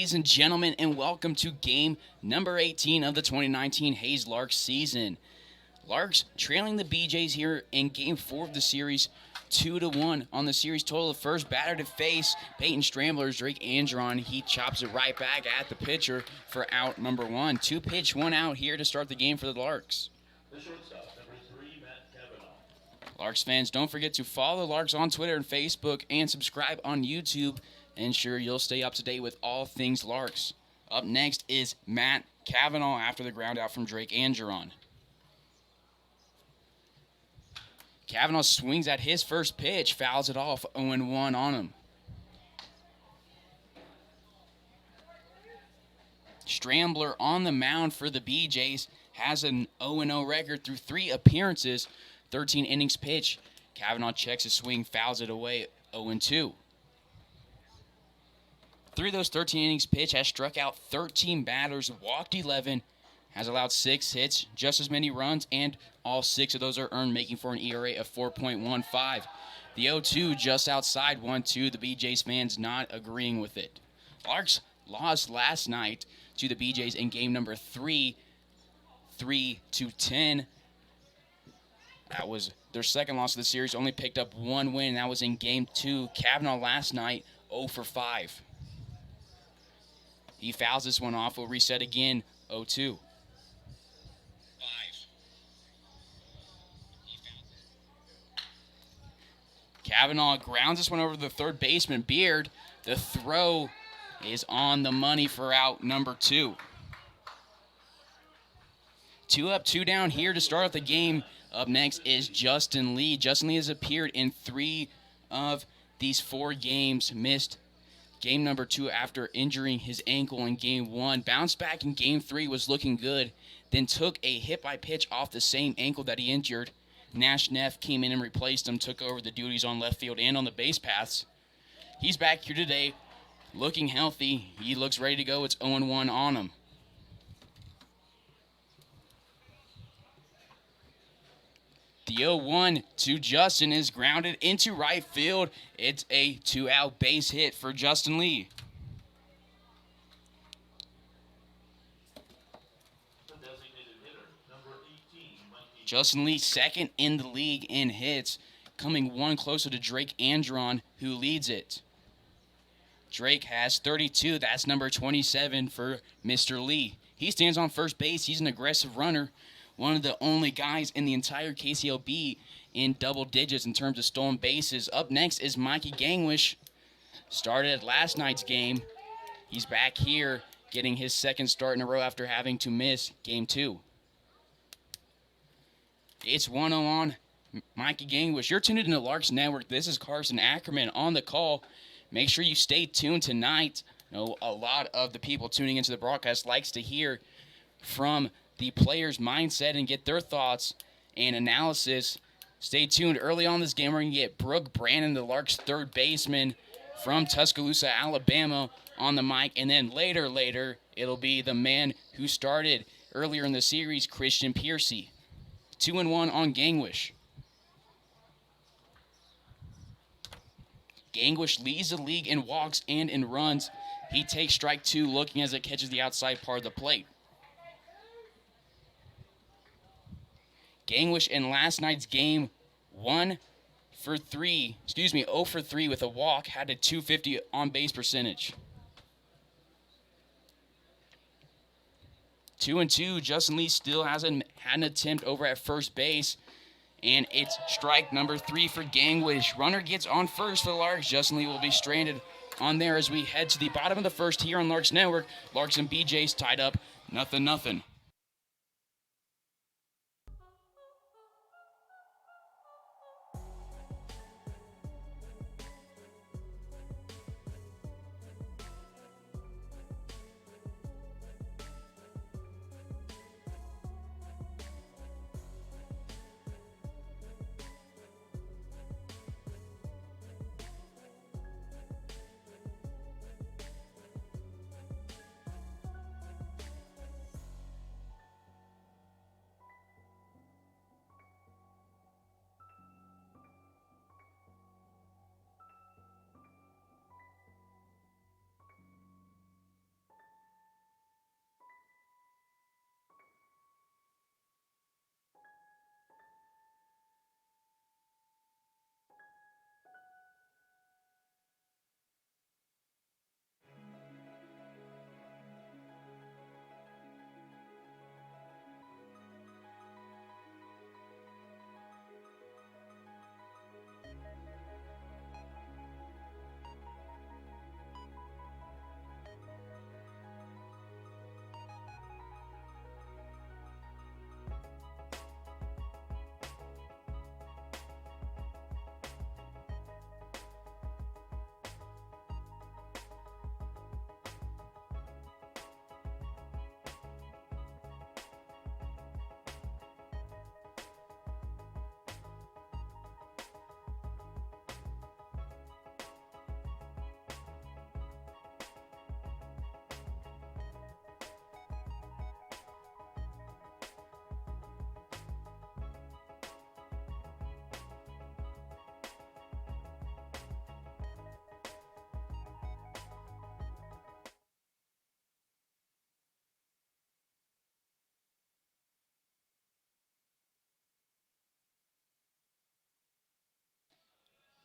ladies and gentlemen, and welcome to game number 18 of the 2019 Hays Larks season. Larks trailing the BJs here in game 4 of the series, 2-1 on the series total. The first batter to face Peyton Strambler's Drake Andron. He chops it right back at the pitcher for out number 1. 2 pitch, 1 out here to start the game for the Larks. The shortstop, number 3, Matt Cavanaugh. Larks fans, don't forget to follow the Larks on Twitter and Facebook and subscribe on YouTube. Ensure you'll stay up to date with all things Larks. Up next is Matt Cavanaugh after the ground out from Drake Andron. Cavanaugh swings at his first pitch, fouls it off, 0-1 on him. Strambler on the mound for the BJs has an 0-0 record through 3 appearances, 13 innings pitched. Cavanaugh checks his swing, fouls it away, 0-2. Through those 13 innings pitched, has struck out 13 batters, walked 11, has allowed 6 hits, just as many runs, and all 6 of those are earned, making for an ERA of 4.15. The 0-2 just outside 1-2. The BJ's fans not agreeing with it. Larks lost last night to the BJ's in game number 3, 3-10. That was their second loss of the series. Only picked up 1 win, and that was in game 2. Cavanaugh last night, 0-5. He fouls this one off. Will reset again, 0-2. Cavanaugh grounds this one over the third baseman, Beard. The throw is on the money for out number 2. 2 up, 2 down here to start out the game. Up next is Justin Lee. Justin Lee has appeared in 3 of these 4 games, missed game number 2 after injuring his ankle in game 1. Bounced back in game 3, was looking good. Then took a hit by pitch off the same ankle that he injured. Nash Neff came in and replaced him, took over the duties on left field and on the base paths. He's back here today, looking healthy. He looks ready to go. It's 0-1 on him. The 0-1 to Justin is grounded into right field. It's a 2-out base hit for Justin Lee. The designated hitter, number 18, Mikey. Justin Lee second in the league in hits, coming one closer to Drake Andron, who leads it. Drake has 32. That's number 27 for Mr. Lee. He stands on first base. He's an aggressive runner. One of the only guys in the entire KCLB in double digits in terms of stolen bases. Up next is Mikey Gangwish. Started last night's game. He's back here getting his second start in a row after having to miss game 2. It's 1-0 on Mikey Gangwish. You're tuned into the Larks Network. This is Carson Ackerman on the call. Make sure you stay tuned tonight. I know a lot of the people tuning into the broadcast likes to hear from the players' mindset and get their thoughts and analysis. Stay tuned. Early on this game, we're going to get Brooke Brandon, the Larks' third baseman from Tuscaloosa, Alabama, on the mic. And then later, it'll be the man who started earlier in the series, Christian Piercy. 2-1 on Gangwish. Gangwish leads the league in walks and in runs. He takes strike 2, looking as it catches the outside part of the plate. Gangwish in last night's game, 0 for 3 with a walk, had a .250 on-base percentage. 2-2, Justin Lee still hasn't had an attempt over at first base, and it's strike number 3 for Gangwish. Runner gets on first for the Larks. Justin Lee will be stranded on there as we head to the bottom of the first here on Larks Network. Larks and BJ's tied up 0-0.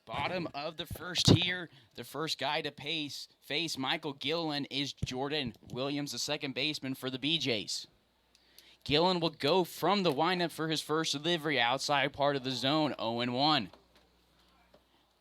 Bottom of the first here, the first guy to face Michael Gillen is Jordan Williams, the second baseman for the BJs. Gillen will go from the windup for his first delivery outside part of the zone, 0-1.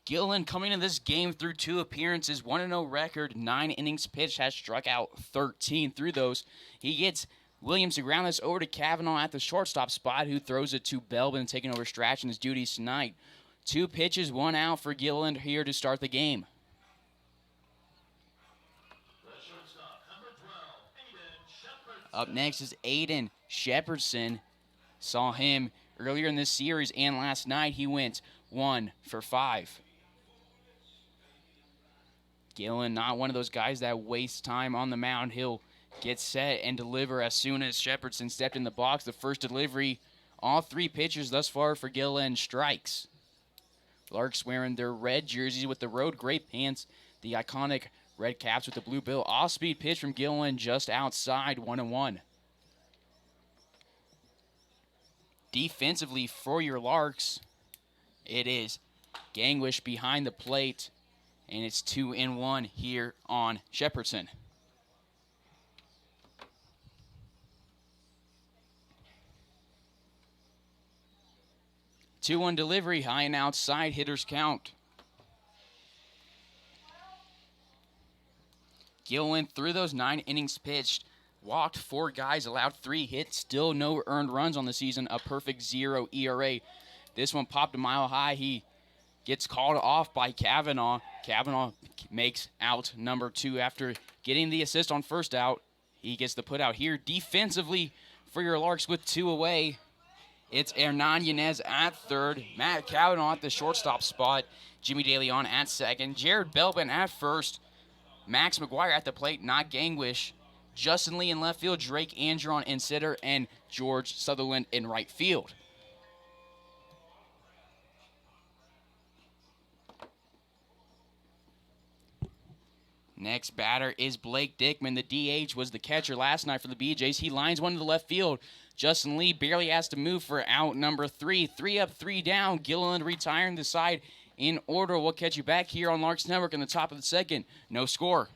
Gillen coming into this game through 2 appearances, 1-0 record, 9 innings pitched, has struck out 13 through those. He gets Williams to ground this over to Kavanaugh at the shortstop spot, who throws it to Belbin, taking over Strachan his duties tonight. 2 pitches, 1 out for Gillen here to start the game. Up next is Aiden Shepardson. Saw him earlier in this series and last night. He went 1 for 5. Gillen, not one of those guys that wastes time on the mound. He'll get set and deliver as soon as Shepardson stepped in the box. The first delivery, all 3 pitchers thus far for Gillen, strikes. Larks wearing their red jerseys with the road gray pants, the iconic red caps with the blue bill. Off-speed pitch from Gillen just outside, 1-1. Defensively for your Larks, it is Gangwish behind the plate, and it's 2-1 here on Shepardson. 2-1 delivery, high and outside, hitters count. Gillen, through those 9 innings pitched, walked 4 guys, allowed 3 hits, still no earned runs on the season, a perfect 0 ERA. This one popped a mile high. He gets called off by Kavanaugh. Kavanaugh makes out number 2 after getting the assist on first out. He gets the put out here. Defensively for your Larks with 2 away, it's Hernan Yanez at third, Matt Kavanaugh at the shortstop spot, Jimmy Daly on at second, Jared Belbin at first, Max McGuire at the plate, not Gangwish, Justin Lee in left field, Drake Andron in center, and George Sutherland in right field. Next batter is Blake Dickman. The DH was the catcher last night for the BJs. He lines one to the left field. Justin Lee barely has to move for out number 3. 3 up, 3 down. Gilliland retiring the side in order. We'll catch you back here on Larks Network in the top of the second. No score.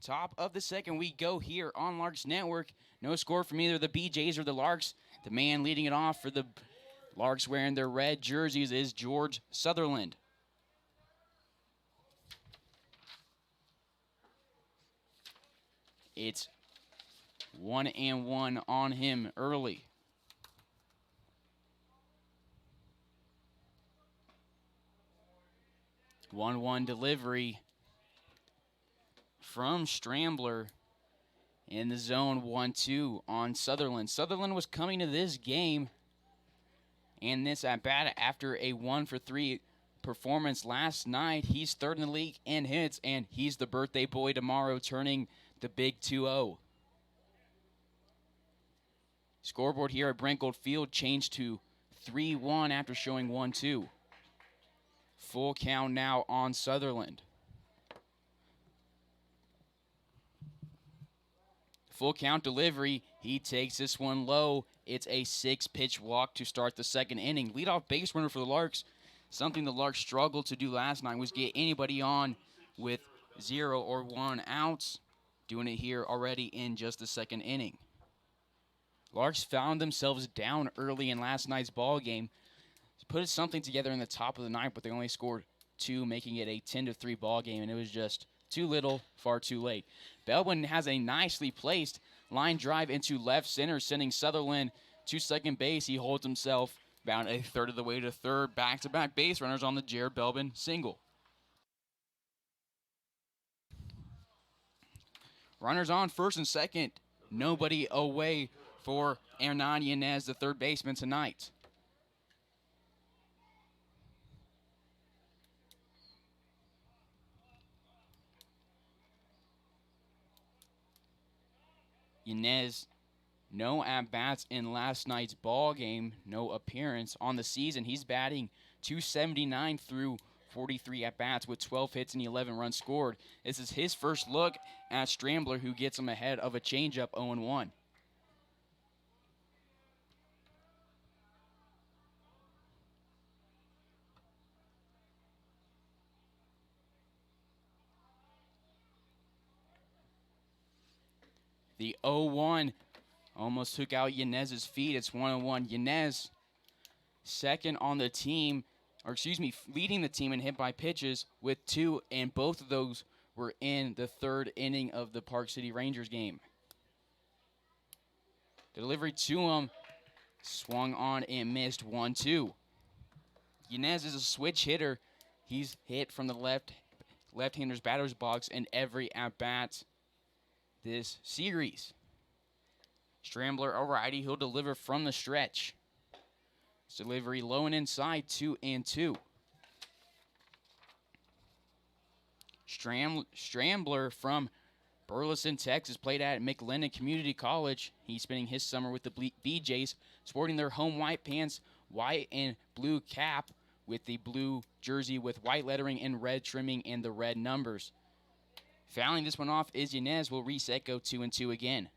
Top of the second, we go here on Larks Network. No score from either the BJs or the Larks. The man leading it off for the Larks wearing their red jerseys is George Sutherland. It's 1-1 on him early. One delivery from Strambler in the zone, 1-2 on Sutherland. Sutherland was coming to this game and this at bat after a 1-for-3 performance last night. He's third in the league in hits, and he's the birthday boy tomorrow, turning the big 2-0. Scoreboard here at Brentgold Field changed to 3-1 after showing 1-2. Full count now on Sutherland. Full count delivery. He takes this one low. It's a 6-pitch walk to start the second inning. Leadoff base runner for the Larks. Something the Larks struggled to do last night was get anybody on with 0 or 1 outs. Doing it here already in just the second inning. Larks found themselves down early in last night's ball game. Put something together in the top of the ninth, but they only scored 2, making it a 10-3 ball game, and it was just too little, far too late. Belbin has a nicely placed line drive into left center, sending Sutherland to second base. He holds himself about a third of the way to third. Back-to-back base runners on the Jared Belbin single. Runners on first and second. Nobody away for Hernan Yanez, the third baseman tonight. Yanez, no at-bats in last night's ball game, no appearance on the season. He's batting .279 through 43 at-bats with 12 hits and 11 runs scored. This is his first look at Strambler, who gets him ahead of a changeup 0-1. The 0-1 almost took out Yanez's feet. It's 1-1. Yanez, second on the team, leading the team in hit by pitches with 2, and both of those were in the third inning of the Park City Rangers game. Delivery to him, swung on and missed 1-2. Yanez is a switch hitter. He's hit from the left-hander's batter's box in every at-bat this series. Strambler, a righty, he'll deliver from the stretch. His delivery low and inside, 2-2. Strambler from Burleson, Texas, played at McLennan Community College. He's spending his summer with the BJs, sporting their home white pants, white and blue cap with the blue jersey with white lettering and red trimming and the red numbers. Fouling this one off is Yanez. Will reset, go 2-2 again.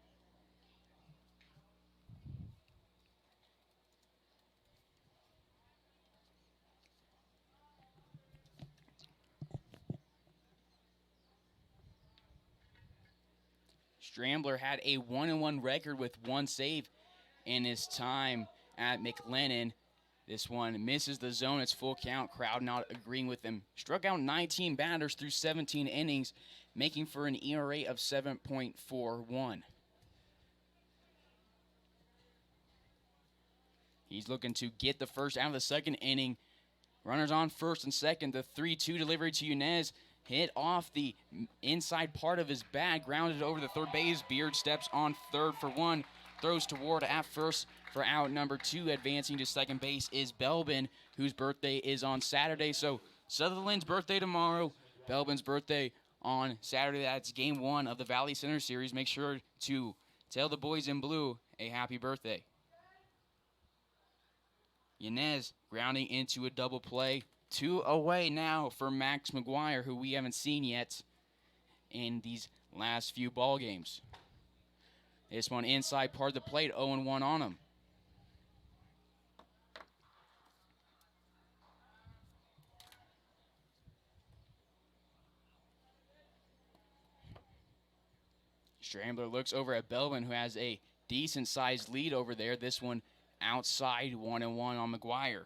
Strambler had a 1-1 record with 1 save in his time at McLennan. This one misses the zone. It's full count. Crowd not agreeing with him. Struck out 19 batters through 17 innings, making for an ERA of 7.41. He's looking to get the first out of the second inning. Runners on first and second. The 3-2 delivery to Yanez. Hit off the inside part of his bat. Grounded over the third base. Beard steps on third for 1. Throws toward at first for out number 2. Advancing to second base is Belbin, whose birthday is on Saturday. So Sutherland's birthday tomorrow, Belbin's birthday on Saturday. That's game 1 of the Valley Center Series. Make sure to tell the boys in blue a happy birthday. Yanez grounding into a double play. 2 away now for Max McGuire, who we haven't seen yet in these last few ball games. This one inside part of the plate, 0-1 on him. Strambler looks over at Belbin, who has a decent-sized lead over there. This one outside, 1-1 on McGuire.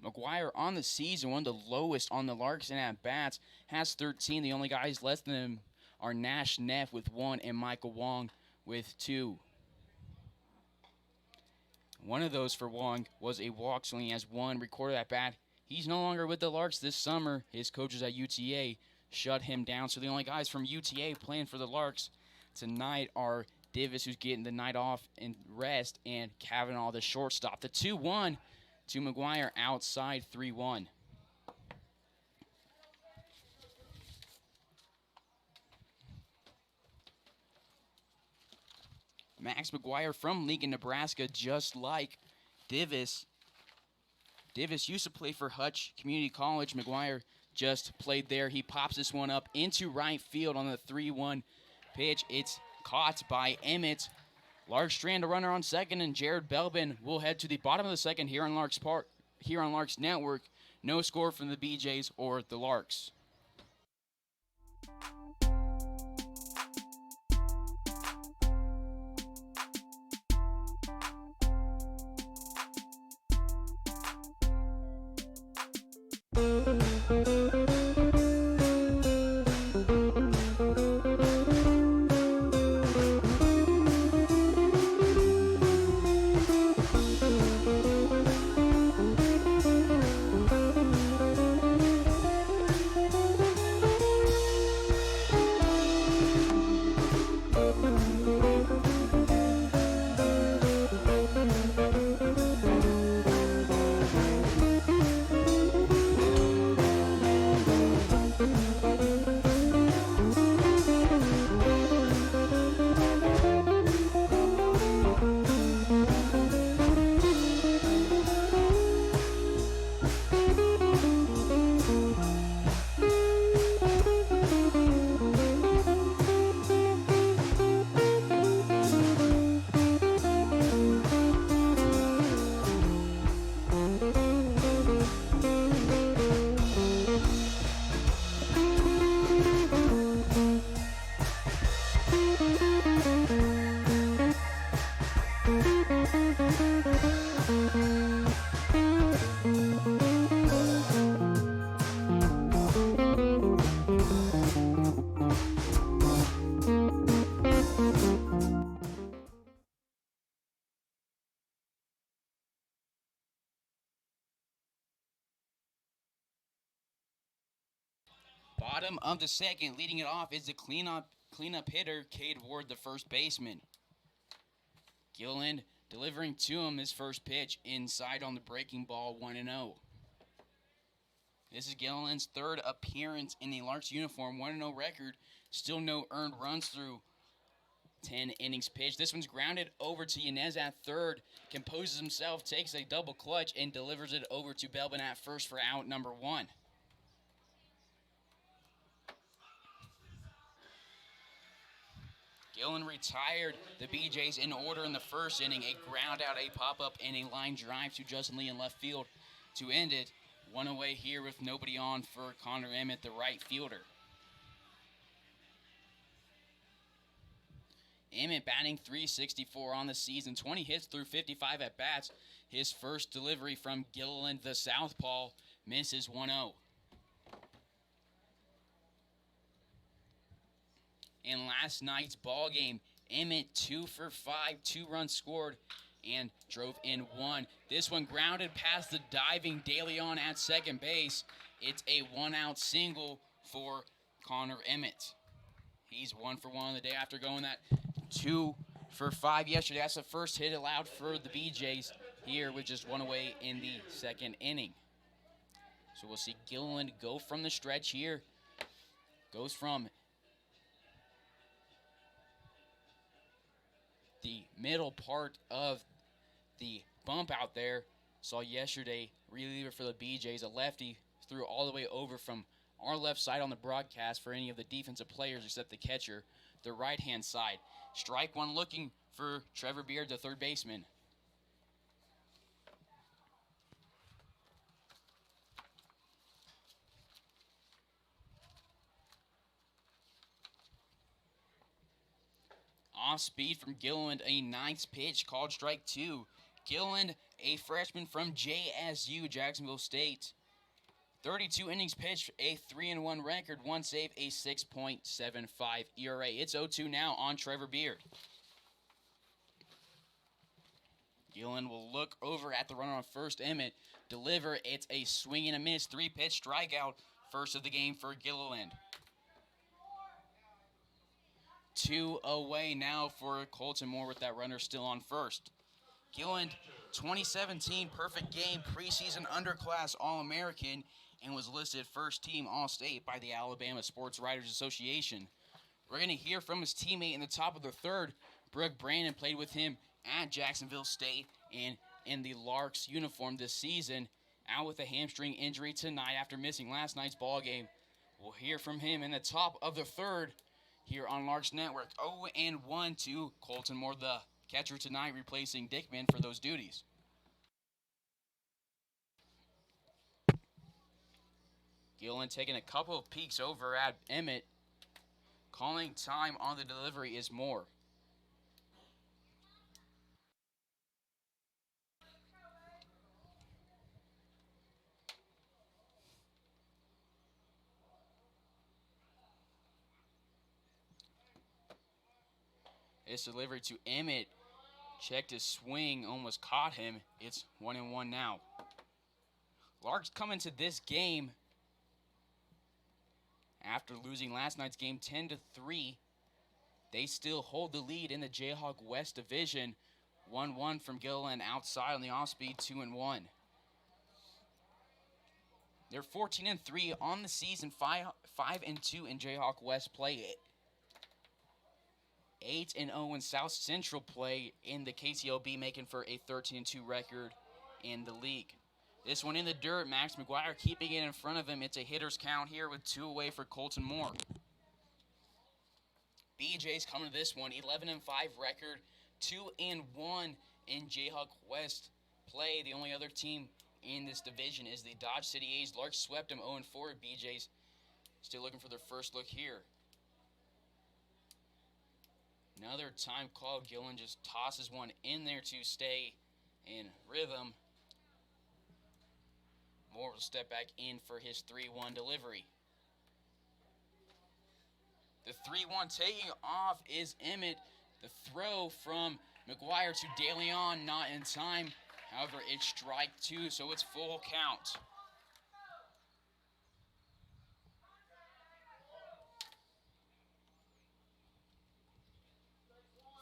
McGuire on the season, one of the lowest on the Larks in at-bats, has 13. The only guys less than him are Nash Neff with 1 and Michael Wong with 2. One of those for Wong was a walk, so he has 1 recorded at-bat. He's no longer with the Larks this summer. His coaches at UTA shut him down, so the only guys from UTA playing for the Larks tonight are Divis, who's getting the night off and rest, and Kavanaugh, the shortstop. The 2-1 to McGuire outside, 3-1. Max McGuire from Lincoln, Nebraska, just like Divis. Divis used to play for Hutch Community College. McGuire just played there. He pops this one up into right field on the 3-1 pitch. It's caught by Emmett. Larks strand a runner on second, and Jared Belbin will head to the bottom of the second here on Larks Network. No score from the BJs or the Larks. Bottom of the second, leading it off is the cleanup hitter, Cade Ward, the first baseman. Gilliland delivering to him his first pitch inside on the breaking ball, 1-0. This is Gilliland's third appearance in the Larks uniform, 1-0 record. Still no earned runs through 10 innings pitched. This one's grounded over to Yanez at third, composes himself, takes a double clutch, and delivers it over to Belbin at first for out number 1. Gillen retired the BJs in order in the first inning. A ground out, a pop-up, and a line drive to Justin Lee in left field to end it. One away here with nobody on for Connor Emmett, the right fielder. Emmett batting .364 on the season, 20 hits through 55 at-bats. His first delivery from Gilliland, the southpaw, misses 1-0. In last night's ball game, Emmett 2 for 5, 2 runs scored, and drove in 1. This one grounded past the diving DeLeon at second base. It's a 1-out single for Connor Emmett. He's 1 for 1 on the day after going that 2 for 5 yesterday. That's the first hit allowed for the BJs here with just 1 away in the second inning. So we'll see Gilliland go from the stretch here. Goes from the middle part of the bump out there. Saw yesterday, reliever for the BJs, a lefty, threw all the way over from our left side on the broadcast for any of the defensive players except the catcher, the right-hand side. Strike one looking for Trevor Beard, the third baseman. Off speed from Gilliland, a nice pitch called strike 2. Gilliland, a freshman from JSU, Jacksonville State. 32 innings pitched, a 3-1 record, 1 save, a 6.75 ERA. It's 0-2 now on Trevor Beard. Gilliland will look over at the runner on first. Emmett deliver. It's a swing and a miss, 3-pitch strikeout. First of the game for Gilliland. 2 away now for Colton Moore with that runner still on first. Gilliland, 2017 perfect game, preseason underclass All-American, and was listed first team All-State by the Alabama Sports Writers Association. We're going to hear from his teammate in the top of the third, Brooke Brandon played with him at Jacksonville State and in the Larks uniform this season, out with a hamstring injury tonight after missing last night's ball game. We'll hear from him in the top of the third here on Larks Network. 0-1 to Colton Moore, the catcher tonight, replacing Dickman for those duties. Gillen taking a couple of peeks over at Emmett. Calling time on the delivery is Moore. This delivery to Emmett. Checked his swing, almost caught him. It's 1-1 now. Larks come into this game after losing last night's game 10-3. They still hold the lead in the Jayhawk West Division. 1-1 from Gilliland outside on the off-speed, 2-1. They're 14-3 on the season, 5-2 in Jayhawk West play. 8-0 in South Central play in the KCLB, making for a 13-2 record in the league. This one in the dirt, Max McGuire keeping it in front of him. It's a hitter's count here with 2 away for Colton Moore. BJ's coming to this one, 11-5 record, 2-1 in Jayhawk West play. The only other team in this division is the Dodge City A's. Larks swept them 0-4. BJ's still looking for their first look here. Another time call. Gillen just tosses one in there to stay in rhythm. Moore will step back in for his 3-1 delivery. The 3-1 taking off is Emmett. The throw from McGuire to DeLeon, not in time. However, it's strike 2, so it's full count.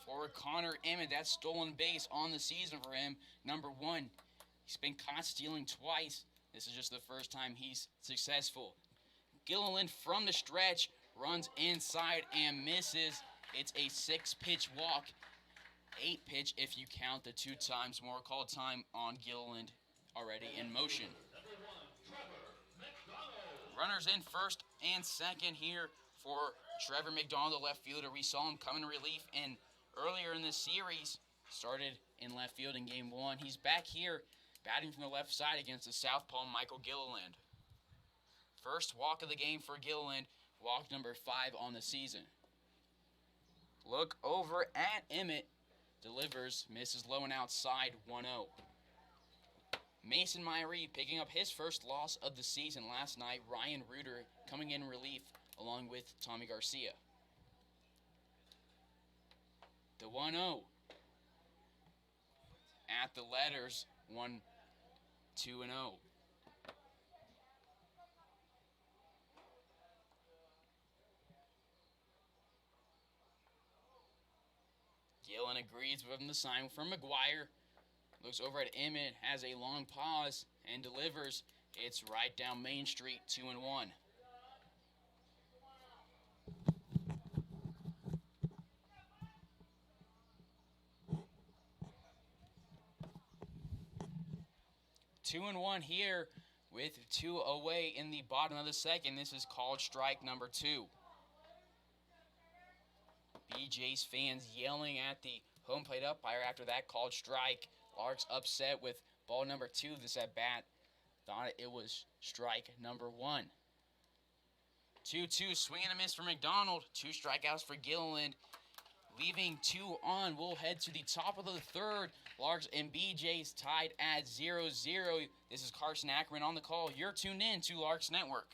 For Connor Emmett, that's stolen base on the season for him. Number 1. He's been caught stealing twice. This is just the first time he's successful. Gilliland from the stretch runs inside and misses. It's a 6-pitch walk. 8-pitch if you count the 2 times more called time on Gilliland already in motion. Runners in first and second here for Trevor McDonald, the left fielder. We saw him come in relief and earlier in this series, started in left field in game 1. He's back here batting from the left side against the southpaw Michael Gilliland. First walk of the game for Gilliland, walk number 5 on the season. Look over at Emmett, delivers, misses low and outside, 1-0. Mason Myrie picking up his first loss of the season last night. Ryan Reuter coming in relief along with Tommy Garcia. The 1-0 at the letters, 1-2-0. Gillen agrees with the sign from McGuire. Looks over at Emmett, has a long pause, and delivers. It's right down Main Street, 2-1. Two and one here with 2 away in the bottom of the second. This is called strike number 2. BJ's fans yelling at the home plate umpire after that called strike. Larks upset with ball number 2 this at bat. Thought it was strike number 1. 2-2, swing and a miss for McDonald. 2 strikeouts for Gilliland. Leaving 2 on, we'll head to the top of the third. Larks and BJ's tied at 0-0. This is Carson Ackerman on the call. You're tuned in to Larks Network.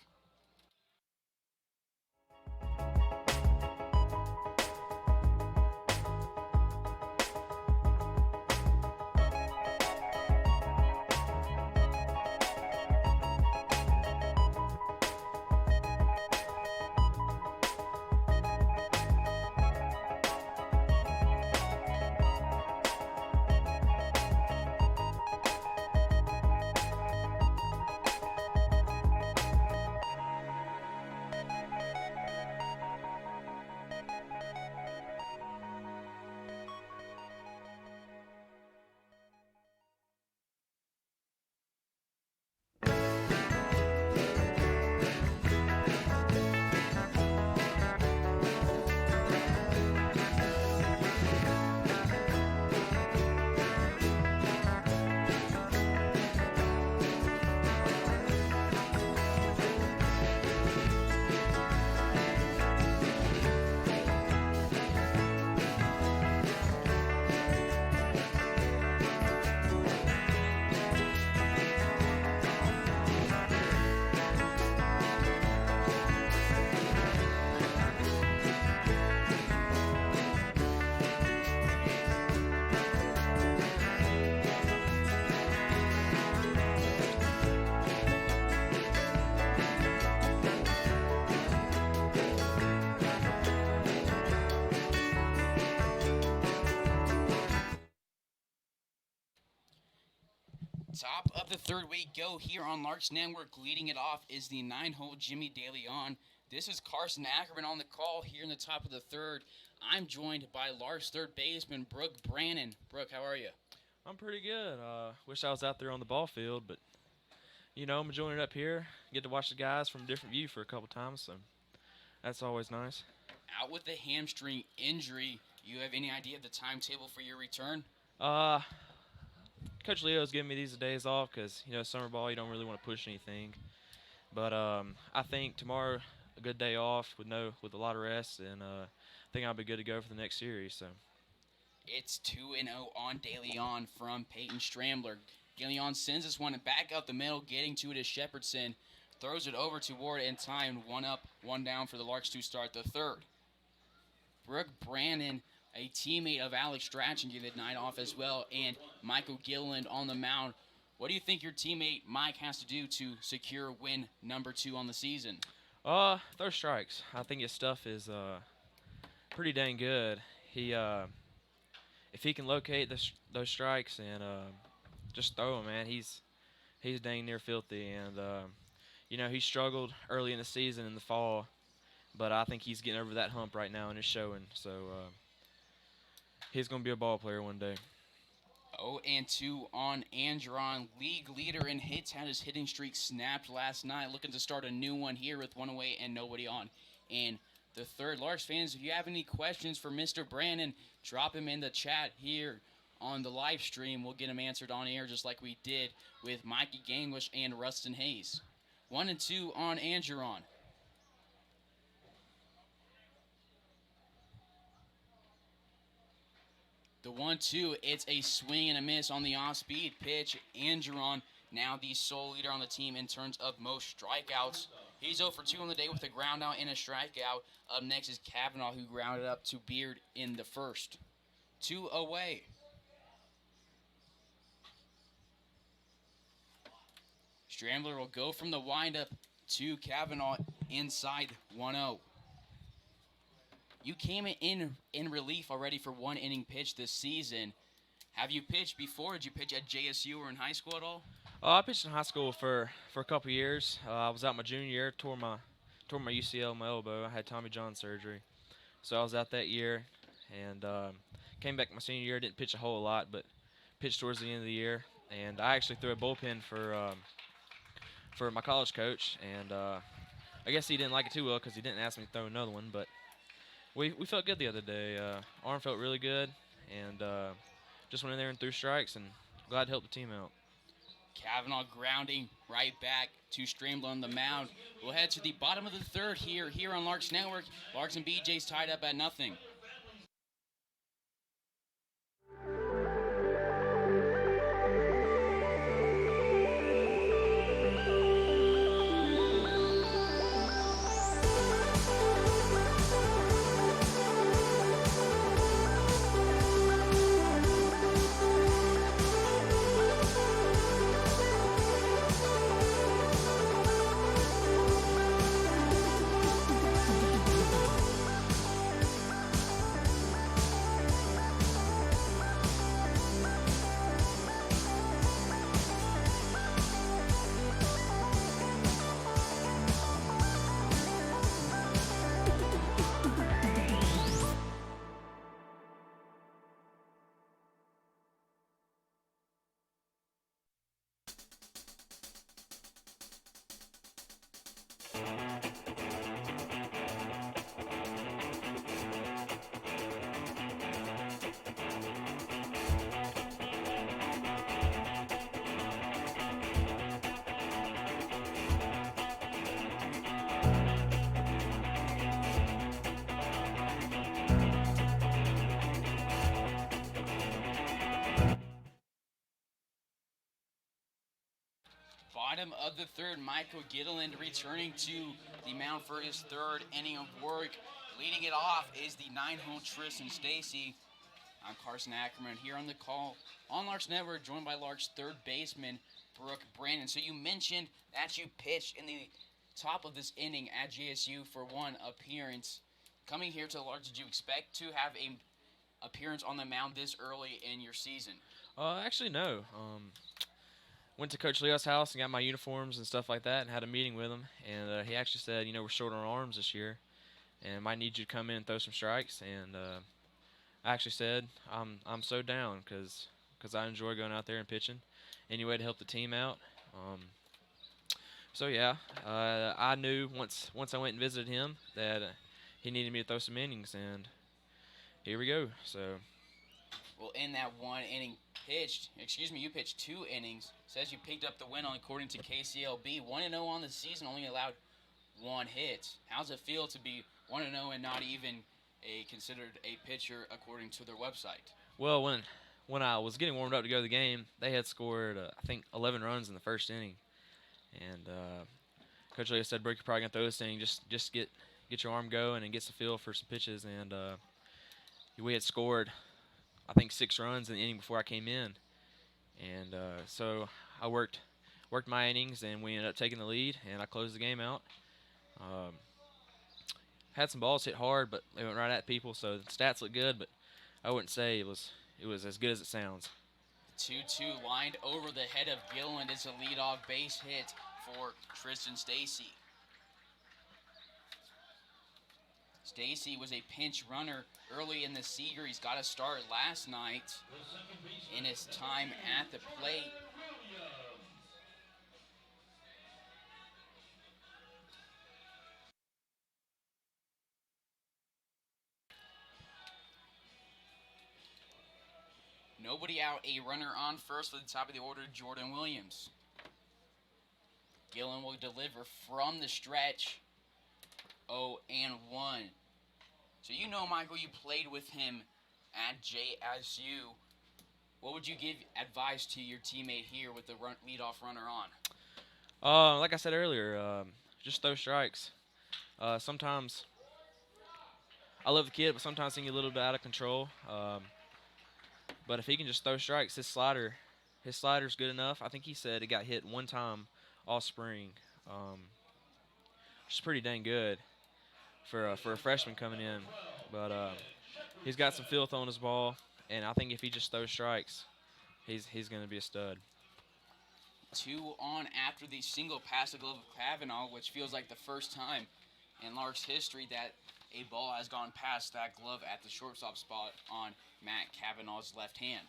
Top of the third we go here on Larks Network. Leading it off is the 9-hole Jimmy DeLeon. This is Carson Ackerman on the call here in the top of the third. I'm joined by Larks third baseman Brooke Brannon. Brooke, how are you? I'm pretty good. Wish I was out there on the ball field, but I'm enjoying it up here. Get to watch the guys from a different view for a couple times, so that's always nice. Out with the hamstring injury. You have any idea of the timetable for your return? Coach Leo's giving me these days off because summer ball you don't really want to push anything. But I think tomorrow a good day off with a lot of rest, and I think I'll be good to go for the next series. So. It's 2-0 on DeLeon from Peyton Strambler. DeLeon sends this one back out the middle, getting to it is Shepherdson. Throws it over to Ward in time. 1 up, 1 down for the Larks to start the third. Brooke Brannon, a teammate of Alex Strachan, gave the night off as well, and Michael Gilliland on the mound. What do you think your teammate Mike has to do to secure win number 2 on the season? Throw strikes. I think his stuff is pretty dang good. If he can locate those strikes and just throw them, man, he's dang near filthy. And he struggled early in the season in the fall, but I think he's getting over that hump right now and it's showing. So he's gonna be a ball player one day. 0-2 on Andron. League leader in hits, had his hitting streak snapped last night. Looking to start a new one here with 1 away and nobody on. And the third, Larks fans, if you have any questions for Mr. Brannon, drop him in the chat here on the live stream. We'll get them answered on air just like we did with Mikey Gangwish and Rustin Hays. 1-2 on Andron. The 1-2, it's a swing and a miss on the off-speed pitch. Andron, now the sole leader on the team in terms of most strikeouts. He's 0 for 2 on the day with a ground out and a strikeout. Up next is Kavanaugh, who grounded up to Beard in the first. 2 away. Strambler will go from the windup to Kavanaugh inside 1-0. You came in relief already for 1 inning pitch this season. Have you pitched before? Did you pitch at JSU or in high school at all? I pitched in high school for a couple years. I was out my junior year, tore my UCL, my elbow. I had Tommy John surgery, so I was out that year, and came back my senior year. Didn't pitch a whole lot, but pitched towards the end of the year. And I actually threw a bullpen for my college coach, and I guess he didn't like it too well because he didn't ask me to throw another one. But we felt good the other day. Arm felt really good, and just went in there and threw strikes, and glad to help the team out. Kavanaugh grounding right back to Strambler on the mound. We'll head to the bottom of the third here on Larks Network. Larks and BJ's tied up at 0. Bottom of the third, Michael Gilliland returning to the mound for his third inning of work. Leading it off is the 9-hole Tristan Stacy. I'm Carson Ackerman here on the call on Larks Network, joined by Larks third baseman Brooke Brannon. So you mentioned that you pitched in the top of this inning at JSU for 1 appearance. Coming here to the Larks, did you expect to have a appearance on the mound this early in your season? Actually, no. went to Coach Leo's house and got my uniforms and stuff like that, and had a meeting with him. And he actually said, we're short on arms this year, and might need you to come in and throw some strikes. And I actually said, I'm so down because I enjoy going out there and pitching any way to help the team out. So yeah, I knew once I went and visited him that he needed me to throw some innings, and here we go. So Well, in that one inning you pitched 2 innings. Says you picked up the win according to KCLB. 1-0 on the season, only allowed 1 hit. How's it feel to be 1-0 and not even considered a pitcher according to their website? well, when I was getting warmed up to go to the game, they had scored I think 11 runs in the first inning, and Coach Leo said, "Brooke, you're probably gonna throw this inning. Just get your arm going and get some feel for some pitches." And we had scored, I think, 6 runs in the inning before I came in, and so I worked my innings, and we ended up taking the lead, and I closed the game out. Um, had some balls hit hard, but they went right at people, so the stats look good, but I wouldn't say it was as good as it sounds. 2-2 lined over the head of Gilliland is a leadoff base hit for Tristan Stacy. Stacy was a pinch runner early in the series. Got a start last night in his time at the plate. Nobody out, a runner on first for the top of the order, Jordan Williams. Gillen will deliver from the stretch. 0-1. So Michael, you played with him at JSU. What would you give advice to your teammate here with the leadoff runner on? Like I said earlier, just throw strikes. Sometimes I love the kid, but sometimes he can get a little bit out of control. But if he can just throw strikes, his slider's good enough. I think he said it got hit one time all spring, which is pretty dang good for a freshman coming in. But he's got some filth on his ball, and I think if he just throws strikes, he's going to be a stud. 2 on after the single pass to glove of Kavanaugh, which feels like the first time in Larks history that a ball has gone past that glove at the shortstop spot on Matt Kavanaugh's left hand.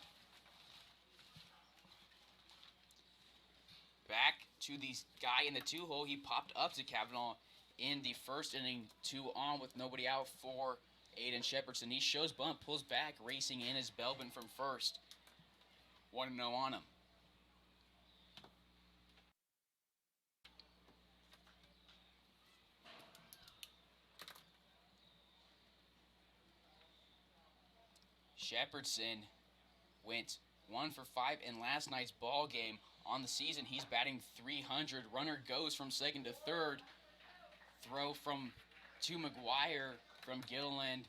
Back to the guy in the 2-hole. He popped up to Kavanaugh in the first inning, 2 on with nobody out for Aiden Shepardson. He shows bunt, pulls back, racing in is Belbin from first. 1-0 on him. Shepardson went 1 for 5 in last night's ball game. On the season, he's batting .300. Runner goes from second to third. Throw to McGuire from Gilliland.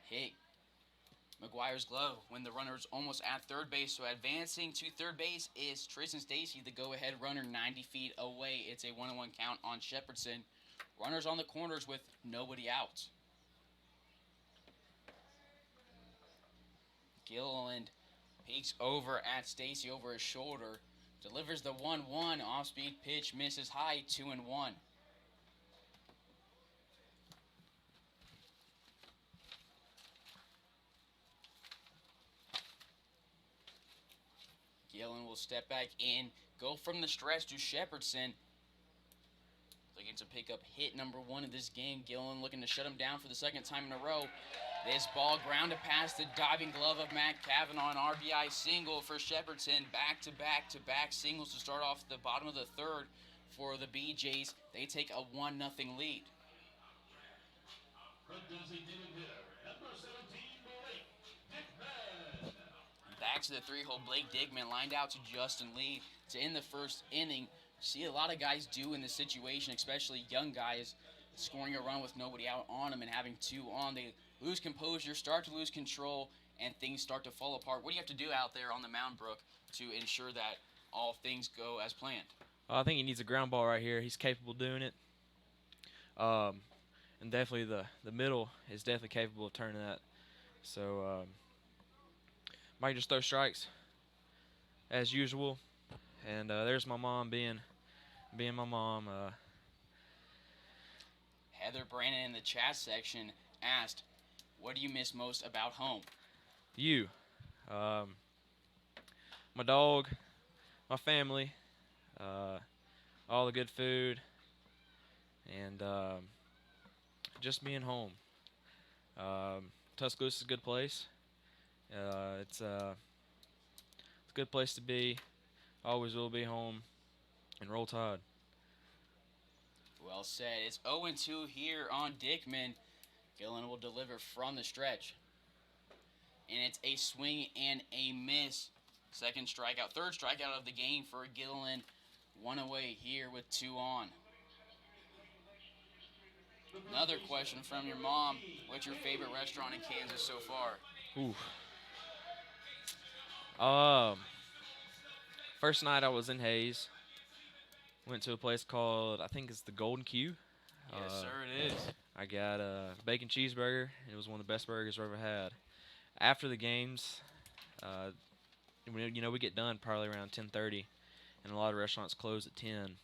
Hit McGuire's glove when the runner's almost at third base. So advancing to third base is Tristan Stacy, the go-ahead runner 90 feet away. It's a 1-1 count on Shepardson. Runners on the corners with nobody out. Gilliland peeks over at Stacy over his shoulder. Delivers the 1-1. Off-speed pitch misses high. 2-1. Gillen will step back in. Go from the stretch to Shepardson. Looking to pick up hit number 1 of this game. Gillen looking to shut him down for the second time in a row. This ball grounded past the diving glove of Matt Kavanaugh. An RBI single for Shepardson. Back-to-back singles to start off the bottom of the third for the BJs. They take a 1-0 lead. Back to the 3-hole, Blake Digman lined out to Justin Lee to end the first inning. See a lot of guys do in this situation, especially young guys, scoring a run with nobody out on them and having 2 on. They lose composure, start to lose control, and things start to fall apart. What do you have to do out there on the mound, Brooke, to ensure that all things go as planned? I think he needs a ground ball right here. He's capable of doing it. And definitely the middle is definitely capable of turning that. So might just throw strikes as usual. And there's my mom being my mom. Heather Brandon in the chat section asked, what do you miss most about home? You, my dog, my family, all the good food, and just being home. Tuscaloosa is a good place. It's a good place to be. Always will be home. And roll tide. Well said. It's 0-2 here on Dickman. Gillen will deliver from the stretch. And it's a swing and a miss. Second strikeout, third strikeout of the game for Gillen. One away here with 2 on. Another question from your mom. What's your favorite restaurant in Kansas so far? Ooh. First night I was in Hays. Went to a place called, I think it's the Golden Q. Yes, sir, it is. I got a bacon cheeseburger. It was one of the best burgers I've ever had. After the games, we get done probably around 10:30, and a lot of restaurants close at 10.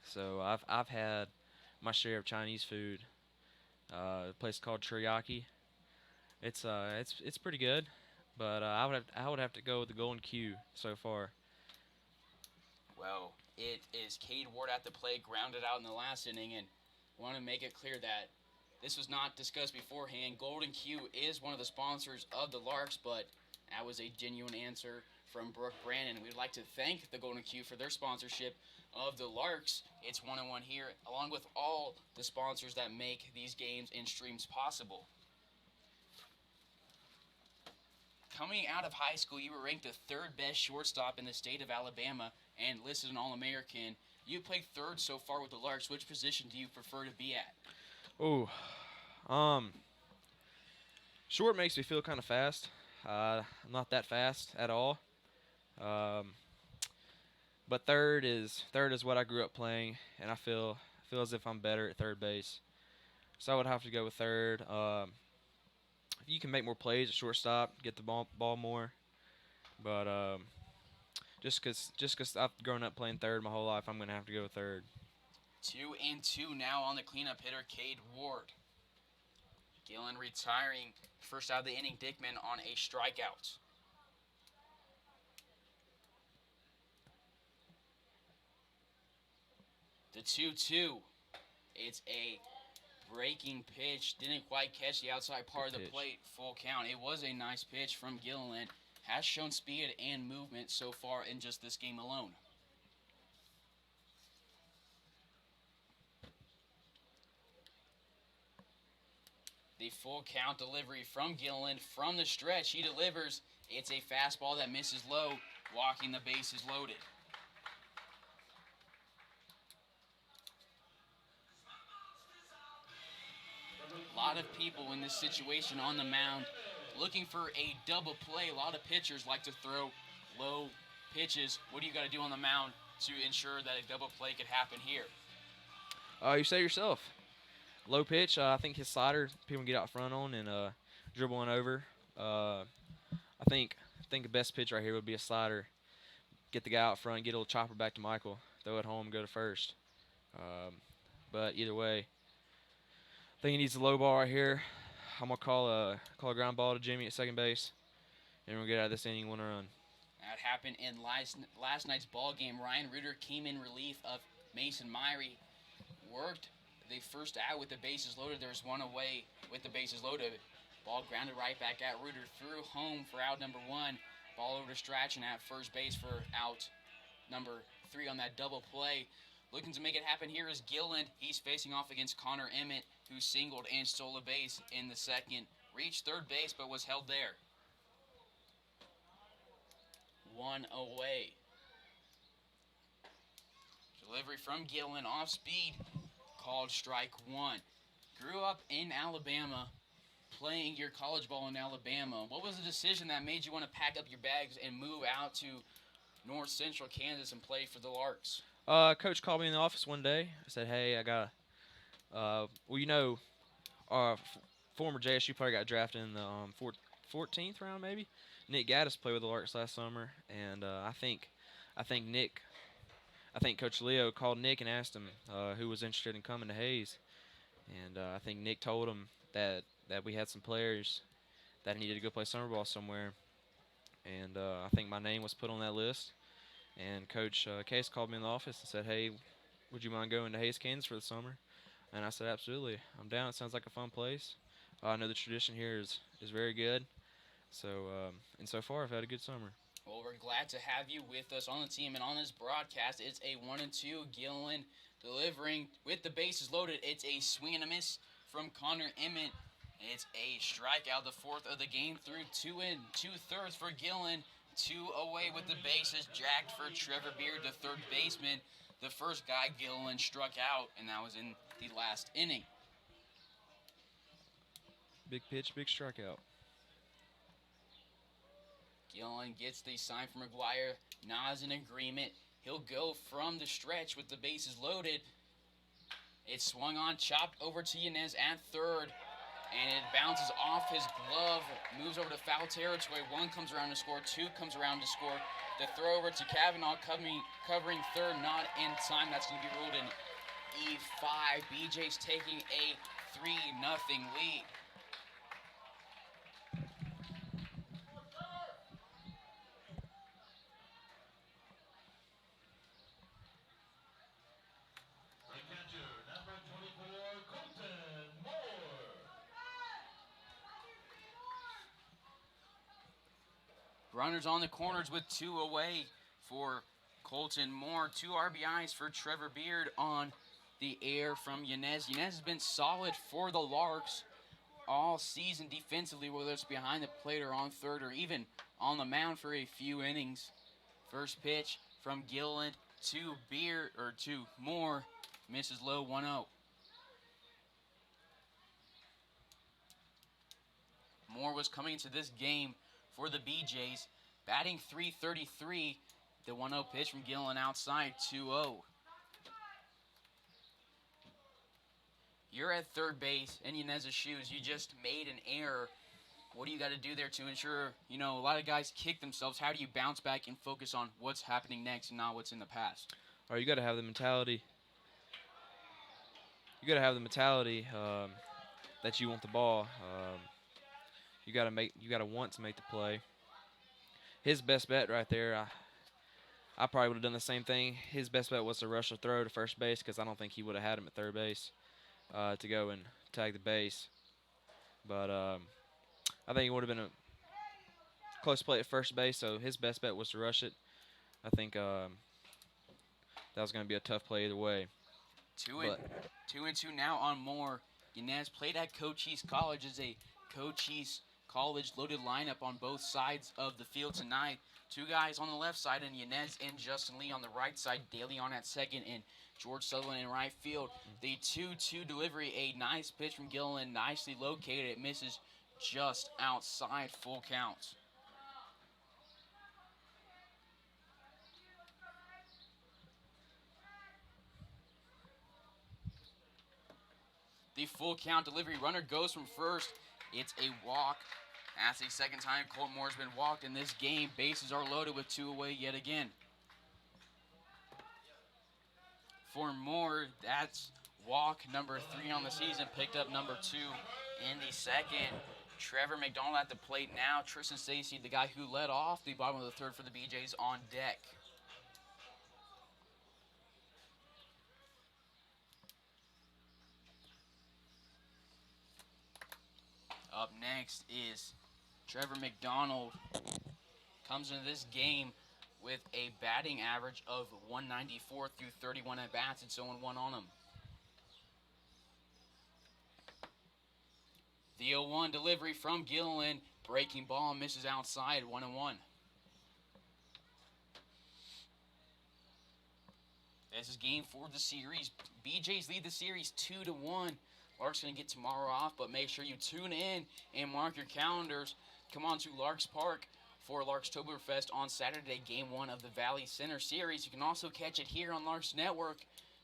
So I've had my share of Chinese food. A place called Teriyaki. It's pretty good, but I would have to go with the Golden Q so far. Well, it is Cade Ward at the plate, grounded out in the last inning, and want to make it clear that this was not discussed beforehand. Golden Q is one of the sponsors of the Larks, but that was a genuine answer from Brooke Brandon. We'd like to thank the Golden Q for their sponsorship of the Larks. It's 1-1 here, along with all the sponsors that make these games and streams possible. Coming out of high school, you were ranked the third best shortstop in the state of Alabama and listed an All-American. You played third so far with the Larks. Which position do you prefer to be at? Oh, short makes me feel kind of fast. I'm not that fast at all. But third is what I grew up playing, and I feel as if I'm better at third base. So I would have to go with third. You can make more plays at shortstop, get the ball more. But just cause I've grown up playing third my whole life, I'm gonna have to go with third. 2-2 now on the cleanup hitter, Cade Ward. Gillen retiring first out of the inning. Dickman on a strikeout. The 2-2. It's a breaking pitch. Didn't quite catch the outside part of the plate. Full count. It was a nice pitch from Gillen. Has shown speed and movement so far in just this game alone. The full count delivery from Gillen from the stretch. He delivers. It's a fastball that misses low, walking the bases loaded. A lot of people in this situation on the mound looking for a double play. A lot of pitchers like to throw low pitches. What do you got to do on the mound to ensure that a double play could happen here? You say yourself. Low pitch, I think his slider, people can get out front on and dribble one over. I think the best pitch right here would be a slider. Get the guy out front, get a little chopper back to Michael, throw it home, go to first. But either way, I think he needs a low ball right here. I'm gonna call a ground ball to Jimmy at second base, and we'll get out of this inning 1 run. That happened in last night's ball game. Ryan Reuter came in relief of Mason Myrie, worked the first out with the bases loaded. There was one away with the bases loaded. Ball grounded right back at Reuter, threw home for out number 1. Ball over to Strachan at first base for out number 3 on that double play. Looking to make it happen here is Gillen. He's facing off against Connor Emmett, who singled and stole a base in the second. Reached third base, but was held there. 1 away. Delivery from Gillen, off speed, called strike 1. Grew up in Alabama, playing your college ball in Alabama. What was the decision that made you want to pack up your bags and move out to North Central Kansas and play for the Larks? Coach called me in the office one day. I said, hey, I got our former JSU player got drafted in the 14th round maybe. Nick Gaddis played with the Larks last summer, and I think I think Coach Leo called Nick and asked him who was interested in coming to Hays, and I think Nick told him that we had some players that needed to go play summer ball somewhere, and I think my name was put on that list. And Coach Case called me in the office and said, "Hey, would you mind going to Hays, Kansas for the summer?" And I said, "Absolutely, I'm down. It sounds like a fun place. I know the tradition here is very good. So and so far, I've had a good summer." Well, we're glad to have you with us on the team and on this broadcast. It's a 1-2 Gillen delivering with the bases loaded. It's a swing and a miss from Connor Emmett. It's a strikeout, the fourth of the game through 2 in, 2/3 for Gillen. 2 away with the bases jacked for Trevor Beard, the third baseman. The first guy Gillen struck out, and that was in the last inning. Big pitch, big strikeout. Gillen gets the sign from McGuire, nods in agreement. He'll go from the stretch with the bases loaded. It's swung on, chopped over to Yanez at third, and it bounces off his glove, moves over to foul territory. 1 comes around to score, 2 comes around to score. The throw over to Kavanaugh covering third, not in time. That's going to be ruled an E5. BJ's taking a 3-0 lead. The catcher, number 24, Colton Moore. Runners on the corners with 2 away for Colton Moore. 2 RBIs for Trevor Beard on the air from Yanez. Yanez has been solid for the Larks all season defensively, whether it's behind the plate or on third or even on the mound for a few innings. First pitch from Gillen to Moore. Misses low, 1-0. Moore was coming into this game for the BJs, batting .333. The 1-0 pitch from Gillen outside, 2-0. You're at third base in Yanez's shoes. You just made an error. What do you got to do there to ensure, a lot of guys kick themselves. How do you bounce back and focus on what's happening next and not what's in the past? All right, you got to have the mentality. You got to have the mentality that you want the ball. You got to want to make the play. His best bet right there, I probably would have done the same thing. His best bet was to rush a throw to first base because I don't think he would have had him at third base to go and tag the base. But I think it would have been a close play at first base, so his best bet was to rush it. I think that was going to be a tough play either way. 2-2 now on Moore. Yanez played at Cochise College as a Cochise College loaded lineup on both sides of the field tonight. 2 guys on the left side, and Yanez and Justin Lee on the right side. Daly on at second, and George Sutherland in right field. The 2-2 delivery, a nice pitch from Gillen, nicely located. It misses just outside, full count. The full count delivery, runner goes from first. It's a walk. That's the second time Colton Moore's been walked in this game. Bases are loaded with 2 away yet again. For Moore, that's walk number 3 on the season, picked up number 2 in the second. Trevor McDonald at the plate now. Tristan Stacy, the guy who led off the bottom of the third for the BJs, on deck. Up next is Trevor McDonald. Comes into this game with a batting average of 194 through 31 at-bats. It's 0-1 on him. The 0-1 delivery from Gillen. Breaking ball misses outside, 1-1. This is game 4 of the series. BJ's lead the series 2-1. Larks going to get tomorrow off, but make sure you tune in and mark your calendars. Come on to Larks Park for Larkstoberfest on Saturday, game 1 of the Valley Center Series. You can also catch it here on Larks Network.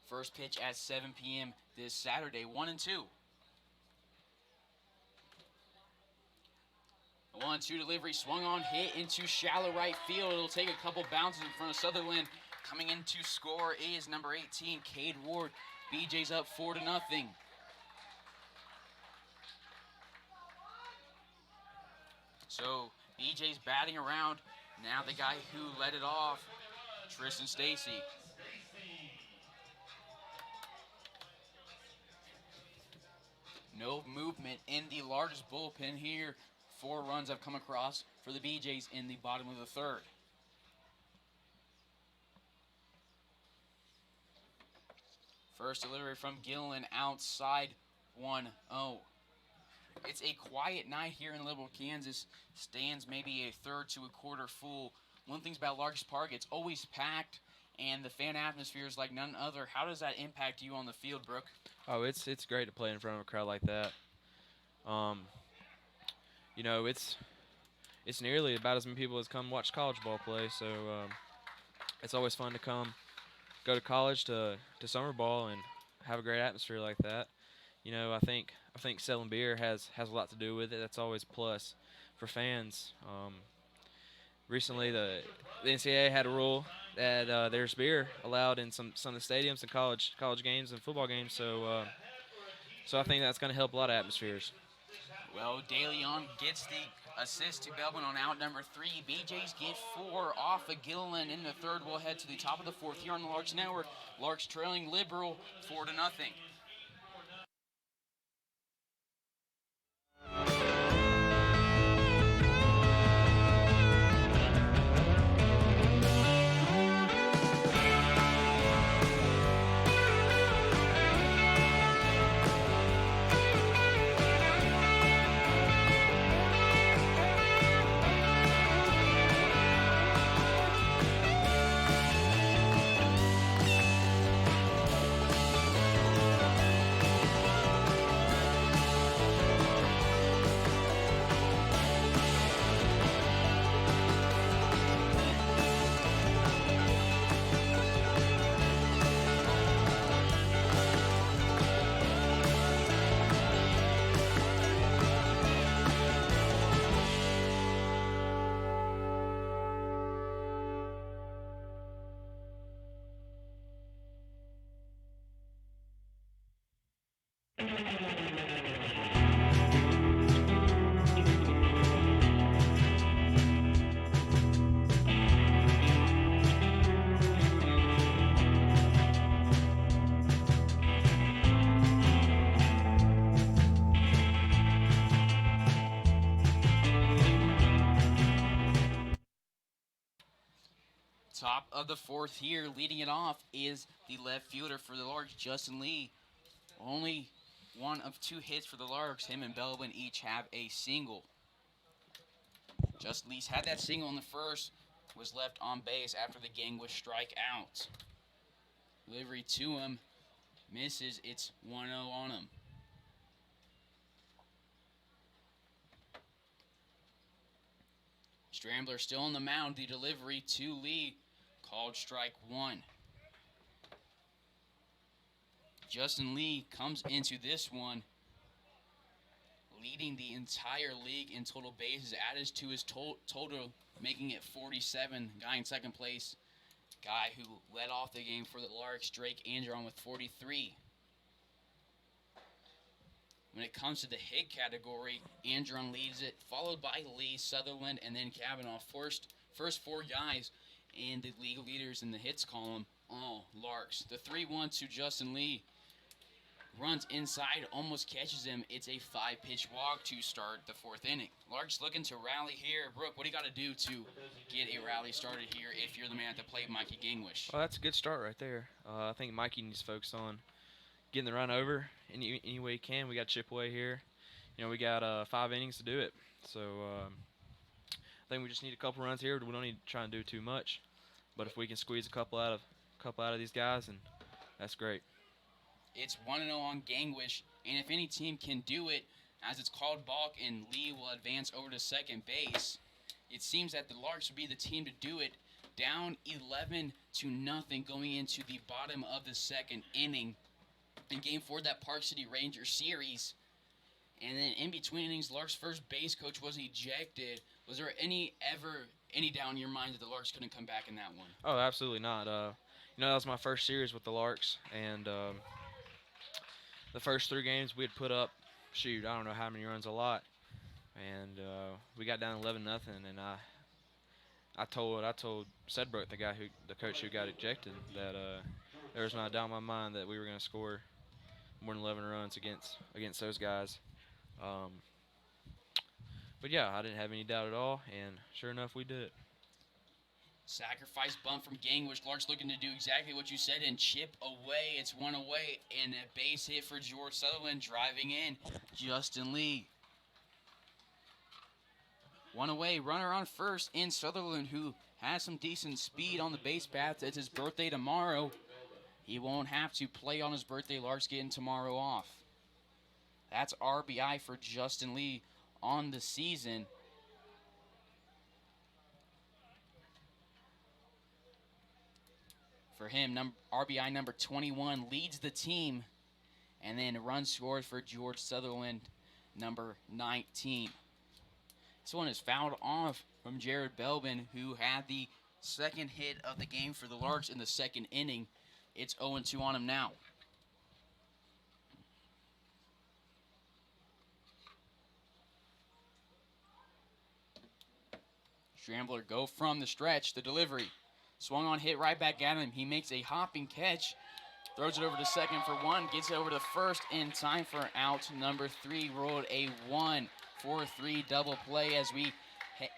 First pitch at 7 p.m. this Saturday, 1-2. 1 1-2 delivery, swung on, hit into shallow right field. It'll take a couple bounces in front of Sutherland. Coming in to score is number 18, Cade Ward. BJ's up 4-0. So BJ's batting around. Now the guy who led it off, Tristan Stacy. No movement in the largest bullpen here. 4 runs have come across for the BJ's in the bottom of the third. First delivery from Gillen outside 1-0. It's a quiet night here in Liberal, Kansas. Stands maybe a third to a quarter full. One thing about Larks Park, it's always packed, and the fan atmosphere is like none other. How does that impact you on the field, Brooke? Oh, it's great to play in front of a crowd like that. You know, it's nearly about as many people as come watch college ball play. So it's always fun to go to college to summer ball and have a great atmosphere like that. You know, I think selling beer has a lot to do with it. That's always a plus for fans. Recently, the NCAA had a rule that there's beer allowed in some of the stadiums and college games and football games. So I think that's going to help a lot of atmospheres. Well, De Leon gets the assist to Belbin on out number 3. BJ's get 4 off of Gillen in the third. We'll head to the top of the fourth here on the Larks Network. Larks trailing Liberal 4-0. Top of the fourth here, leading it off is the left fielder for the Larks, Justin Lee. Only one of 2 hits for the Larks. Him and Belbin each have a single. Justin Lee's had that single in the first, was left on base after the gang was strike out. Delivery to him, misses, it's 1-0 on him. Strambler still on the mound, the delivery to Lee, called strike 1. Justin Lee comes into this one, leading the entire league in total bases, added to his total, making it 47. Guy in second place, guy who led off the game for the Larks, Drake Andron with 43. When it comes to the hit category, Andron leads it, followed by Lee, Sutherland, and then Kavanaugh. First 4 guys and the league leaders in the hits column, all Larks. The 3-1 to Justin Lee. Runs inside, almost catches him. It's a 5-pitch walk to start the 4th inning. Larks looking to rally here. Brooke, what do you got to do to get a rally started here if you're the man at the plate, Mikey Gangwish? Well, that's a good start right there. I think Mikey needs to focus on getting the run over any way he can. We got chip away here. You know, we got 5 innings to do it. So I think we just need a couple runs here. We don't need to try and do too much. But if we can squeeze a couple out of these guys, and that's great. It's 1-0 on Gangwish, and if any team can do it, as it's called balk and Lee will advance over to second base, it seems that the Larks would be the team to do it. Down 11-0 going into the bottom of the 2nd inning in Game 4 of that Park City Ranger series. And then in between innings, Larks' first base coach was ejected. Was there any doubt in your mind that the Larks couldn't come back in that one? Oh, absolutely not. That was my first series with the Larks, and the first 3 games we had put up, shoot, I don't know how many runs, a lot, and we got down 11-0, and I told Sedbrook, the coach who got ejected, that there was not a doubt in my mind that we were going to score more than 11 runs against those guys. But yeah, I didn't have any doubt at all, and sure enough, we did it. Sacrifice bunt from Gangwish. Larks looking to do exactly what you said and chip away. It's one away, and a base hit for George Sutherland. Driving in, Justin Lee. One away, runner on first in Sutherland, who has some decent speed on the base path. It's his birthday tomorrow. He won't have to play on his birthday. Larks getting tomorrow off. That's RBI for Justin Lee on the season. For him, RBI number 21 leads the team. And then run scored for George Sutherland, number 19. This one is fouled off from Jared Belbin, who had the second hit of the game for the Larks in the second inning. It's 0-2 on him now. Scrambler go from the stretch. The delivery. Swung on, hit right back at him. He makes a hopping catch. Throws it over to second for one. Gets it over to first in time for out number 3. Rolled a 1-4-3 double play as we,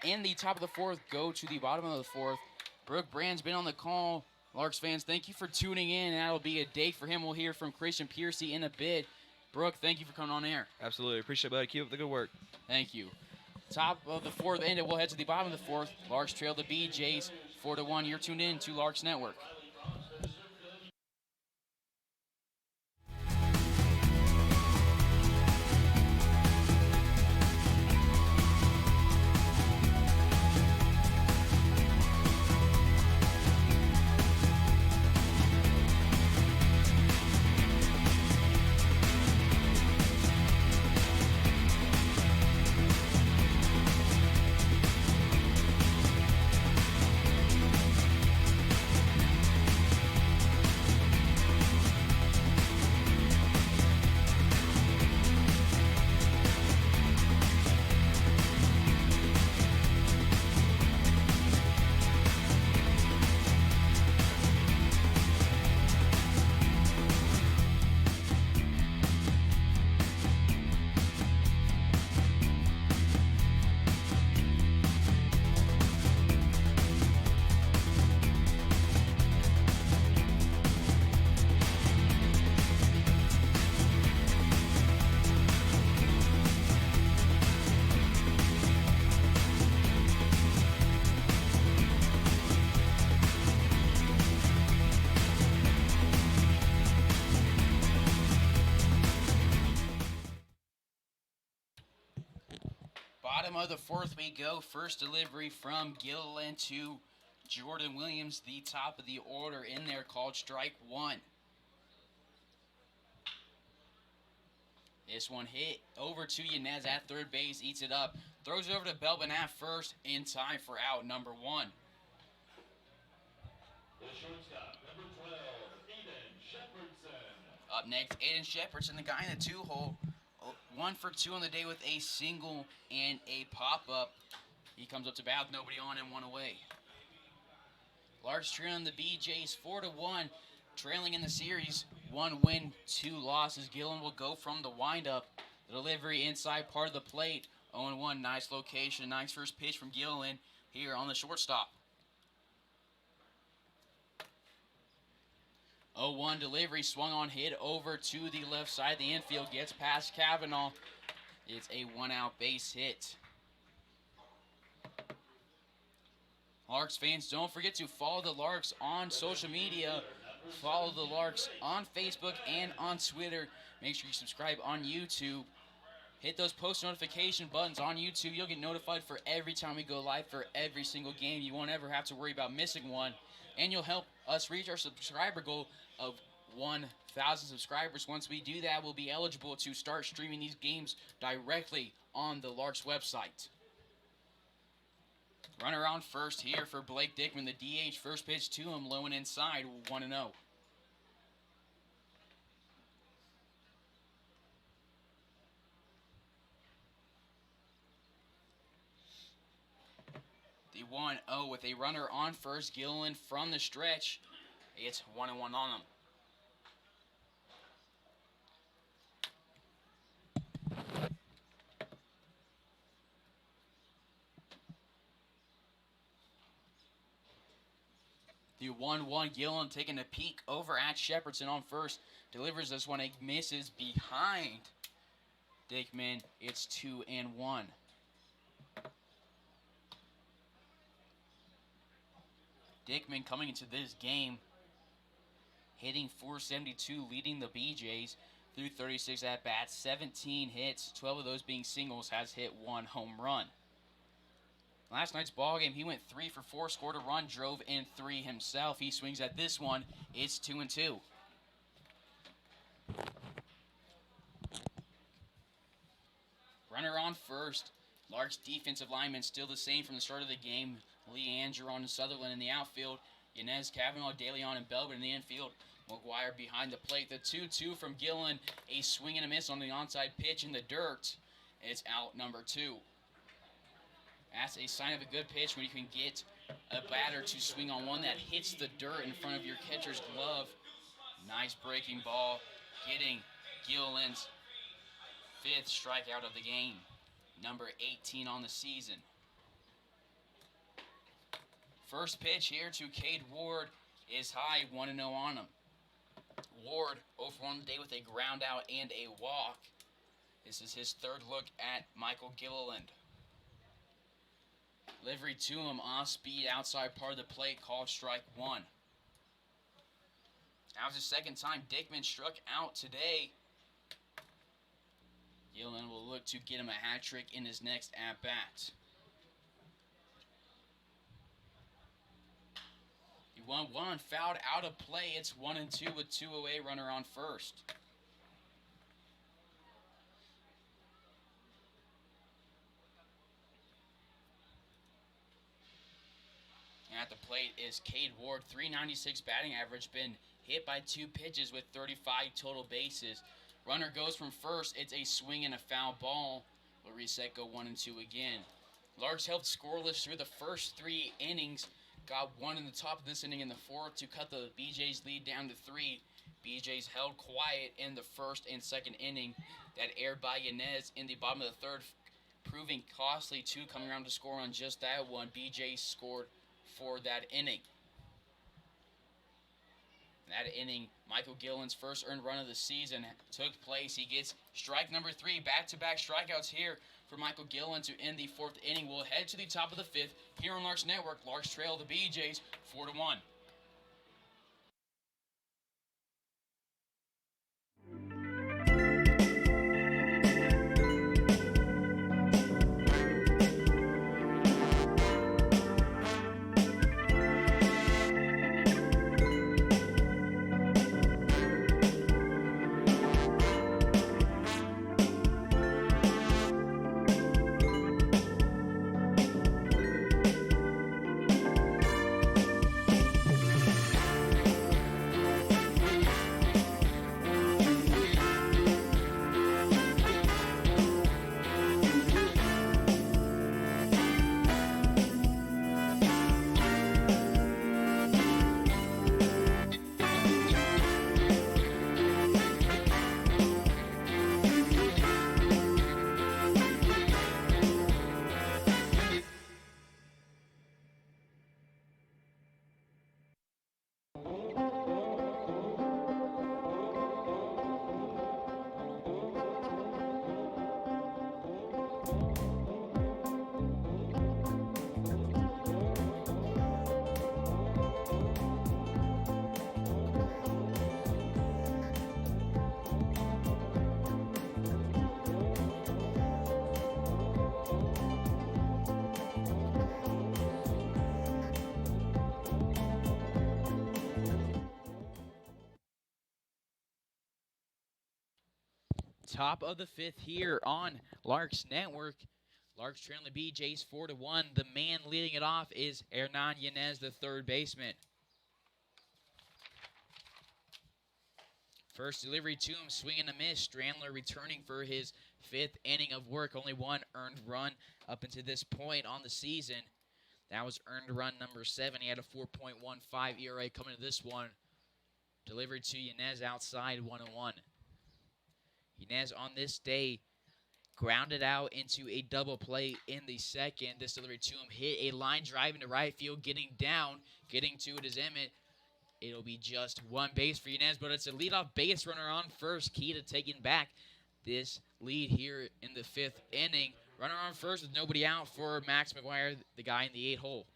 in the top of the fourth, go to the bottom of the fourth. Brooke Brand's been on the call. Larks fans, thank you for tuning in. That'll be a day for him. We'll hear from Christian Piercy in a bit. Brooke, thank you for coming on air. Absolutely. Appreciate it, buddy. Keep up the good work. Thank you. Top of the fourth ended. We'll head to the bottom of the fourth. Larks trail the BJs 4-1. You're tuned in to Larks Network. Bottom of the fourth we go. First delivery from Gilliland to Jordan Williams, the top of the order in there, called strike one. This one hit over to Yanez at third base, eats it up, throws it over to Belbin at first in time for out number 1. The shortstop, number 12, Aiden Shepherdson. Up next, Aiden Shepherdson, the guy in the 2-hole. 1 for 2 on the day with a single and a pop-up. He comes up to bat, nobody on and 1 away. Larks trailing the BJs 4-1, trailing in the series. 1 win, 2 losses. Gillen will go from the windup. The delivery inside part of the plate. 0-1, nice location, nice first pitch from Gillen here on the shortstop. 0-1 delivery, swung on, hit over to the left side of the infield, gets past Kavanaugh. It's a 1-out base hit. Larks fans, don't forget to follow the Larks on social media. Follow the Larks on Facebook and on Twitter. Make sure you subscribe on YouTube. Hit those post notification buttons on YouTube. You'll get notified for every time we go live for every single game. You won't ever have to worry about missing one. And you'll help us reach our subscriber goal of 1,000. 1,000 subscribers. Once we do that, we'll be eligible to start streaming these games directly on the Larks website. Runner on first here for Blake Dickman, the DH. First pitch to him, low and inside, 1-0. The 1-0 with a runner on first. Gilliland from the stretch. It's 1-1 on him. The 1-1 Gilliland taking a peek over at Shepherdson on first. Delivers this one. It misses behind Dickman. It's 2-1. Dickman coming into this game hitting .472, leading the BJs through 36 at-bats, 17 hits, 12 of those being singles, has hit 1 home run. Last night's ballgame, he went 3 for 4, scored a run, drove in 3 himself. He swings at this one. It's 2-2. Runner on first. Larks defensive linemen still the same from the start of the game. Lee Angeron and Sutherland in the outfield. Yanez, Kavanaugh, DeLeon, and Belbin in the infield. McGuire behind the plate. The 2-2 from Gillen. A swing and a miss on the onside pitch in the dirt. It's out number 2. That's a sign of a good pitch when you can get a batter to swing on one that hits the dirt in front of your catcher's glove. Nice breaking ball, getting Gillen's 5th strikeout of the game. Number 18 on the season. First pitch here to Cade Ward is high, 1-0 on him. Ward over on the day with a ground out and a walk. This is his 3rd look at Michael Gilliland. Delivery to him, off speed, outside part of the plate, called strike 1. That was the 2nd time Dickman struck out today. Gilliland will look to get him a hat trick in his next at-bat. The 1-1 fouled out of play. It's 1-2 with 2 away, runner on first. At the plate is Cade Ward, .396 batting average, been hit by 2 pitches with 35 total bases. Runner goes from first. It's a swing and a foul ball. Will reset, go 1-2 again. Larks held scoreless through the first 3 innings. Got 1 in the top of this inning in the 4th to cut the BJ's lead down to 3. BJ's held quiet in the 1st and 2nd inning. That aired by Yanez in the bottom of the 3rd, proving costly too, coming around to score on just that one. BJ scored for that inning. That inning, Michael Gillen's first earned run of the season took place. He gets strike number 3, back-to-back strikeouts here for Michael Gillen to end the 4th inning. We'll head to the top of the 5th here on Larks Network. Larks trail the BJs 4-1. Top of the fifth here on Larks Network. Larks trailing the BJs 4-1. The man leading it off is Hernan Yanez, the third baseman. First delivery to him, swing and a miss. Strandler returning for his fifth inning of work. Only one earned run up until this point on the season. That was earned run number 7. He had a 4.15 ERA coming to this one. Delivered to Yanez outside, 1-1. Yanez on this day grounded out into a double play in the second. This delivery to him hit a line drive into right field, getting down, getting to it is Emmett. It'll be just one base for Yanez, but it's a leadoff base runner on first, key to taking back this lead here in the fifth inning. Runner on first with nobody out for Max McGuire, the guy in the 8 hole.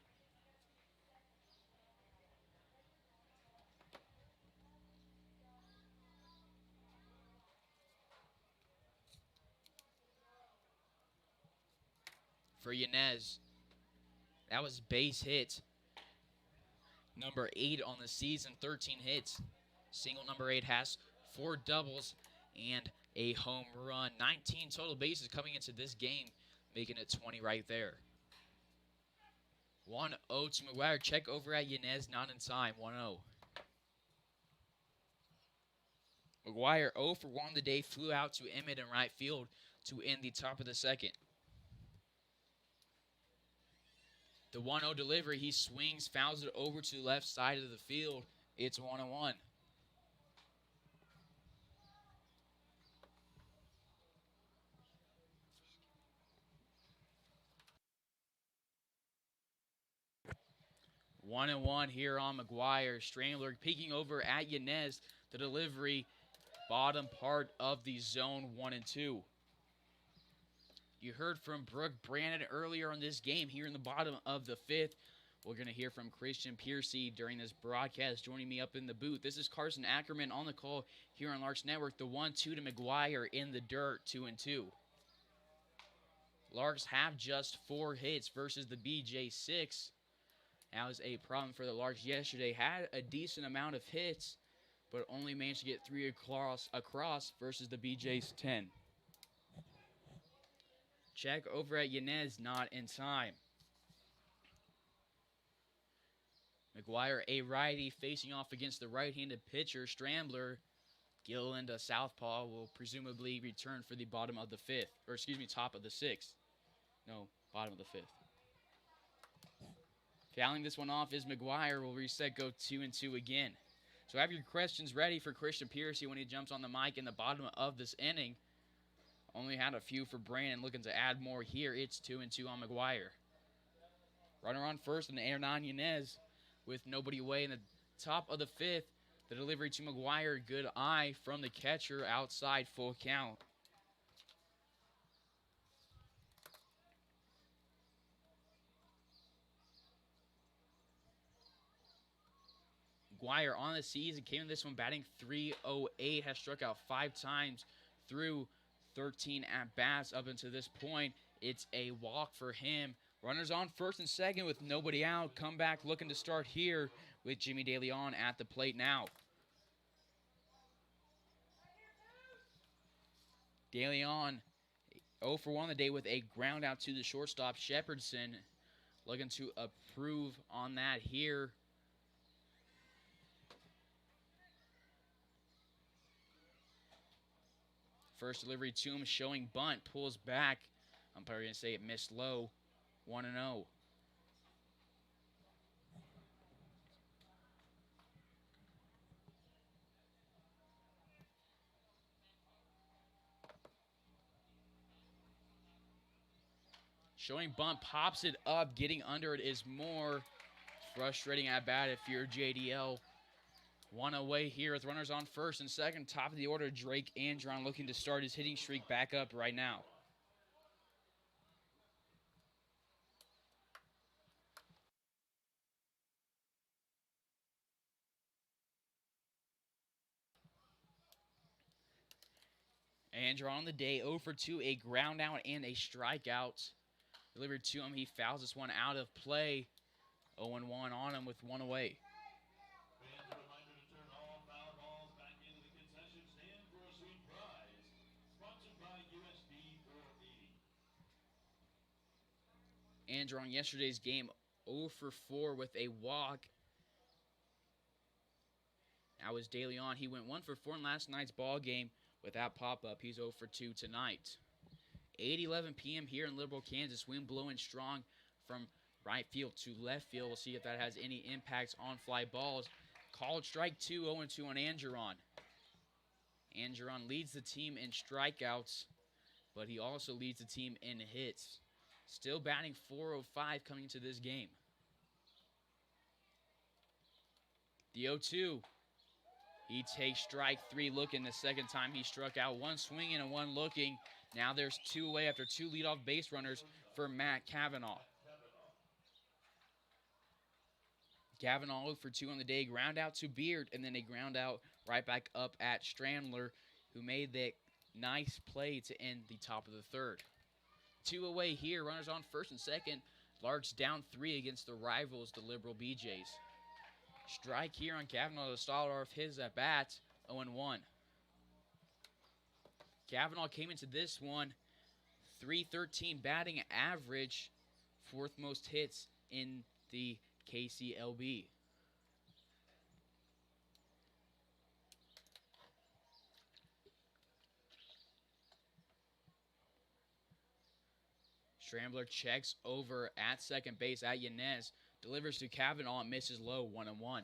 For Yanez, that was base hit number 8 on the season, 13 hits. Single number 8 has 4 doubles and a home run. 19 total bases coming into this game, making it 20 right there. 1-0 to McGuire. Check over at Yanez, not in time. 1-0. McGuire 0 for 1 today, flew out to Emmett in right field to end the top of the second. The 1-0 delivery, he swings, fouls it over to the left side of the field. It's 1-1. One and one here on McGuire. Strandler peeking over at Yanez. The delivery, bottom part of the zone, 1 and 2. You heard from Brooke Brandon earlier on this game here in the bottom of the fifth. We're going to hear from Christian Piercy during this broadcast, joining me up in the booth. This is Carson Ackerman on the call here on Larks Network. The 1-2 to McGuire in the dirt, 2-2. Larks have just 4 hits versus the BJ 6. That was a problem for the Larks yesterday. Had a decent amount of hits, but only managed to get 3 across versus the BJ's 10. Check over at Yanez, not in time. McGuire, a righty, facing off against the right-handed pitcher, Strandler. Gilliland, a southpaw, will presumably return for the bottom of the fifth. Or, excuse me, top of the sixth. No, bottom of the fifth. Fouling this one off is McGuire. Will reset, go 2-2 again. So have your questions ready for Christian Piercy when he jumps on the mic in the bottom of this inning. Only had a few for Brandon, looking to add more here. It's 2-2 on McGuire. Runner on first and Hernan Yanez with nobody away in the top of the fifth. The delivery to McGuire, good eye from the catcher, outside, full count. McGuire on the season came in this one batting .308, has struck out 5 times through 13 at-bats up until this point. It's a walk for him. Runners on first and second with nobody out. Comeback looking to start here with Jimmy DeLeon at the plate now. DeLeon 0 for 1 the day with a ground out to the shortstop, Shepherdson. Looking to approve on that here. First delivery to him, showing bunt, pulls back. I'm probably going to say it missed low. 1-0. Showing bunt, pops it up, getting under it is more frustrating at bat if you're JDL. 1 away here with runners on first and second. Top of the order, Drake Andron looking to start his hitting streak back up right now. Andron on the day, 0 for 2, a ground out and a strikeout. Delivered to him, he fouls this one out of play. 0-1 on him with 1 away. Fans, a reminder to turn all foul balls back into the concession stand for a sweet prize. Andrew on yesterday's game, 0 for 4 with a walk. That was De Leon. He went 1 for 4 in last night's ball game with that pop-up. He's 0 for 2 tonight. 8:11 p.m. here in Liberal, Kansas. Wind blowing strong from right field to left field. We'll see if that has any impacts on fly balls. Called strike 2, 0-2 on Angeron. Angeron leads the team in strikeouts, but he also leads the team in hits. Still batting .405 coming into this game. The 0-2. He takes strike 3, looking the second time he struck out. One swinging and one looking. Now there's 2 away after 2 leadoff base runners for Matt Cavanaugh. Cavanaugh 0 for 2 on the day. Ground out to Beard, and then a ground out right back up at Strandler, who made that nice play to end the top of the third. 2 away here. Runners on first and second. Larks down 3 against the rivals, the Liberal BJs. Strike here on Cavanaugh to start off his at-bat, 0-1. Cavanaugh came into this one, .313 batting average, 4th most hits in the KCLB. Strambler checks over at second base at Yanez. Delivers to Cavanaugh and misses low, 1-1.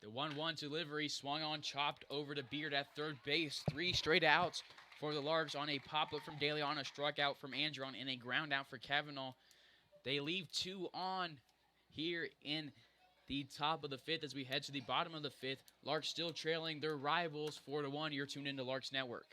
The 1-1 delivery swung on, chopped over to Beard at third base. 3 straight outs for the Larks on a pop-up from De Leon, a strikeout from Andron, and a ground out for Cavanaugh. They leave 2 on here in the top of the 5th as we head to the bottom of the 5th. Larks still trailing their rivals 4-1. You're tuned into Larks Network.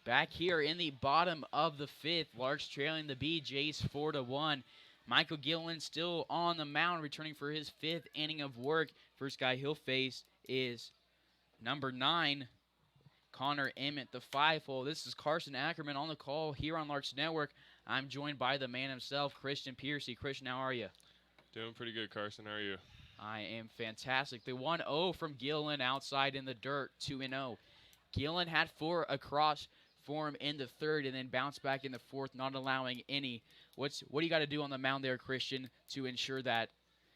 Back here in the bottom of the 5th, Larks trailing the BJs 4-1. Michael Gillen still on the mound, returning for his 5th inning of work. First guy he'll face is number 9, Connor Emmett, the 5-hole. This is Carson Ackerman on the call here on Larks Network. I'm joined by the man himself, Christian Piercy. Christian, how are you? Doing pretty good, Carson. How are you? I am fantastic. The 1-0 from Gillen outside in the dirt, 2-0. Gillen had 4 across for him in the 3rd and then bounced back in the 4th, not allowing any. What do you got to do on the mound there, Christian, to ensure that,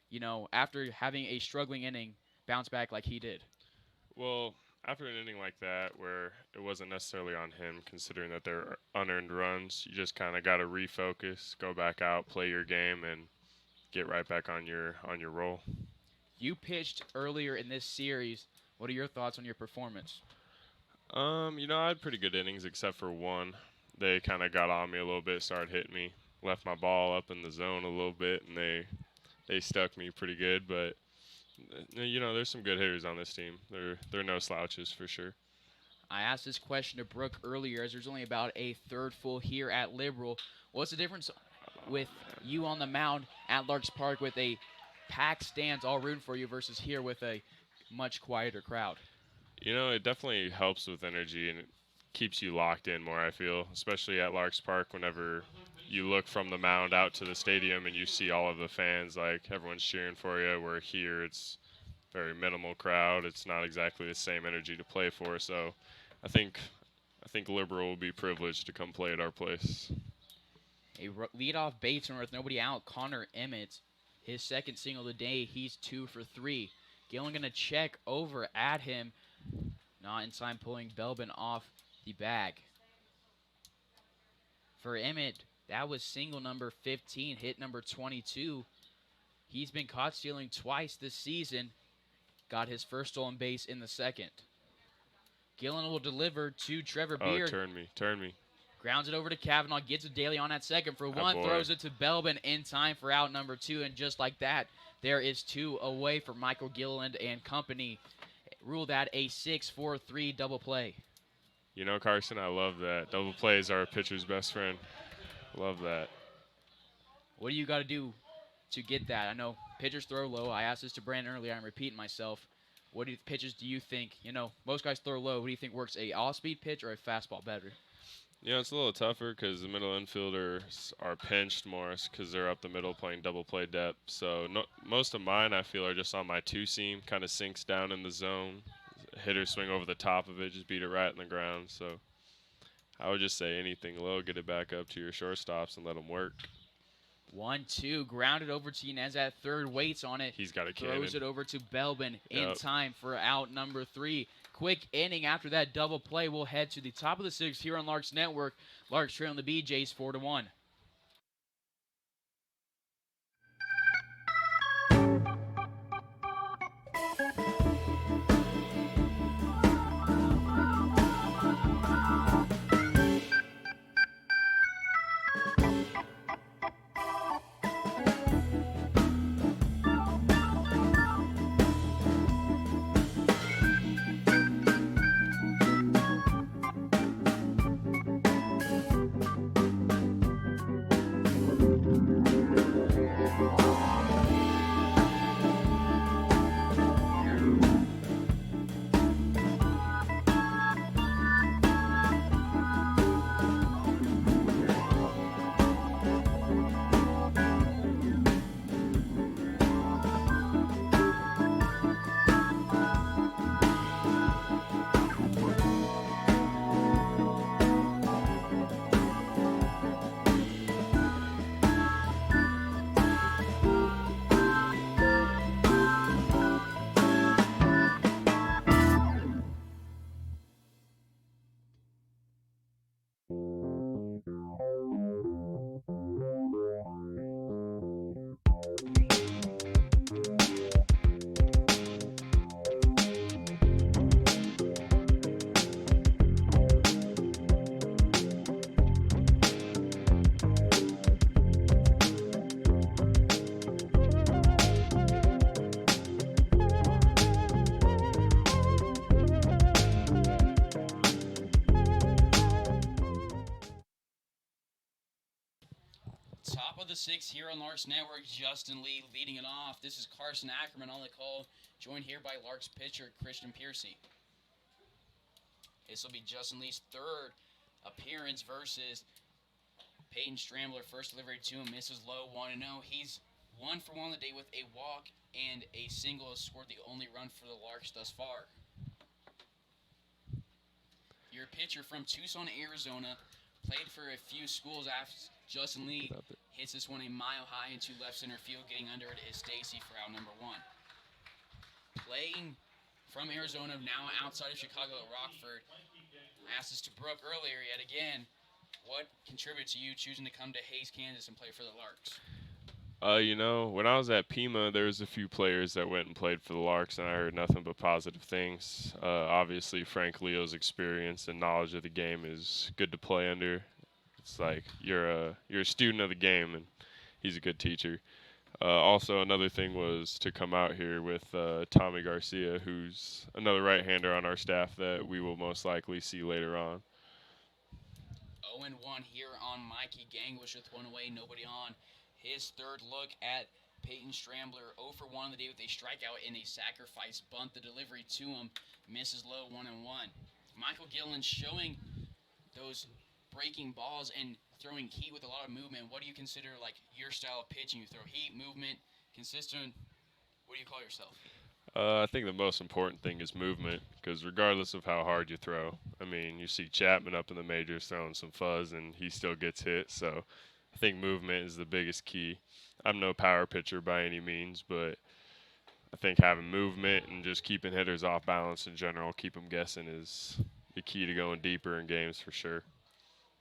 you know, after having a struggling inning, bounce back like he did? Well, after an inning like that, where it wasn't necessarily on him, considering that they're unearned runs, you just kind of got to refocus, go back out, play your game, and get right back on your roll. You pitched earlier in this series. What are your thoughts on your performance? I had pretty good innings except for one. They kind of got on me a little bit, started hitting me left my ball up in the zone a little bit, and they stuck me pretty good. But there's some good hitters on this team. They're no slouches for sure. I asked this question to Brooke earlier, as there's only about a third full here at Liberal. What's the difference with you on the mound at Larks Park with a packed stands all rooting for you versus here with a much quieter crowd? It definitely helps with energy, and it keeps you locked in more, I feel, especially at Larks Park whenever you look from the mound out to the stadium and you see all of the fans, like everyone's cheering for you, where here it's very minimal crowd. It's not exactly the same energy to play for, so I think Liberal will be privileged to come play at our place. A leadoff baseman with nobody out, Connor Emmett. His second single of the day, he's 2 for 3. Gillen going to check over at him. Not in time, pulling Belbin off the bag. For Emmett, that was single number 15, hit number 22. He's been caught stealing twice this season. Got his first stolen base in the second. Gillen will deliver to Trevor Beard. Oh, turn me. Grounds it over to Kavanaugh, gets it Daly on that second for one, boy. throws it to Belbin in time for out number 2, and just like that, there is 2 away for Michael Gilliland and company. Rule that a 6-4-3 double play. Carson, I love that. Double plays are a pitcher's best friend. Love that. What do you got to do to get that? I know pitchers throw low. I asked this to Brandon earlier. I'm repeating myself. What pitches do you think? Most guys throw low. What do you think works, a off-speed pitch or a fastball better? It's a little tougher because the middle infielders are pinched more because they're up the middle playing double play depth. So most of mine, I feel, are just on my two-seam, kind of sinks down in the zone. Hitters swing over the top of it, just beat it right in the ground. So I would just say anything low, get it back up to your shortstops and let them work. 1-2, grounded over to Inez at third, waits on it. He's got a throws cannon. it over to Belbin in Yep. time for out number 3. Quick inning after that double play. We'll head to the top of the 6th here on Larks Network. Larks trailing the BJs 4-1. Top of the 6th here on Larks Network. Justin Lee leading it off. This is Carson Ackerman on the call, joined here by Larks pitcher Christian Piercy. This will be Justin Lee's third appearance versus Peyton Strambler. First delivery to him, misses low, 1-0. He's 1 for 1 on the day with a walk and a single. Has scored the only run for the Larks thus far. Your pitcher from Tucson, Arizona, played for a few schools after Justin Lee hits this one a mile high into left center field. Getting under it is Stacy for out number 1. Playing from Arizona, now outside of Chicago at Rockford. I asked this to Brooke earlier yet again. What contributed to you choosing to come to Hays, Kansas and play for the Larks? When I was at Pima, there was a few players that went and played for the Larks, and I heard nothing but positive things. Obviously, Frank Leo's experience and knowledge of the game is good to play under. I It's like you're a student of the game, and he's a good teacher. Also, another thing was to come out here with Tommy Garcia, who's another right-hander on our staff that we will most likely see later on. 0-1 here on Mikey Gangwish with one away, nobody on. His third look at Peyton Strambler, 0 for 1 on the day with a strikeout and a sacrifice bunt. The delivery to him misses low, 1-1. Michael Gillen showing those breaking balls and throwing heat with a lot of movement. What do you consider like your style of pitching? You throw heat, movement, consistent. What do you call yourself? I think the most important thing is movement, because regardless of how hard you throw, I mean, you see Chapman up in the majors throwing some fuzz, and he still gets hit. So I think movement is the biggest key. I'm no power pitcher by any means, but I think having movement and just keeping hitters off balance in general, keep them guessing, is the key to going deeper in games for sure.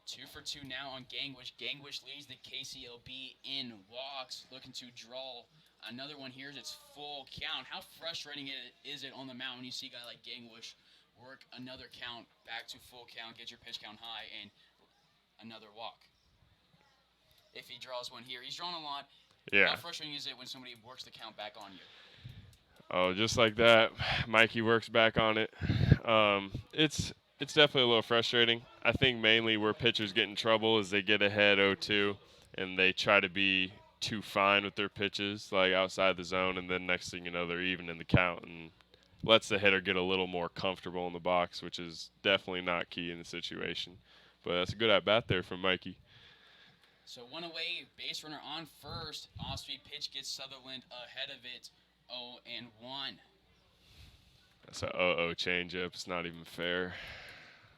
2 for 2 now on Gangwish. Gangwish leads the KCLB in walks, looking to draw another one here. It's full count. How frustrating is it on the mound when you see a guy like Gangwish work another count back to full count, get your pitch count high, and another walk? If he draws one here, he's drawn a lot. Yeah. How frustrating is it when somebody works the count back on you? Oh, just like that, Mikey works back on it. It's definitely a little frustrating. I think mainly where pitchers get in trouble is they get ahead 0-2 and they try to be too fine with their pitches, like outside the zone, and then next thing you know, they're even in the count and lets the hitter get a little more comfortable in the box, which is definitely not key in the situation. But that's a good at bat there from Mikey. So one away, base runner on first. Off-speed pitch gets Sutherland ahead of it, 0-1. That's a 0-0 changeup. It's not even fair.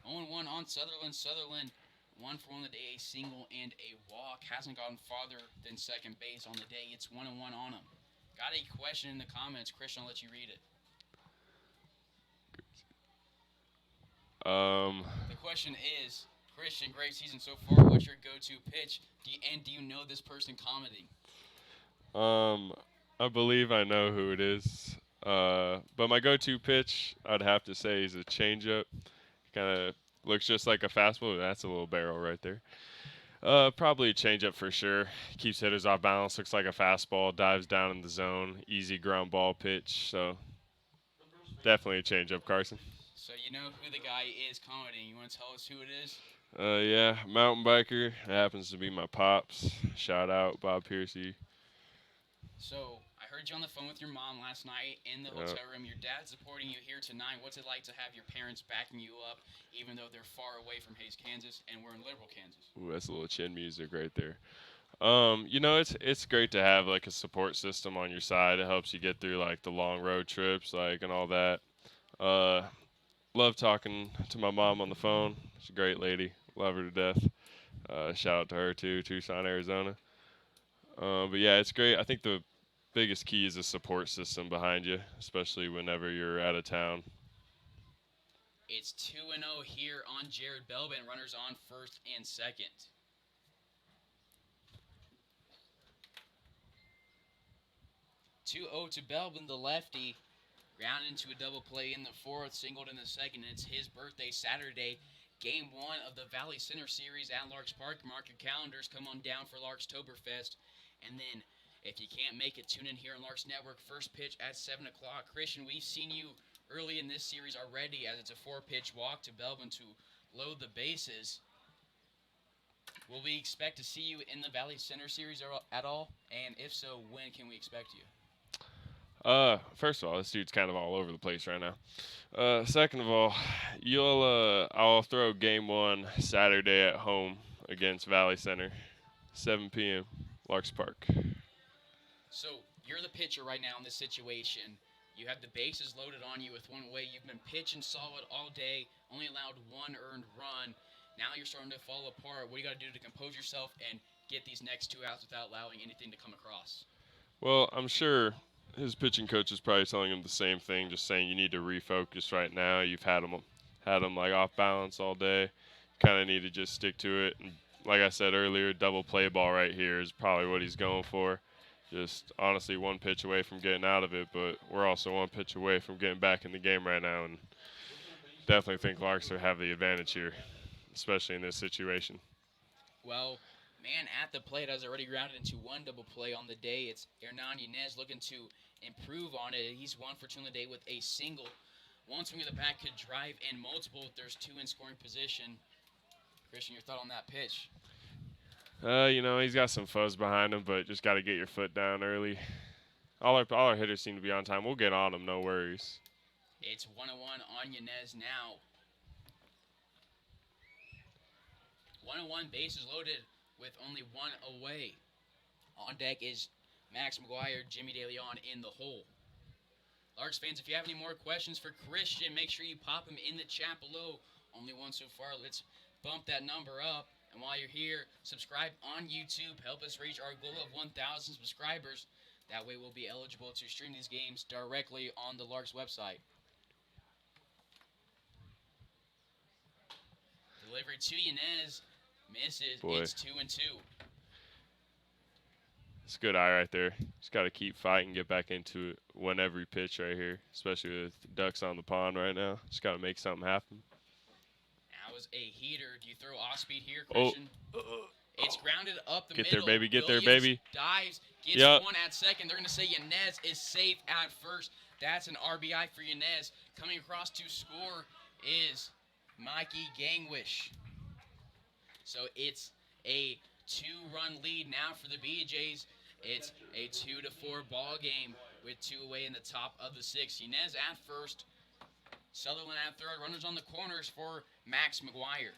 0-1 on Sutherland. Sutherland, 1 for 1 on the day, a single and a walk. Hasn't gotten farther than second base on the day. It's 1-1 on him. Got a question in the comments. Christian, I'll let you read it. The question is, Christian, great season so far. What's your go-to pitch? Do you know this person commenting? I believe I know who it is. But my go-to pitch, I'd have to say, is a changeup. Kind of looks just like a fastball. That's a little barrel right there. Probably a changeup for sure. Keeps hitters off balance. Looks like a fastball. Dives down in the zone. Easy ground ball pitch. So definitely a changeup, Carson. So you know who the guy is commenting. You want to tell us who it is? Yeah, mountain biker. It happens to be my pops. Shout out, Bob Piercy. So I heard you on the phone with your mom last night in the hotel room. Your dad's supporting you here tonight. What's it like to have your parents backing you up, even though they're far away from Hays, Kansas, and we're in Liberal, Kansas? Ooh, that's a little chin music right there. It's great to have like a support system on your side. It helps you get through like the long road trips, like and all that. Love talking to my mom on the phone. She's a great lady. Love her to death. Shout out to her too, Tucson, Arizona. But yeah, it's great. I think the biggest key is a support system behind you, especially whenever you're out of town. It's 2-0 here on Jared Belbin. Runners on first and second. 2-0 to Belbin, the lefty. Grounded into a double play in the fourth, singled in the second. It's his birthday Saturday. Game 1 of the Valley Center Series at Larks Park. Mark your calendars. Come on down for Larkstoberfest. And then, if you can't make it, tune in here on Larks Network. First pitch at 7 o'clock. Christian, we've seen you early in this series already, as it's a 4-pitch walk to Belbin to load the bases. Will we expect to see you in the Valley Center Series at all? And if so, when can we expect you? First of all, this dude's kind of all over the place right now. Second of all, I'll throw game 1 Saturday at home against Valley Center, 7 p.m. Larks Park. So you're the pitcher right now in this situation. You have the bases loaded on you with one away. You've been pitching solid all day, only allowed 1 earned run. Now you're starting to fall apart. What do you got to do to compose yourself and get these next 2 outs without allowing anything to come across? Well, I'm sure his pitching coach is probably telling him the same thing, just saying you need to refocus right now. You've had him like off balance all day. Kind of need to just stick to it. And like I said earlier, double play ball right here is probably what he's going for. Just honestly 1 pitch away from getting out of it, but we're also 1 pitch away from getting back in the game right now, and definitely think Larks have the advantage here, especially in this situation. Well, man at the plate has already grounded into one double play on the day. It's Hernan Yanez looking to improve on it. He's 1 for 2 on the day with a single. One swing of the bat could drive in multiple if there's two in scoring position. Christian, your thought on that pitch? He's got some fuzz behind him, but just got to get your foot down early. All our hitters seem to be on time. We'll get on them, no worries. It's 1-1 on Yanez now. 1-1, bases loaded with only one away. On deck is Max McGuire, Jimmy DeLeon in the hole. Larks fans, if you have any more questions for Christian, make sure you pop them in the chat below. Only one so far. Let's bump that number up. And while you're here, subscribe on YouTube. Help us reach our goal of 1,000 subscribers. That way we'll be eligible to stream these games directly on the Larks website. Delivery to Yanez. Misses. Boy. It's 2-2. It's a good eye right there. Just got to keep fighting, get back into it whenever you pitch right here, especially with ducks on the pond right now. Just got to make something happen. That was a heater. Do you throw off speed here, Oh. Christian? It's grounded up the Get middle. there, baby. Get there, Williams baby. Dives. Gets Yep. one at second. They're going to say Yanez is safe at first. That's an RBI for Yanez. Coming across to score is Mikey Gangwish. So it's a 2-run lead now for the BJs. It's a 2-4 ball game with two away in the top of the sixth. Yanez at first. Sutherland at third. Runners on the corners for Max McGuire.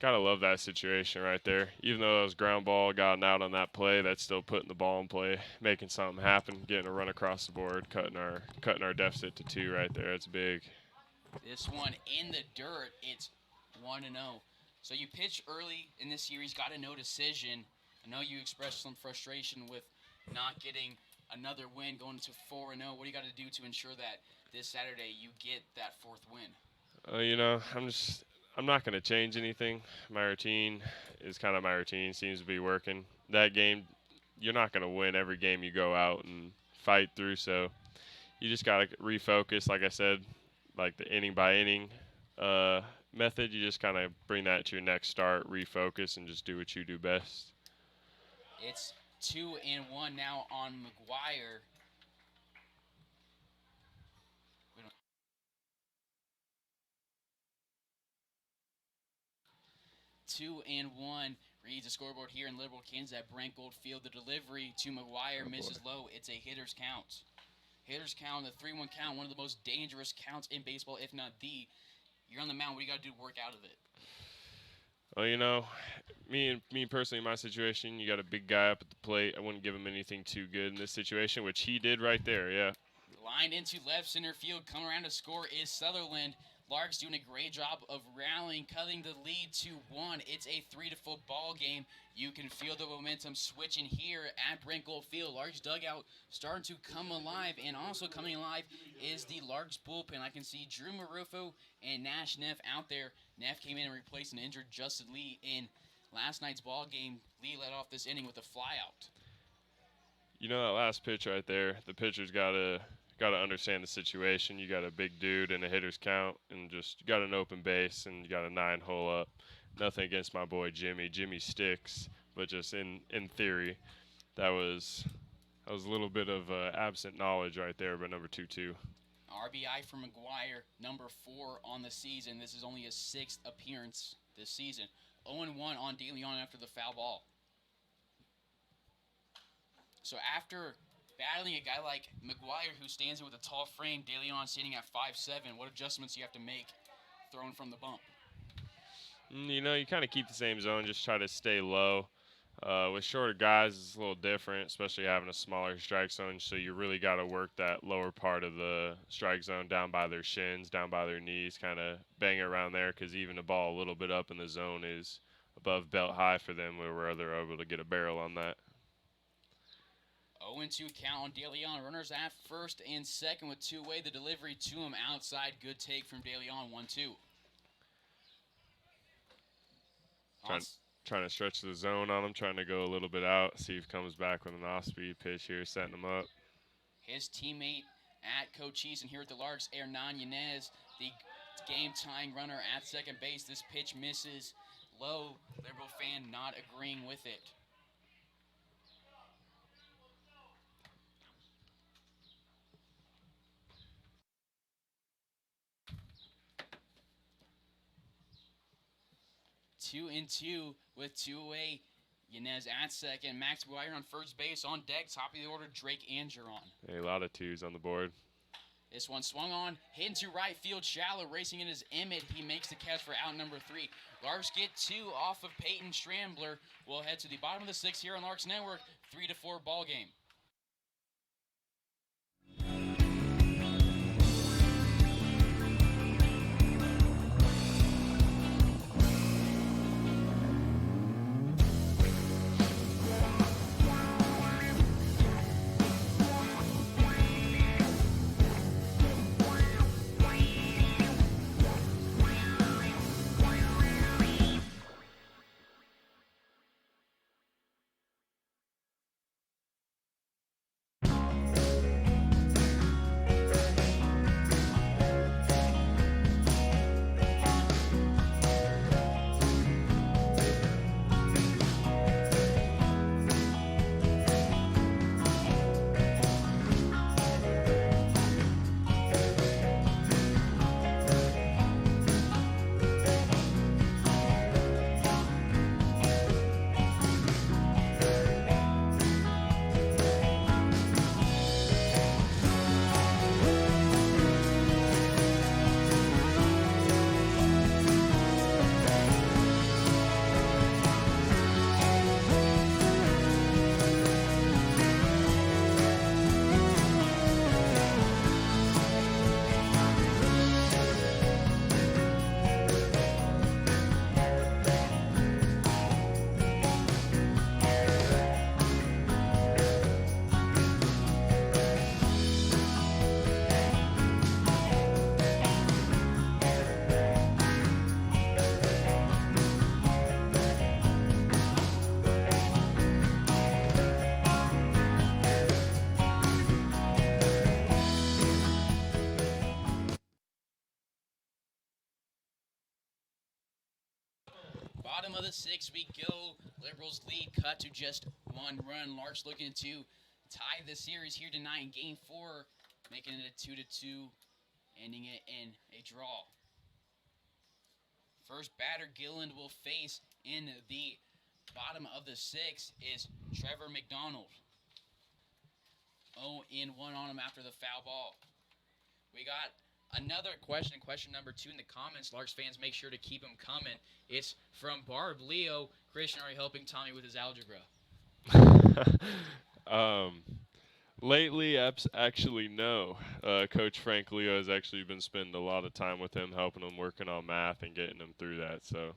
Gotta love that situation right there. Even though it was ground ball, gotten out on that play, that's still putting the ball in play, making something happen, getting a run across the board, cutting our deficit to 2 right there. That's big. This one in the dirt. It's 1-0. So you pitch early in this series, got a no decision. I know you expressed some frustration with not getting another win, going to 4-0. What do you got to do to ensure that this Saturday you get that 4th win? I'm not going to change anything. My routine is kind of my routine. Seems to be working. That game, you're not going to win every game you go out and fight through. So you just got to refocus. Like I said, like the inning by inning method, you just kind of bring that to your next start, refocus, and just do what you do best. It's 2-1 now on McGuire. 2-1. Reads the scoreboard here in Liberal, Kansas at Brent Goldfield. The delivery to McGuire misses low. It's a hitter's count. Hitter's count, the 3-1 count, one of the most dangerous counts in baseball, if not the. You're on the mound. What do you got to do to work out of it? Well, me personally, in my situation, you got a big guy up at the plate. I wouldn't give him anything too good in this situation, which he did right there, yeah. Line into left center field. Coming around to score is Sutherland. Larks doing a great job of rallying, cutting the lead to 1. It's a 3-4 ball game. You can feel the momentum switching here at Brent Goldfield. Larks dugout starting to come alive, and also coming alive is the Larks bullpen. I can see Drew Marufo and Nash Neff out there. Neff came in and replaced an injured Justin Lee in last night's ball game. Lee led off this inning with a flyout. That last pitch right there, the pitcher's got to understand the situation. You got a big dude and a hitter's count, and just got an open base, and you got a 9-hole up. Nothing against my boy Jimmy. Jimmy sticks, but just in theory, that was a little bit of absent knowledge right there. But number 2-2. RBI for McGuire, number 4 on the season. This is only his 6th appearance this season. 0-1 on DeLeon after the foul ball. So after battling a guy like McGuire, who stands in with a tall frame, DeLeon standing at 5'7", what adjustments do you have to make throwing from the bump? You kind of keep the same zone, just try to stay low. With shorter guys, it's a little different, especially having a smaller strike zone, so you really got to work that lower part of the strike zone down by their shins, down by their knees, kind of bang it around there, because even a ball a little bit up in the zone is above belt high for them, where they're able to get a barrel on that. 0-2 count on DeLeon. Runners at first and second with 2 away. The delivery to him outside. Good take from DeLeon. 1-2. Trying to stretch the zone on him, trying to go a little bit out, see if he comes back with an off-speed pitch here, setting him up. His teammate at Cochise and here at the Larks, Hernan Yanez, the game-tying runner at second base. This pitch misses low Liberal fan not agreeing with it. Two and two with two away. Yanez at second. Max Wire on first base. On deck, top of the order, Drake Angeron. A lot of twos on the board. This one swung on, hit into right field, shallow, racing in his Emmett. He makes the catch for out number 3. Larks get 2 off of Peyton Strambler. We'll head to the bottom of the 6th here on Larks Network, 3-4 ball game. Bottom of the 6th we go. Liberals lead cut to just 1 run. Larks looking to tie the series here tonight in Game 4, making it a 2-2, ending it in a draw. First batter Gilland will face in the bottom of the 6th is Trevor McDonald. 0-1 on him after the foul ball. We got another question number 2 in the comments. Larks fans, make sure to keep them coming. It's from Barb Leo. Christian, are you helping Tommy with his algebra? Lately, actually, no. Coach Frank Leo has actually been spending a lot of time with him, helping him working on math and getting him through that. So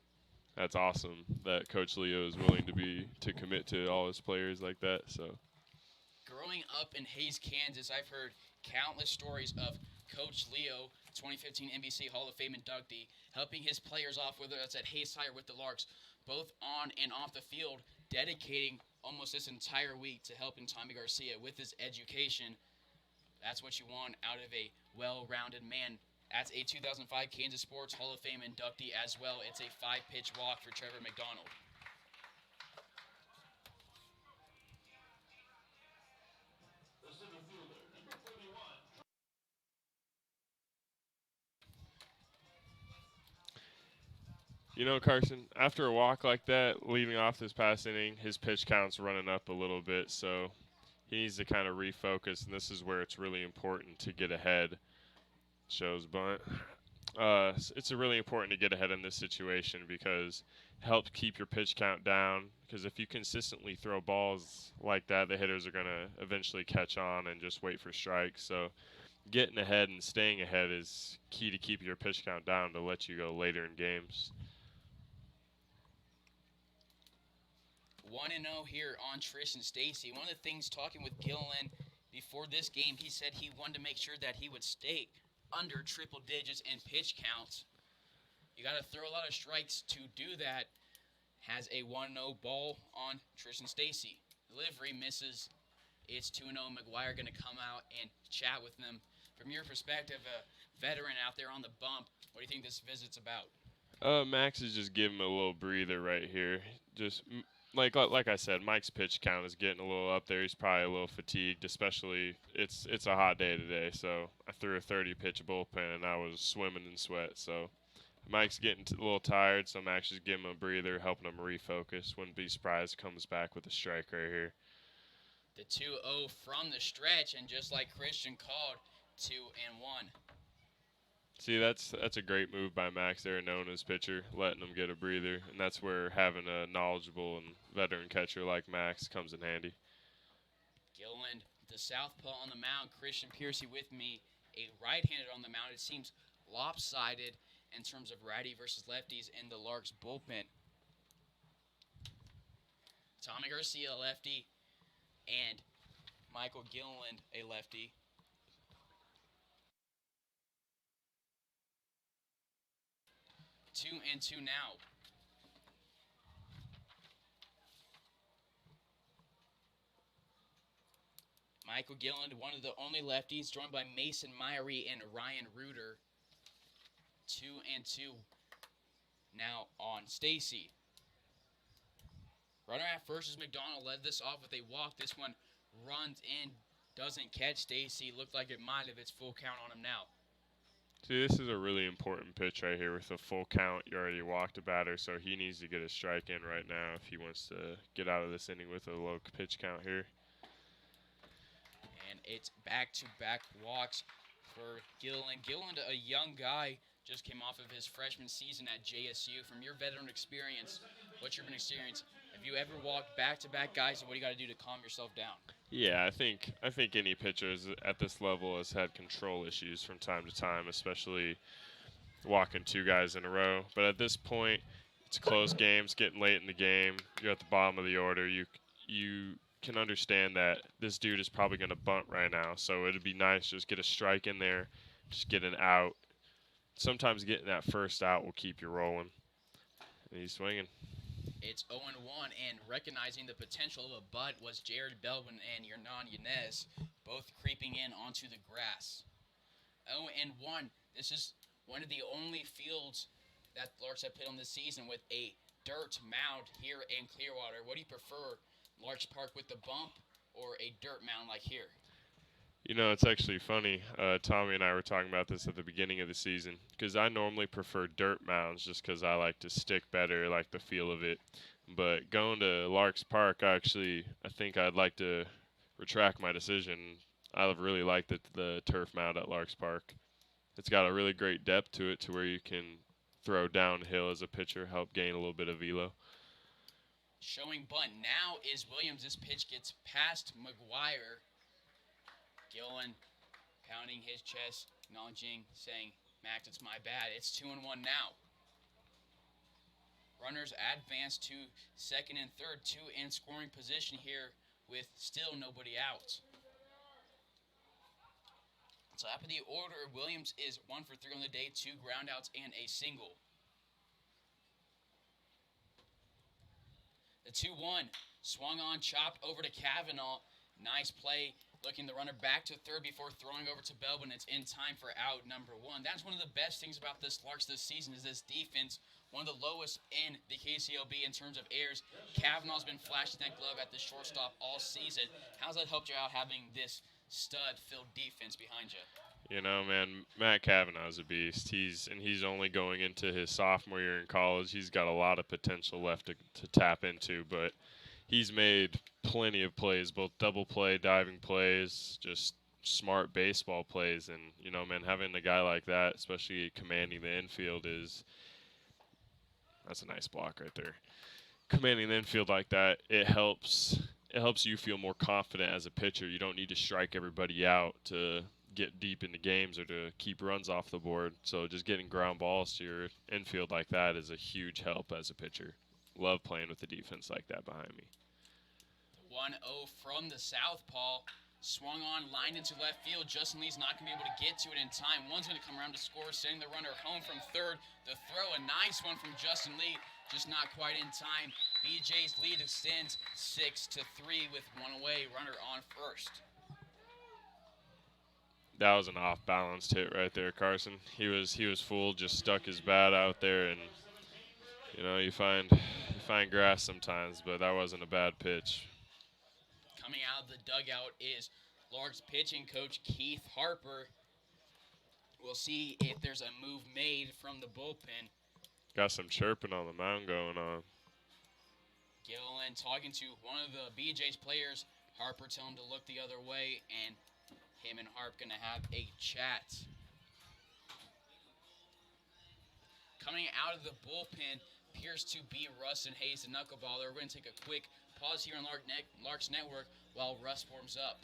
that's awesome that Coach Leo is willing to commit to all his players like that. So growing up in Hays, Kansas, I've heard countless stories of Coach Leo, 2015 NBC Hall of Fame inductee, helping his players off, whether that's at Hays High or with the Larks, both on and off the field, dedicating almost this entire week to helping Tommy Garcia with his education. That's what you want out of a well-rounded man. That's a 2005 Kansas Sports Hall of Fame inductee as well. It's a 5-pitch walk for Trevor McDonald. The center fielder, number 31. You know, Carson, after a walk like that, leading off this past inning, his pitch count's running up a little bit, so he needs to kind of refocus, and this is where it's really important to get ahead. Shows bunt. It's really important to get ahead in this situation because it helps keep your pitch count down, because if you consistently throw balls like that, the hitters are going to eventually catch on and just wait for strikes. So getting ahead and staying ahead is key to keep your pitch count down to let you go later in games. 1-0 here on Tristan Stacy. One of the things talking with Gillen before this game, he said he wanted to make sure that he would stay under triple digits in pitch counts. You got to throw a lot of strikes to do that. Has a 1-0 ball on Tristan Stacy. Delivery misses. It's 2-0. McGuire going to come out and chat with them. From your perspective, a veteran out there on the bump, what do you think this visit's about? Max is just giving him a little breather right here. Just like I said, Mike's pitch count is getting a little up there. He's probably a little fatigued, especially it's a hot day today. So I threw a 30 pitch bullpen and I was swimming in sweat. So Mike's getting a little tired, so Max just giving him a breather, helping him refocus. Wouldn't be surprised if he comes back with a strike right here. The 2-0 from the stretch, and just like Christian called, 2-1. See, that's a great move by Max there, known as pitcher, letting him get a breather, and that's where having a knowledgeable and veteran catcher like Max comes in handy. Gilliland, the southpaw on the mound. Christian Piercy with me, a right-handed on the mound. It seems lopsided in terms of righty versus lefties in the Larks bullpen. Tommy Garcia, a lefty, and Michael Gilliland, a lefty. Two and two now. Michael Gilliland, one of the only lefties, joined by Mason Myrie and Ryan Reuter. 2 and 2 now on Stacy. Runner at first is McDonald, led this off with a walk. This one runs in, doesn't catch Stacy. Looked like it might if it's full count on him now. See, this is a really important pitch right here with a full count. You already walked a batter, so he needs to get a strike in right now if he wants to get out of this inning with a low pitch count here. And it's back-to-back walks for Gilliland. Gilliland, a young guy, just came off of his freshman season at JSU. From your veteran experience, what's your experience? Have you ever walked back-to-back guys, and what do you got to do to calm yourself down? Yeah, I think any pitcher at this level has had control issues from time to time, especially walking two guys in a row. But at this point, it's close games, getting late in the game. You're at the bottom of the order. You can understand that this dude is probably going to bunt right now. So it'd be nice to just get a strike in there, just get an out. Sometimes getting that first out will keep you rolling. And he's swinging. It's 0-1, and recognizing the potential of a butt was Jared Belvin and Yernan Yanez, both creeping in onto the grass. 0-1. This is one of the only fields that Larks have played on this season with a dirt mound here in Clearwater. What do you prefer, Larks Park with the bump or a dirt mound like here? You know, it's actually funny. Tommy and I were talking about this at the beginning of the season because I normally prefer dirt mounds just because I like to stick better, like the feel of it. But going to Larks Park, I think I'd like to retract my decision. I really like the turf mound at Larks Park. It's got a really great depth to it to where you can throw downhill as a pitcher, help gain a little bit of velo. Showing bunt now is Williams. This pitch gets past McGuire. Gillen pounding his chest, acknowledging, saying, Max, it's my bad. It's 2-1 now. Runners advance to second and third, two in scoring position here with still nobody out. Top of the order, Williams is 1 for 3 on the day, 2 groundouts and a single. The 2-1 swung on, chopped over to Kavanaugh. Nice play, looking the runner back to third before throwing over to Belvin. It's in time for out number 1. That's one of the best things about this Larks this season is this defense, one of the lowest in the KCLB in terms of errors. Kavanaugh's been flashing that glove at the shortstop all season. How's that helped you out having this stud-filled defense behind you? You know, man, Matt Kavanaugh's a beast. He's only going into his sophomore year in college. He's got a lot of potential left to tap into, but he's made plenty of plays, both double play, diving plays, just smart baseball plays. And, you know, man, having a guy like that, especially commanding the infield, that's a nice block right there. Commanding the infield like that, it helps you feel more confident as a pitcher. You don't need to strike everybody out to get deep into games or to keep runs off the board. So just getting ground balls to your infield like that is a huge help as a pitcher. Love playing with the defense like that behind me. 1-0 from the southpaw. Swung on, lined into left field. Justin Lee's not going to be able to get to it in time. One's going to come around to score, sending the runner home from third. The throw, a nice one from Justin Lee, just not quite in time. BJ's lead extends 6-3 with one away. Runner on first. That was an off-balanced hit right there, Carson. He was full, just stuck his bat out there and You know, you find grass sometimes, but that wasn't a bad pitch. Coming out of the dugout is Larks pitching coach Keith Harper. We'll see if there's a move made from the bullpen. Got some chirping on the mound going on. Gillen talking to one of the BJ's players. Harper telling him to look the other way, and him and Harp going to have a chat. Coming out of the bullpen appears to be Russ and Hays, the knuckleballer. We're going to take a quick pause here on Larks Network while Russ warms up.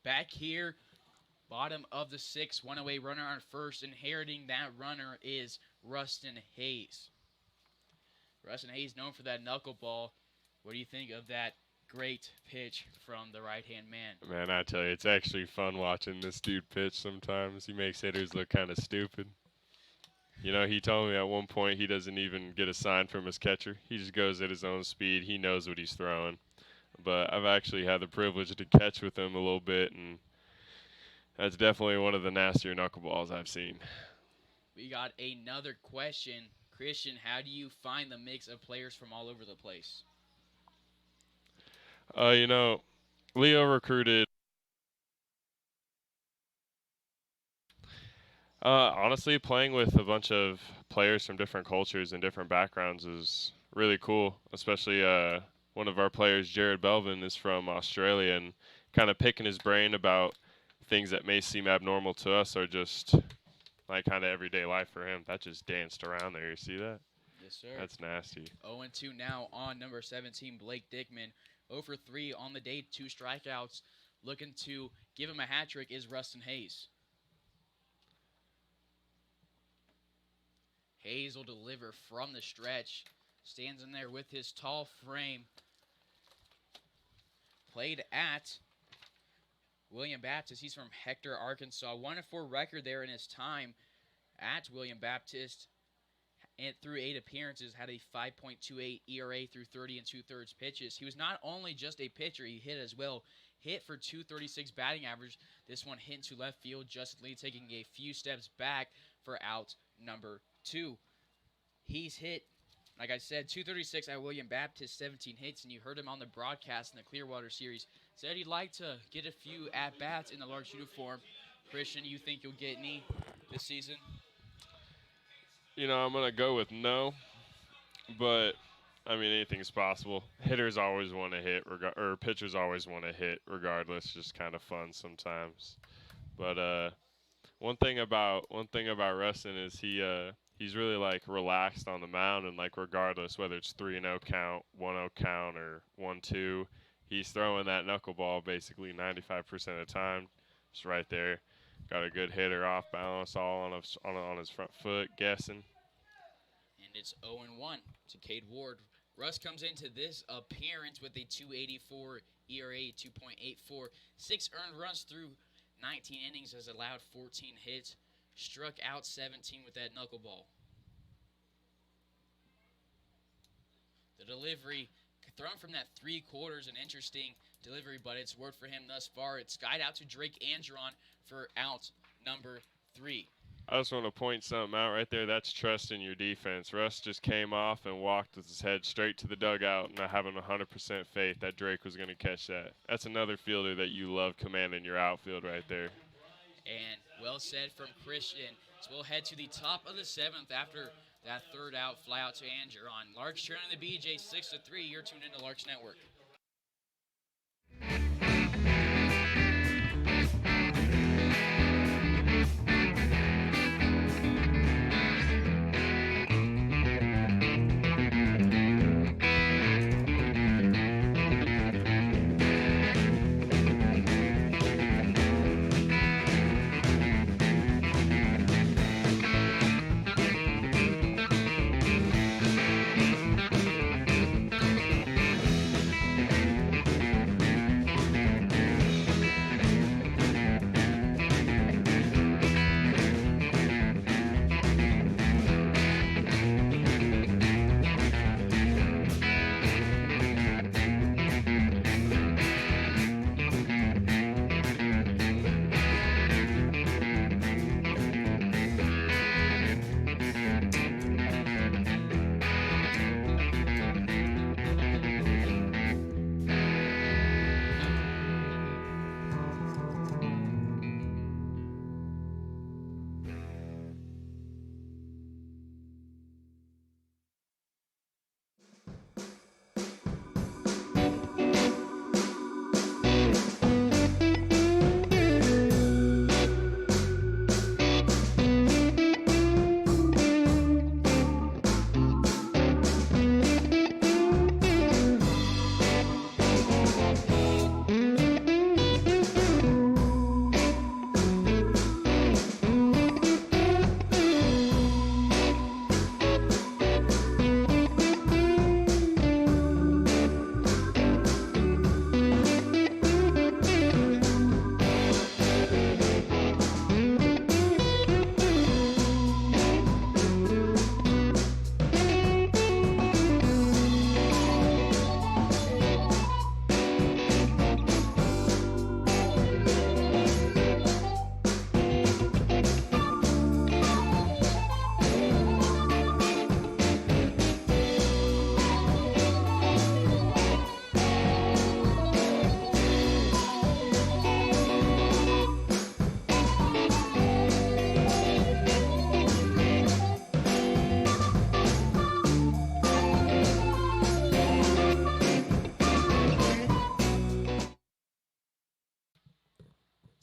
Back here, bottom of the sixth, one away runner on first. Inheriting that runner is Rustin Hays. Rustin Hays known for that knuckleball. What do you think of that great pitch from the right-hand man? Man, I tell you, it's actually fun watching this dude pitch sometimes. He makes hitters look kind of stupid. You know, he told me at one point he doesn't even get a sign from his catcher. He just goes at his own speed. He knows what he's throwing. But I've actually had the privilege to catch with him a little bit, and that's definitely one of the nastier knuckleballs I've seen. We got another question. Christian, how do you find the mix of players from all over the place? You know, Leo recruited. Honestly, playing with a bunch of players from different cultures and different backgrounds is really cool. Especially one of our players, Jared Belvin, is from Australia, and kind of picking his brain about things that may seem abnormal to us are just like kind of everyday life for him. That just danced around there. You see that? Yes, sir. That's nasty. 0-2 now on number 17, Blake Dickman. 0-for-3 on the day, 2 strikeouts. Looking to give him a hat trick is Rustin Hays. Hays will deliver from the stretch. Stands in there with his tall frame. Played at William Baptist. He's from Hector, Arkansas. 1-4 record there in his time at William Baptist. And through 8 appearances, had a 5.28 ERA through 30 2/3 pitches. He was not only just a pitcher, he hit as well. Hit for 236 batting average. This one hit to left field. Justin Lee taking a few steps back for out number 2. He's hit, like I said, 236 at William Baptist, 17 hits, and you heard him on the broadcast in the Clearwater Series. Said he'd like to get a few at-bats in the Larks uniform. Christian, you think you'll get any this season? You know, I'm going to go with no, but, I mean, anything's possible. Hitters always want to hit, or pitchers always want to hit regardless. Just kind of fun sometimes. But one thing about Rustin is he's really, like, relaxed on the mound, and, like, regardless whether it's 3-0 count, 1-0 count, or 1-2, he's throwing that knuckleball basically 95% of the time. Just right there. Got a good hitter off balance, all on his front foot, guessing. And it's 0-1 to Cade Ward. Russ comes into this appearance with a 2.84 ERA, 2.84, 6 earned runs through 19 innings, has allowed 14 hits, struck out 17 with that knuckleball. The delivery thrown from that 3/4, an interesting delivery, but it's worked for him thus far. It's skied out to Drake Andron for out number 3. I just want to point something out right there. That's trust in your defense. Russ just came off and walked with his head straight to the dugout, and having 100% faith that Drake was going to catch that. That's another fielder that you love commanding your outfield right there. And well said from Christian. So we'll head to the top of the 7th after that third out, fly out to Andron. Larks trailing the BJ 6-3. You're tuned into Larks Network.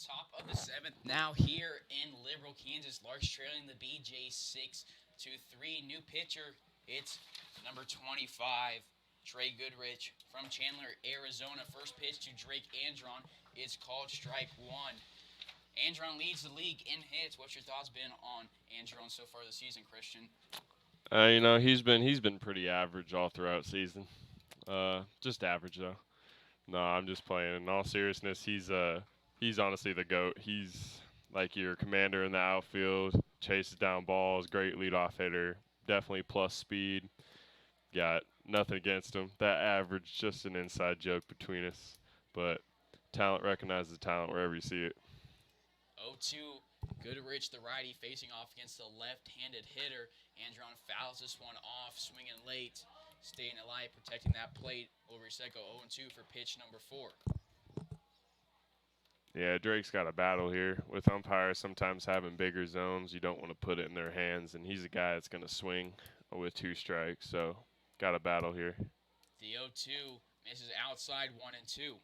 Top of the 7th now here in Liberal, Kansas. Larks trailing the BJ 6-3. New pitcher, it's number 25, Trey Goodrich from Chandler, Arizona. First pitch to Drake Andron is called strike 1. Andron leads the league in hits. What's your thoughts been on Andron so far this season, Christian? He's been pretty average all throughout season. Just average though. No, I'm just playing. In all seriousness, he's honestly the GOAT. He's like your commander in the outfield, chases down balls, great leadoff hitter, definitely plus speed. Got nothing against him. That average, just an inside joke between us. But talent recognizes talent wherever you see it. 0-2, Goodrich, the righty, facing off against the left-handed hitter. Andron fouls this one off, swinging late, staying alive, protecting that plate. Over set go 0-2 for pitch number 4. Yeah, Drake's got a battle here with umpires sometimes having bigger zones. You don't want to put it in their hands, and he's a guy that's going to swing with 2 strikes. So, got a battle here. The 0-2 misses outside 1-2.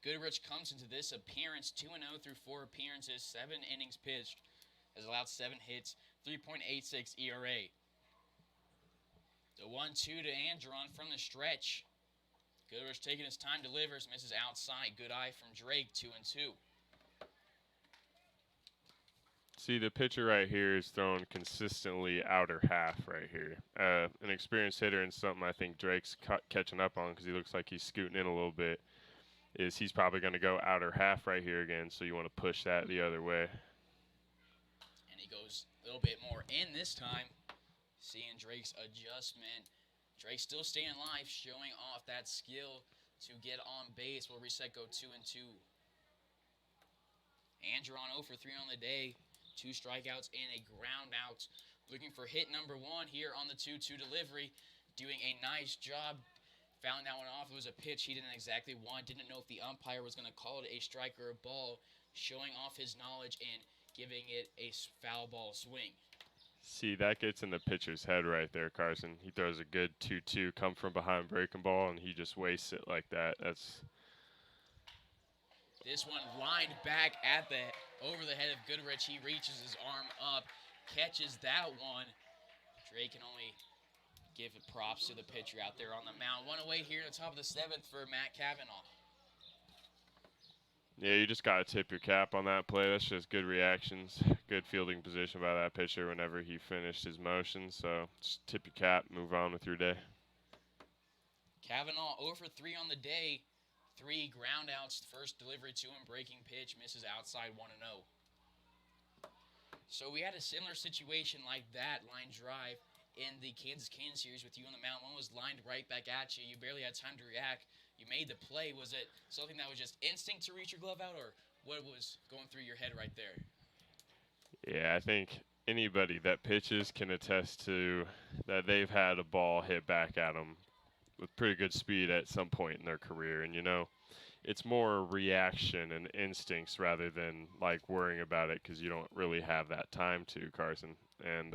Goodrich comes into this appearance 2-0 through 4 appearances, 7 innings pitched, has allowed 7 hits, 3.86 ERA. The 1-2 to Andron from the stretch. Goodrich taking his time, delivers, misses outside. Good eye from Drake, 2-2. See, the pitcher right here is throwing consistently outer half right here. An experienced hitter and something I think Drake's catching up on because he looks like he's scooting in a little bit is he's probably going to go outer half right here again, so you want to push that the other way. And he goes a little bit more in this time. Seeing Drake's adjustment. Drake still staying alive, showing off that skill to get on base. Will reset go 2-2. Andrew on 0 for 3 on the day. 2 strikeouts and a ground out. Looking for hit number 1 here on the 2-2 delivery. Doing a nice job. Found that one off. It was a pitch he didn't exactly want. Didn't know if the umpire was going to call it a strike or a ball. Showing off his knowledge and giving it a foul ball swing. See, that gets in the pitcher's head right there, Carson. He throws a good 2-2, come from behind breaking ball, and he just wastes it like that. That's This one lined back at the over the head of Goodrich. He reaches his arm up, catches that one. Drake can only give props to the pitcher out there on the mound. One away here at the top of the 7th for Matt Cavanaugh. yeah, you just gotta tip your cap on that play. That's just good reactions, good fielding position by that pitcher whenever he finished his motion. So just tip your cap, move on with your day. Cavanaugh 0 for 3 on the day. 3 ground outs. First delivery to him, breaking pitch, misses outside 1-0. So we had a similar situation like that, line drive, in the Kansas-Canyon series with you on the mound. One was lined right back at you. You barely had time to react. You made the play. Was it something that was just instinct to reach your glove out, or what was going through your head right there? Yeah, I think anybody that pitches can attest to that they've had a ball hit back at them with pretty good speed at some point in their career. And, it's more reaction and instincts rather than like worrying about it because you don't really have that time to, Carson. And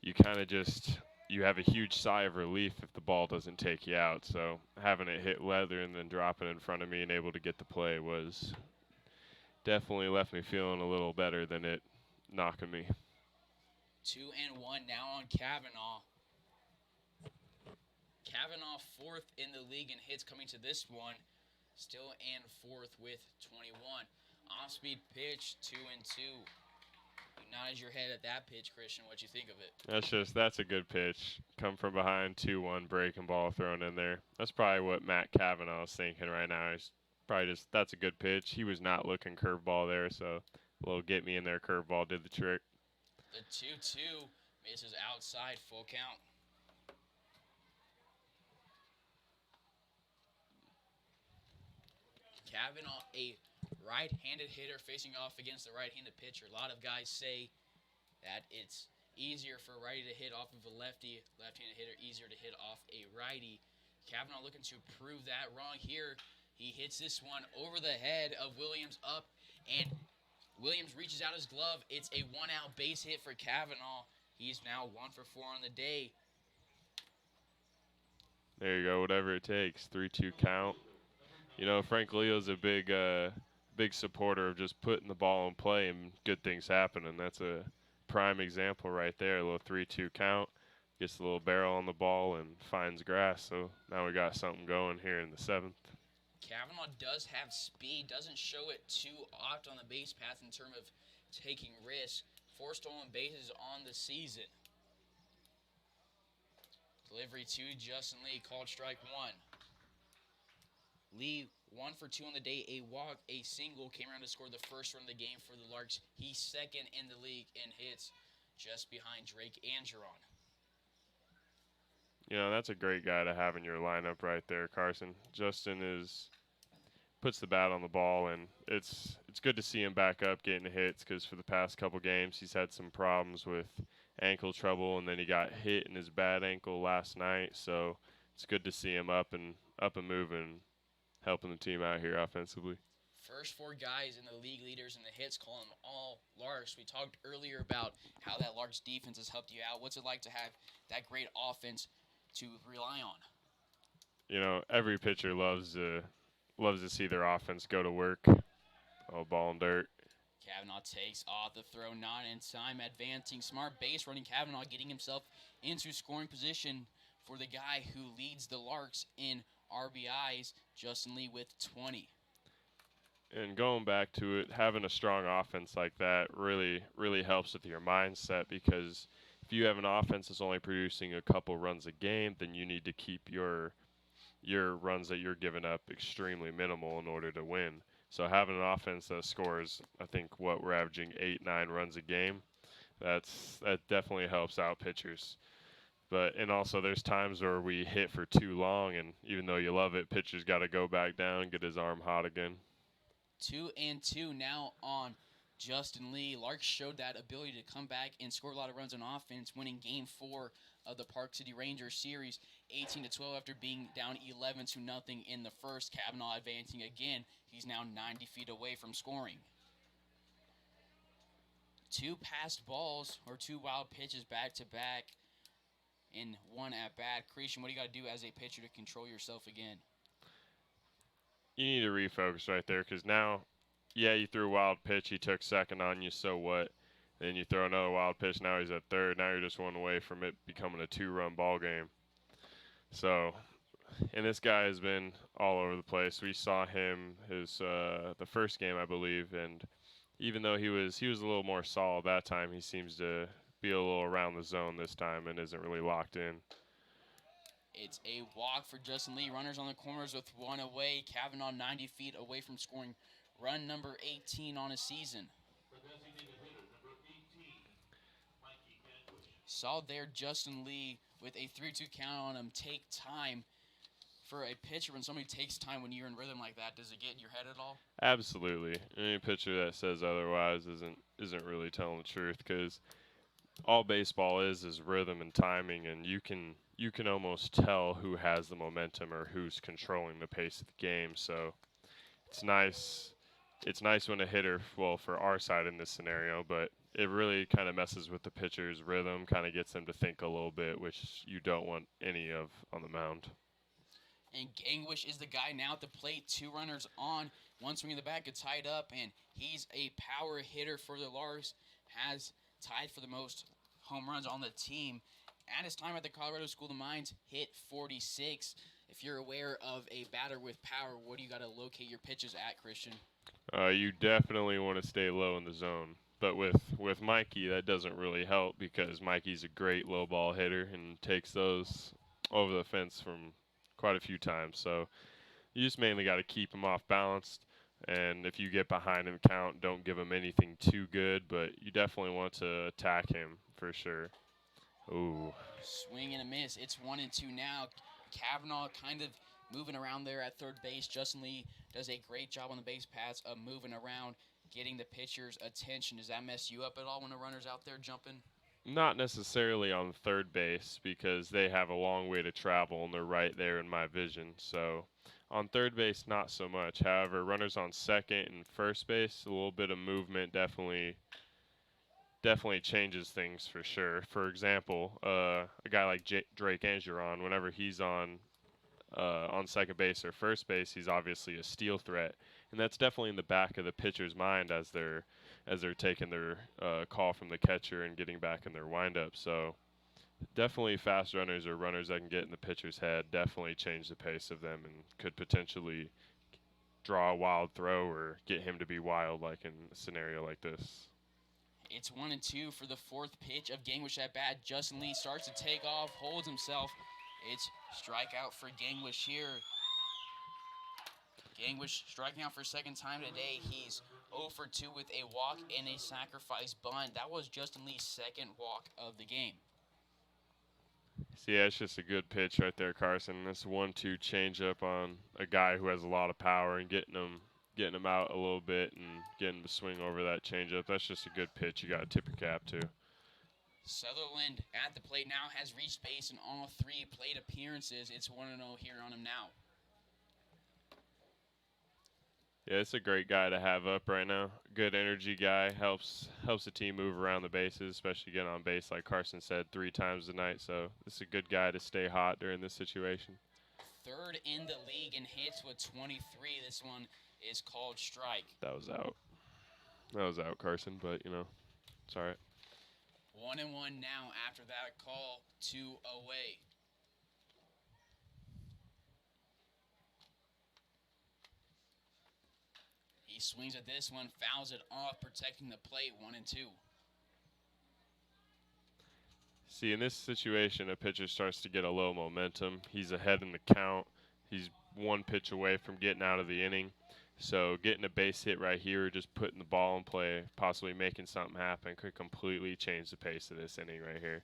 you kind of just you have a huge sigh of relief if the ball doesn't take you out. So having it hit leather and then dropping in front of me and able to get the play was definitely left me feeling a little better than it knocking me. 2-1 now on Cavanaugh. Cavanaugh 4th in the league in hits coming to this one. Still in 4th with 21. Off-speed pitch, 2-2. You nodded your head at that pitch, Christian. What'd you think of it? That's a good pitch. Come from behind, 2-1, breaking ball thrown in there. That's probably what Matt Cavanaugh is thinking right now. He's probably just, that's a good pitch. He was not looking curveball there, so a little get me in there curveball did the trick. The 2-2 misses outside, full count. Cavanaugh, a right-handed hitter facing off against the right-handed pitcher. A lot of guys say that it's easier for a righty to hit off of a lefty, left-handed hitter easier to hit off a righty. Cavanaugh looking to prove that wrong here. He hits this one over the head of Williams up, and Williams reaches out his glove. It's a 1-out base hit for Cavanaugh. He's now 1 for 4 on the day. There you go, whatever it takes. 3-2 count. Frank Leo's a big supporter of just putting the ball in play and good things happen, and that's a prime example right there. A little 3-2 count, gets a little barrel on the ball and finds grass. So now we got something going here in the 7th. Cavanaugh does have speed, doesn't show it too often on the base path in terms of taking risks. 4 stolen bases on the season. Delivery to Justin Lee, called strike 1. Lee 1 for 2 on the day, a walk, a single, came around to score the first run of the game for the Larks. He's 2nd in the league in hits, just behind Drake Angeron. That's a great guy to have in your lineup right there, Carson. Justin puts the bat on the ball, and it's good to see him back up getting hits because for the past couple games he's had some problems with ankle trouble, and then he got hit in his bad ankle last night. So it's good to see him up and moving, helping the team out here offensively. First 4 guys in the league leaders in the hits, call them all Larks. We talked earlier about how that Larks defense has helped you out. What's it like to have that great offense to rely on? Every pitcher loves to see their offense go to work. Oh, ball and dirt. Cavanaugh takes off the throw, not in time, advancing. Smart base running. Cavanaugh getting himself into scoring position for the guy who leads the Larks in RBIs, Justin Lee with 20. And going back to it, having a strong offense like that really, really helps with your mindset because if you have an offense that's only producing a couple runs a game, then you need to keep your runs that you're giving up extremely minimal in order to win. So having an offense that scores, I think we're averaging 8-9 runs a game. That definitely helps out pitchers. And also there's times where we hit for too long, and even though you love it, pitcher's got to go back down and get his arm hot again. 2-2 now on Justin Lee. Larks showed that ability to come back and score a lot of runs on offense, winning Game 4 of the Park City Rangers series, 18-12 after being down 11-0 in the first. Kavanaugh advancing again. He's now 90 feet away from scoring. 2 passed balls or 2 wild pitches back to back in 1 at bat. Christian, what do you got to do as a pitcher to control yourself again? You need to refocus right there, because now, yeah, you threw a wild pitch. He took second on you, so what? Then you throw another wild pitch. Now he's at third. Now you're just one away from it becoming a 2-run ball game. So, and this guy has been all over the place. We saw him the first game, I believe, and even though he was a little more solid that time, he seems to be a little around the zone this time and isn't really locked in. It's a walk for Justin Lee. Runners on the corners with 1 away. Kavanaugh 90 feet away from scoring run number 18 on his season. The designated hitter, number 18, Mikey Canwish. Saw there Justin Lee with a 3-2 count on him take time. For a pitcher, when somebody takes time when you're in rhythm like that, does it get in your head at all? Absolutely. Any pitcher that says otherwise isn't really telling the truth, because all baseball is rhythm and timing, and you can almost tell who has the momentum or who's controlling the pace of the game. So it's nice when a hitter, well, for our side in this scenario, but it really kind of messes with the pitcher's rhythm, kind of gets them to think a little bit, which you don't want any of on the mound. And Gangwish is the guy now at the plate. 2 runners on. 1 swing in the back, it's tied up, and he's a power hitter for the Larks. Has tied for the most home runs on the team. At his time at the Colorado School of Mines, hit 46. If you're aware of a batter with power, what do you got to locate your pitches at, Christian? You definitely want to stay low in the zone. But with Mikey, that doesn't really help, because Mikey's a great low ball hitter and takes those over the fence from quite a few times. So you just mainly got to keep him off balanced. And if you get behind him count, don't give him anything too good, but you definitely want to attack him for sure. Ooh. Swing and a miss. It's 1-2 now. Kavanaugh kind of moving around there at third base. Justin Lee does a great job on the base paths of moving around, getting the pitcher's attention. Does that mess you up at all when the runner's out there jumping? Not necessarily on third base, because they have a long way to travel and they're right there in my vision. So on third base, not so much. However, runners on second and first base, a little bit of movement definitely changes things for sure. For example, a guy like Drake Angeron, whenever he's on second base or first base, he's obviously a steal threat, and that's definitely in the back of the pitcher's mind as they're taking their call from the catcher and getting back in their windup. So definitely fast runners or runners that can get in the pitcher's head definitely change the pace of them and could potentially draw a wild throw or get him to be wild, like in a scenario like this. It's 1-2 for the 4th pitch of Gangwish at bat. Justin Lee starts to take off, holds himself. It's strikeout for Gangwish here. Gangwish striking out for a second time today. He's 0 for 2 with a walk and a sacrifice bunt. That was Justin Lee's 2nd walk of the game. So yeah, it's just a good pitch right there, Carson. This 1-2 changeup on a guy who has a lot of power and getting him out a little bit and getting him to swing over that changeup. That's just a good pitch. You got to tip your cap to. Sutherland at the plate now has reached base in all 3 plate appearances. It's 1-0 here on him now. Yeah, it's a great guy to have up right now. Good energy guy. Helps the team move around the bases, especially getting on base, like Carson said, 3 times a night. So this is a good guy to stay hot during this situation. 3rd in the league in hits with 23. This one is called strike. That was out. That was out, Carson, but, it's all right. 1-1 now after that call, 2 away. He swings at this one, fouls it off, protecting the plate, 1-2. See, in this situation, a pitcher starts to get a low momentum. He's ahead in the count. He's 1 pitch away from getting out of the inning. So getting a base hit right here, just putting the ball in play, possibly making something happen, could completely change the pace of this inning right here.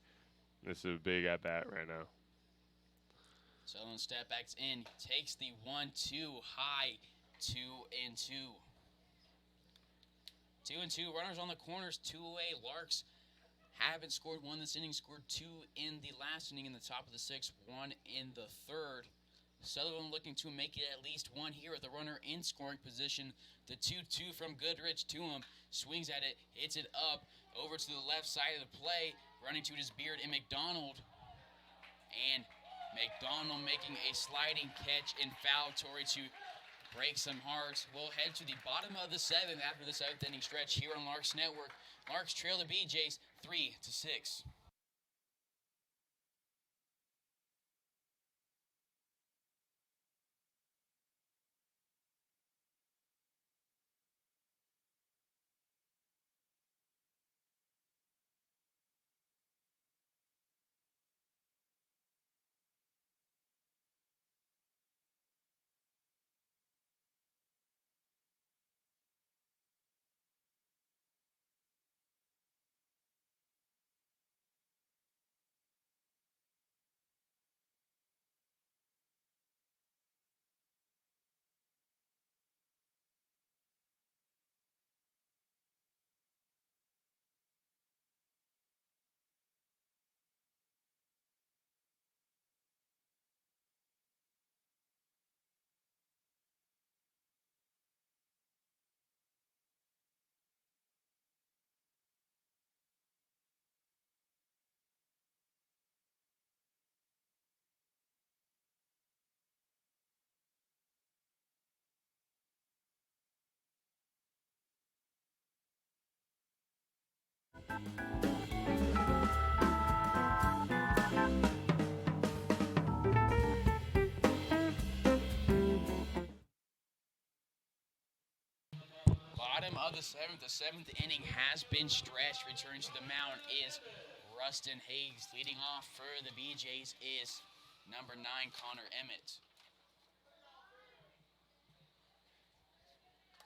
This is a big at bat right now. Sutherland step backs in, takes the 1-2 high, 2-2. 2-2, runners on the corners, 2 away. Larks haven't scored one this inning, scored 2 in the last inning in the top of the 6th, 1 in the 3rd. Sutherland looking to make it at least 1 here with the runner in scoring position. The 2-2 from Goodrich to him, swings at it, hits it up, over to the left side of the play, running to his beard in McDonald. And McDonald making a sliding catch in foul territory to break some hearts. We'll head to the bottom of the 7th after the 7th inning stretch here on Larks Network. Larks trail the BJs 3-6. Bottom of the 7th inning has been stretched. Returning to the mound is Rustin Hays. Leading off for the BJs is number 9, Connor Emmett.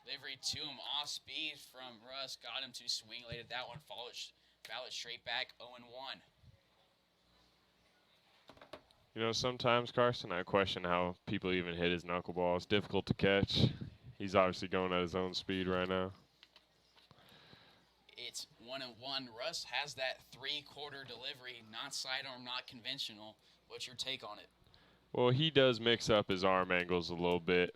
Delivery to him off speed from Russ. Got him to swing late at that one. Foul it straight back 0-1. You know, sometimes, Carson, I question how people even hit his knuckleball. It's difficult to catch. He's obviously going at his own speed right now. It's 1-1. Russ has that 3-quarter delivery, not sidearm, not conventional. What's your take on it? Well, he does mix up his arm angles a little bit,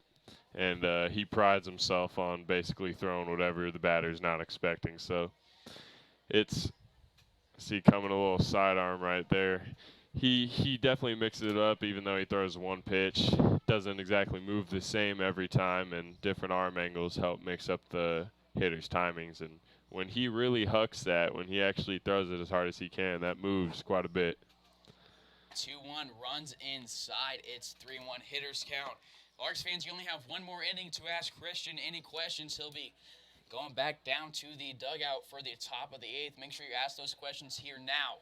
and he prides himself on basically throwing whatever the batter's not expecting. So it's, see, coming a little sidearm right there. He definitely mixes it up, even though he throws one pitch. Doesn't exactly move the same every time, and different arm angles help mix up the hitter's timings. And when he really hucks that, when he actually throws it as hard as he can, that moves quite a bit. 2-1 runs inside. It's 3-1 hitters count. Larks fans, you only have one more inning to ask Christian any questions. He'll be going back down to the dugout for the top of the 8th. Make sure you ask those questions here now.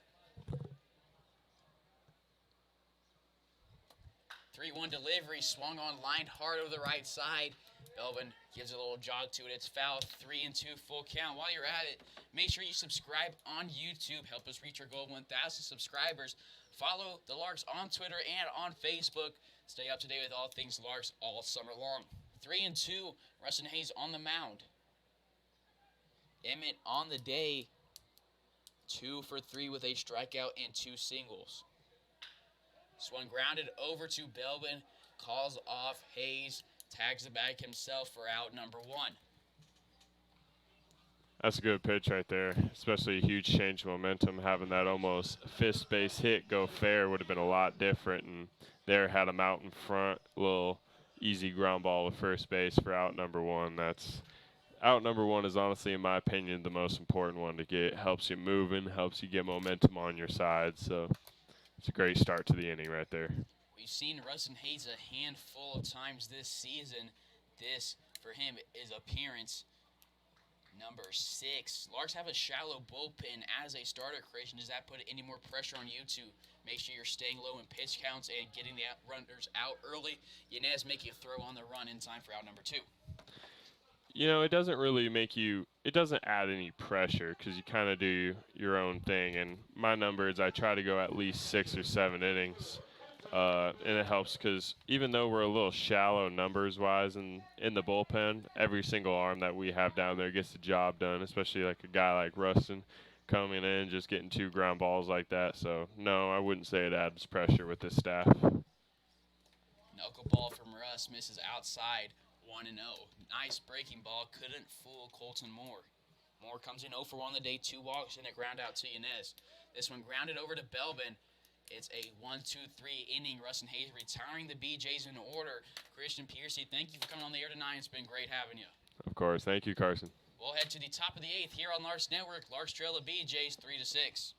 3-1 delivery, swung on, lined hard over the right side. Belvin gives a little jog to it. It's foul, 3-2 full count. While you're at it, make sure you subscribe on YouTube. Help us reach our goal of 1,000 subscribers. Follow the Larks on Twitter and on Facebook. Stay up to date with all things Larks all summer long. 3-2, Rustin Hays on the mound. Emmett on the day, 2 for 3 with a strikeout and 2 singles. Swung grounded over to Belvin, calls off Hays, tags the bag himself for out number 1. That's a good pitch right there, especially a huge change of momentum. Having that almost fist base hit go fair would have been a lot different, and there had him out in front. A little easy ground ball with first base for out number 1. That's out number 1 is honestly, in my opinion, the most important one to get. Helps you moving, helps you get momentum on your side. So it's a great start to the inning right there. We've seen Rustin Hays a handful of times this season. This, for him, is appearance number 6. Larks have a shallow bullpen as a starter, Christian. Does that put any more pressure on you to make sure you're staying low in pitch counts and getting the runners out early? Yanez make you throw on the run in time for out number 2. It doesn't really make you. It doesn't add any pressure because you kind of do your own thing. And my numbers, I try to go at least 6 or 7 innings, and it helps because even though we're a little shallow numbers wise in the bullpen, every single arm that we have down there gets the job done. Especially like a guy like Rustin coming in, just getting 2 ground balls like that. So no, I wouldn't say it adds pressure with this staff. Knuckleball from Russ misses outside 1-0. Nice breaking ball. Couldn't fool Colton Moore. Moore comes in 0 for 1 on the day. 2 walks and a ground out to Yanez. This one grounded over to Belbin. It's a 1-2-3 inning. Russ and Hays retiring the BJs in order. Christian Piercy, thank you for coming on the air tonight. It's been great having you. Of course. Thank you, Carson. We'll head to the top of the 8th here on Larks Network. Larks trail the BJs 3-6.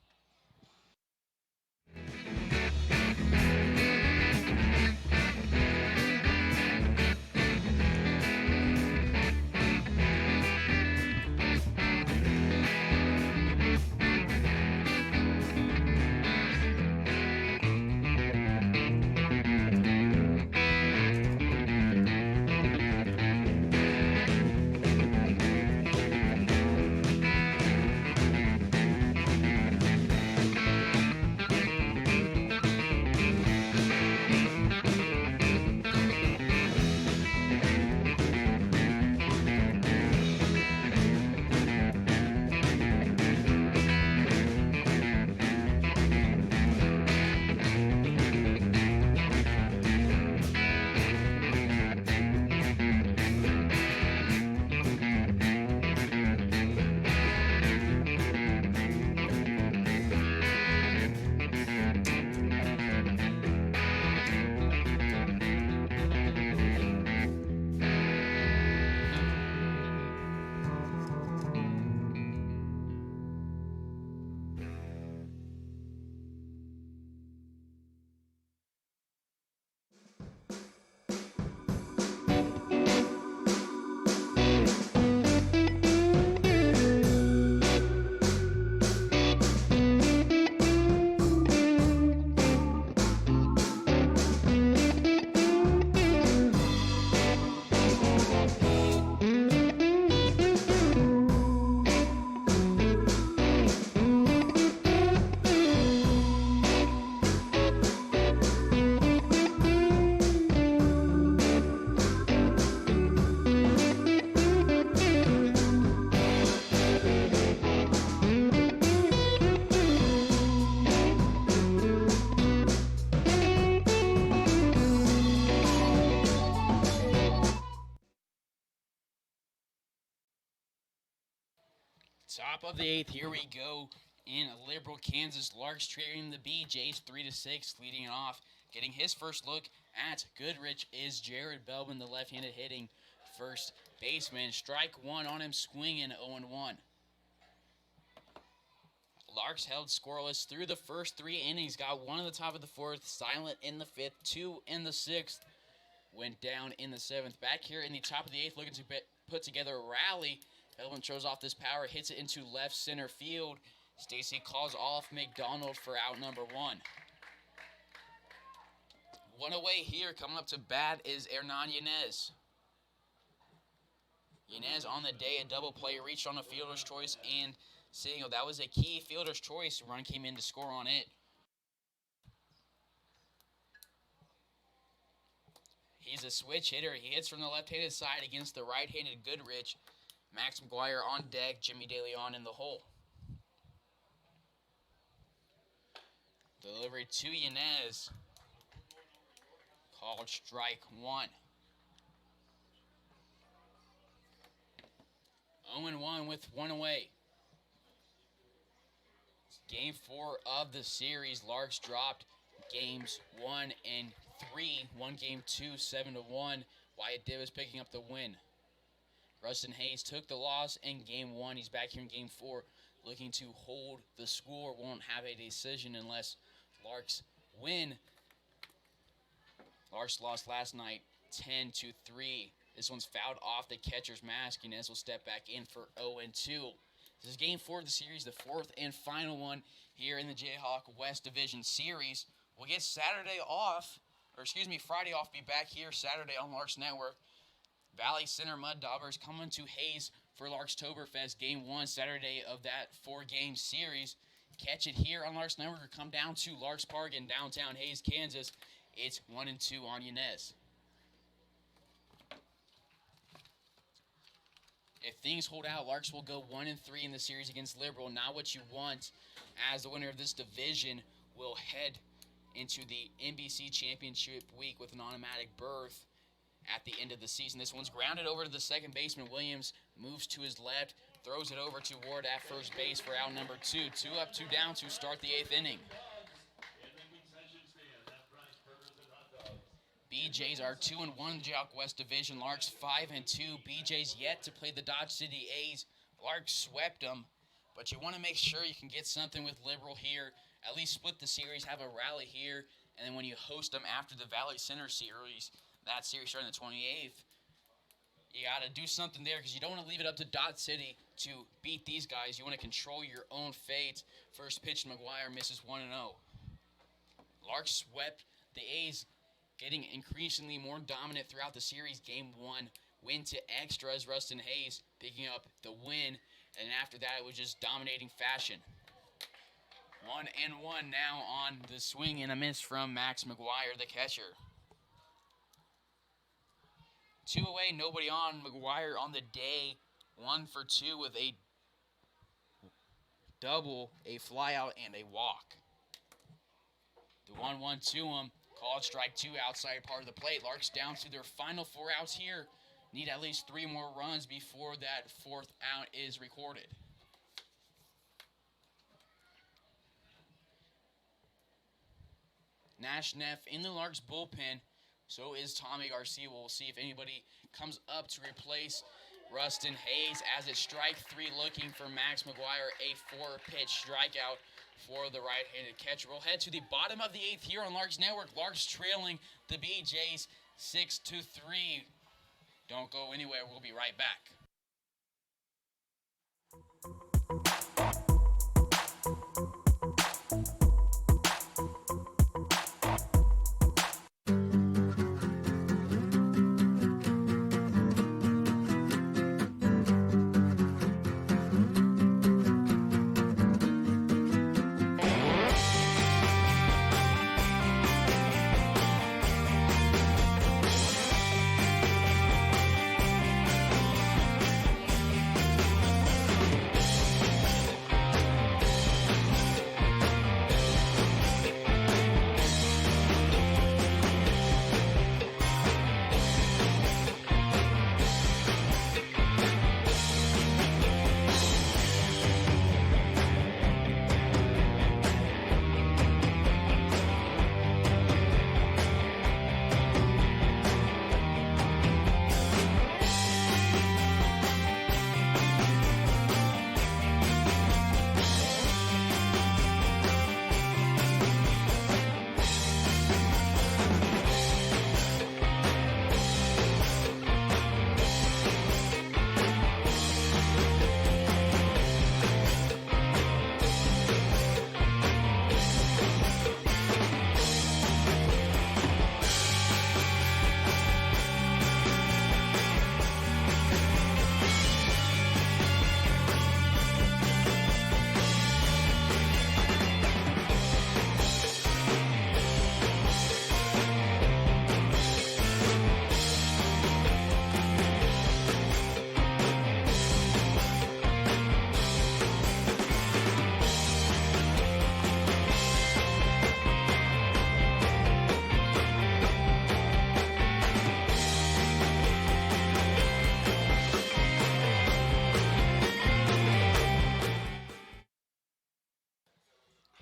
Top of the 8th, here we go. In Liberal, Kansas, Larks trailing the BJs 3-6, leading it off. Getting his first look at Goodrich is Jared Belbin, the left-handed hitting first baseman. Strike 1 on him, swinging 0-1. Larks held scoreless through the first 3 innings. Got 1 in the top of the 4th, silent in the 5th, 2 in the 6th. Went down in the 7th. Back here in the top of the 8th, looking to put together a rally. Belbin throws off this power, hits it into left center field. Stacy calls off McDonald for out number 1. One away here, coming up to bat is Hernan Yanez. Yanez on the day, a double play, reached on a fielder's choice and single. That was a key fielder's choice. Run came in to score on it. He's a switch hitter. He hits from the left-handed side against the right-handed Goodrich. Max McGuire on deck, Jimmy DeLeon in the hole. Delivery to Yanez. Called strike 1. 0-1 with 1 away. Game 4 of the series. Larks dropped games 1 and 3. Won game 2, 7-1. Wyatt Davis picking up the win. Rustin Hays took the loss in game 1. He's back here in game 4 looking to hold the score. Won't have a decision unless Larks win. Larks lost last night 10-3. This one's fouled off the catcher's mask. Yanez will step back in for 0-2. This is game 4 of the series, the 4th and final one here in the Jayhawk West Division Series. We'll get Friday off. Be back here Saturday on Larks Network. Valley Center Mud Daubers coming to Hays for Larkstoberfest Game 1 Saturday of that 4-game series. Catch it here on Larks Network or come down to Larks Park in downtown Hays, Kansas. It's 1-2 on Yanez. If things hold out, Larks will go 1-3 in the series against Liberal. Not what you want, as the winner of this division will head into the NBC Championship week with an automatic berth at the end of the season. This one's grounded over to the second baseman. Williams moves to his left, throws it over to Ward at first base for out number 2. 2 up, 2 down to start the 8th inning. BJ's are 2-1 Jock West Division. Larks 5-2. BJ's yet to play the Dodge City A's. Larks swept them, but you want to make sure you can get something with Liberal here. At least split the series, have a rally here, and then when you host them after the Valley Center series, that series starting the 28th, you got to do something there because you don't want to leave it up to Dodge City to beat these guys. You want to control your own fate. First pitch, McGuire misses 1-0. Larks swept the A's, getting increasingly more dominant throughout the series. Game 1, win to extras. Rustin Hays picking up the win, and after that, it was just dominating fashion. 1-1 now on the swing and a miss from Max McGuire, the catcher. 2 away, nobody on. McGuire on the day, 1 for 2 with a double, a flyout, and a walk. The 1-1 to him. Called strike 2 outside part of the plate. Larks down to their final 4 outs here. Need at least 3 more runs before that 4th out is recorded. Nash Neff in the Larks bullpen. So is Tommy Garcia. We'll see if anybody comes up to replace Rustin Hays as it's strike 3 looking for Max McGuire. A 4-pitch strikeout for the right-handed catcher. We'll head to the bottom of the 8th here on Larks Network. Larks trailing the BJs 6-3. Don't go anywhere. We'll be right back.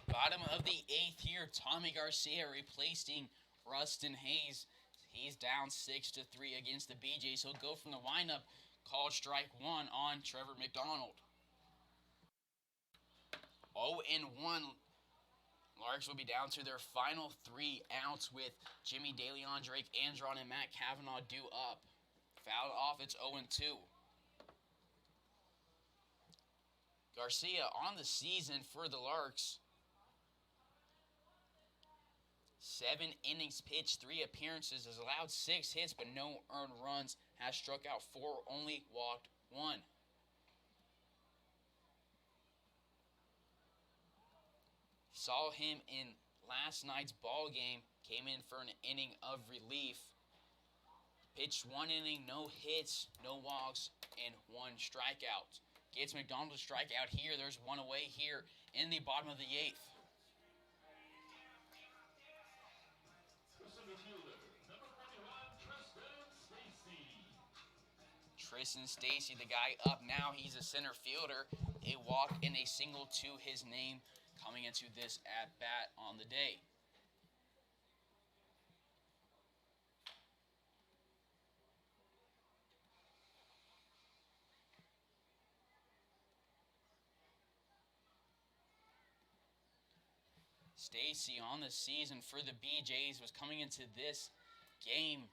Bottom of the 8th here, Tommy Garcia replacing Rustin Hays. He's down 6-3 against the BJs. He'll go from the lineup. Called strike 1 on Trevor McDonald. 0-1. Larks will be down to their final 3 outs with Jimmy DeLeon, Drake Andron, and Matt Kavanaugh due up. Fouled off, it's 0-2. Garcia on the season for the Larks. 7 innings pitched, 3 appearances, has allowed 6 hits but no earned runs. has struck out 4, only walked 1. Saw him in last night's ball game. Came in for an inning of relief. Pitched 1 inning, no hits, no walks, and 1 strikeout. Gets McDonald a strikeout here. There's 1 away here in the bottom of the 8th. The center fielder, number 41, Tristan Stacy, the guy up now, he's a center fielder. A walk and a single to his name coming into this at-bat on the day. Stacy on the season for the BJs was coming into this game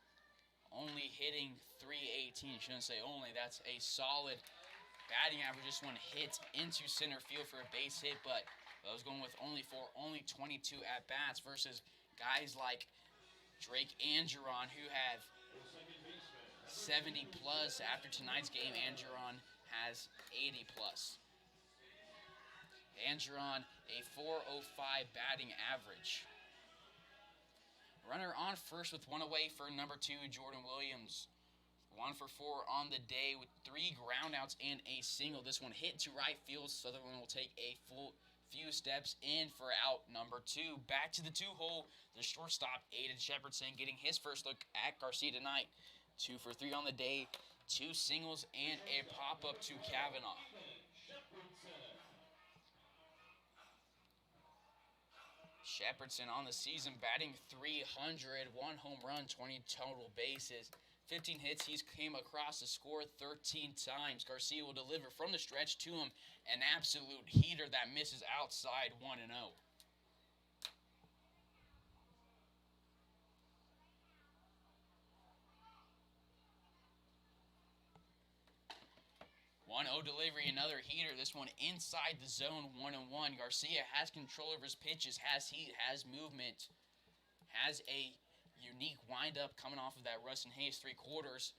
only hitting .318. Shouldn't say only. That's a solid batting average. Just 1 hit into center field for a base hit, but I was going with only 22 at-bats versus guys like Drake Angeron who have 70 plus. After tonight's game, Angeron has 80 plus. Angeron, a .405 batting average. Runner on first with 1 away for number 2, Jordan Williams. 1 for 4 on the day with 3 groundouts and a single. This one hit to right field. Sutherland will take a full few steps in for out number 2. Back to the 2-hole. The shortstop, Aiden Shepardson, getting his first look at Garcia tonight. 2 for 3 on the day. 2 singles and a pop-up to Kavanaugh. Shepardson on the season batting .300, 1 home run, 20 total bases, 15 hits. He's came across the score 13 times. Garcia will deliver from the stretch to him, an absolute heater that misses outside 1-0. 1-0 delivery, another heater. This one inside the zone, 1-1. Garcia has control of his pitches, has heat, has movement, has a unique windup coming off of that Rustin Hays 3/4.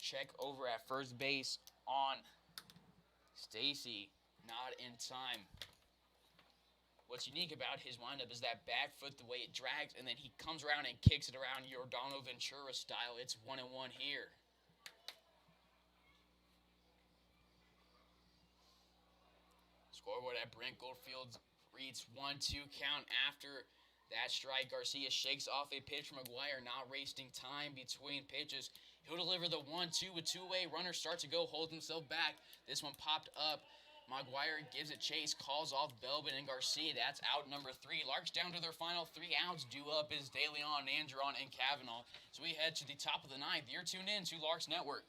Check over at first base on Stacy, not in time. What's unique about his windup is that back foot, the way it drags, and then he comes around and kicks it around Giordano Ventura style. It's 1-1 here. Scoreboard at Brent Goldfield reads 1-2 count after that strike. Garcia shakes off a pitch from McGuire, not wasting time between pitches. He'll deliver the 1-2 with two-way. Runner starts to go, holds himself back. This one popped up. McGuire gives it chase, calls off Belbin and Garcia. That's out number 3. Larks down to their final 3 outs. Due up is De Leon, Andron, and Kavanaugh. So we head to the top of the 9th. You're tuned in to Larks Network.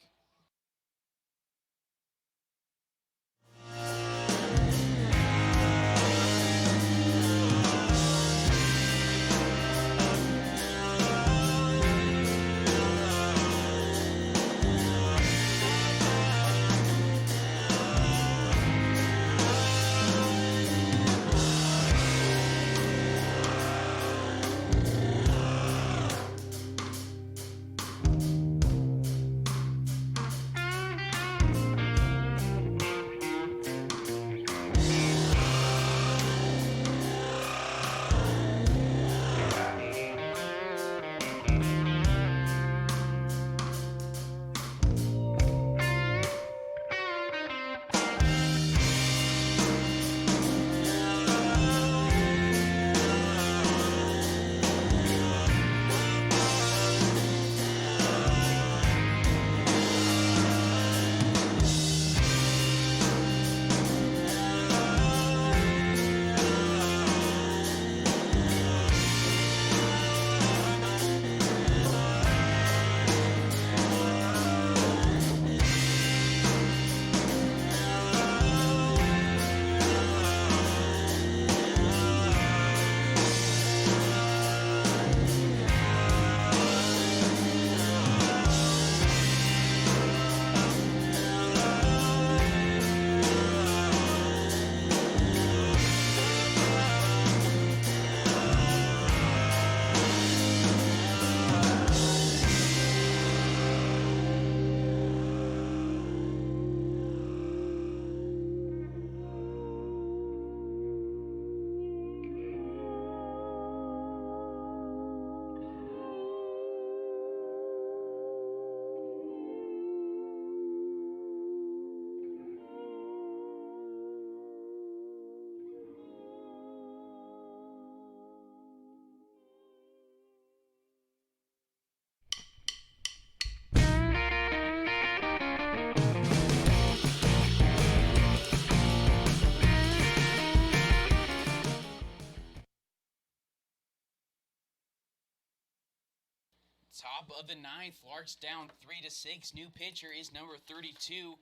Top of the ninth, Larks down 3-6. New pitcher is number 32,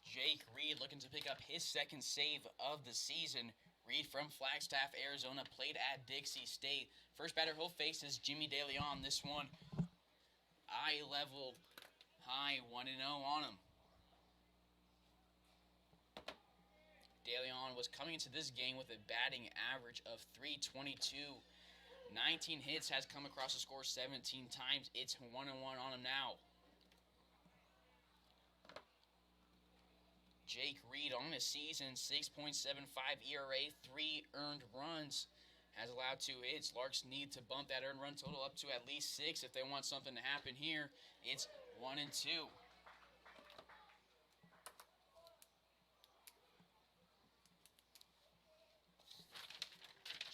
Jake Reed, looking to pick up his second save of the season. Reed from Flagstaff, Arizona, played at Dixie State. First batter he'll face is Jimmy DeLeon. This one, eye level high, 1-0 on him. DeLeon was coming into this game with a batting average of .322. 19 hits, has come across the score 17 times. It's 1-1 on him now. Jake Reed on the season, 6.75 ERA, 3 earned runs, has allowed 2 hits. Larks need to bump that earned run total up to at least 6 if they want something to happen here. It's 1-2.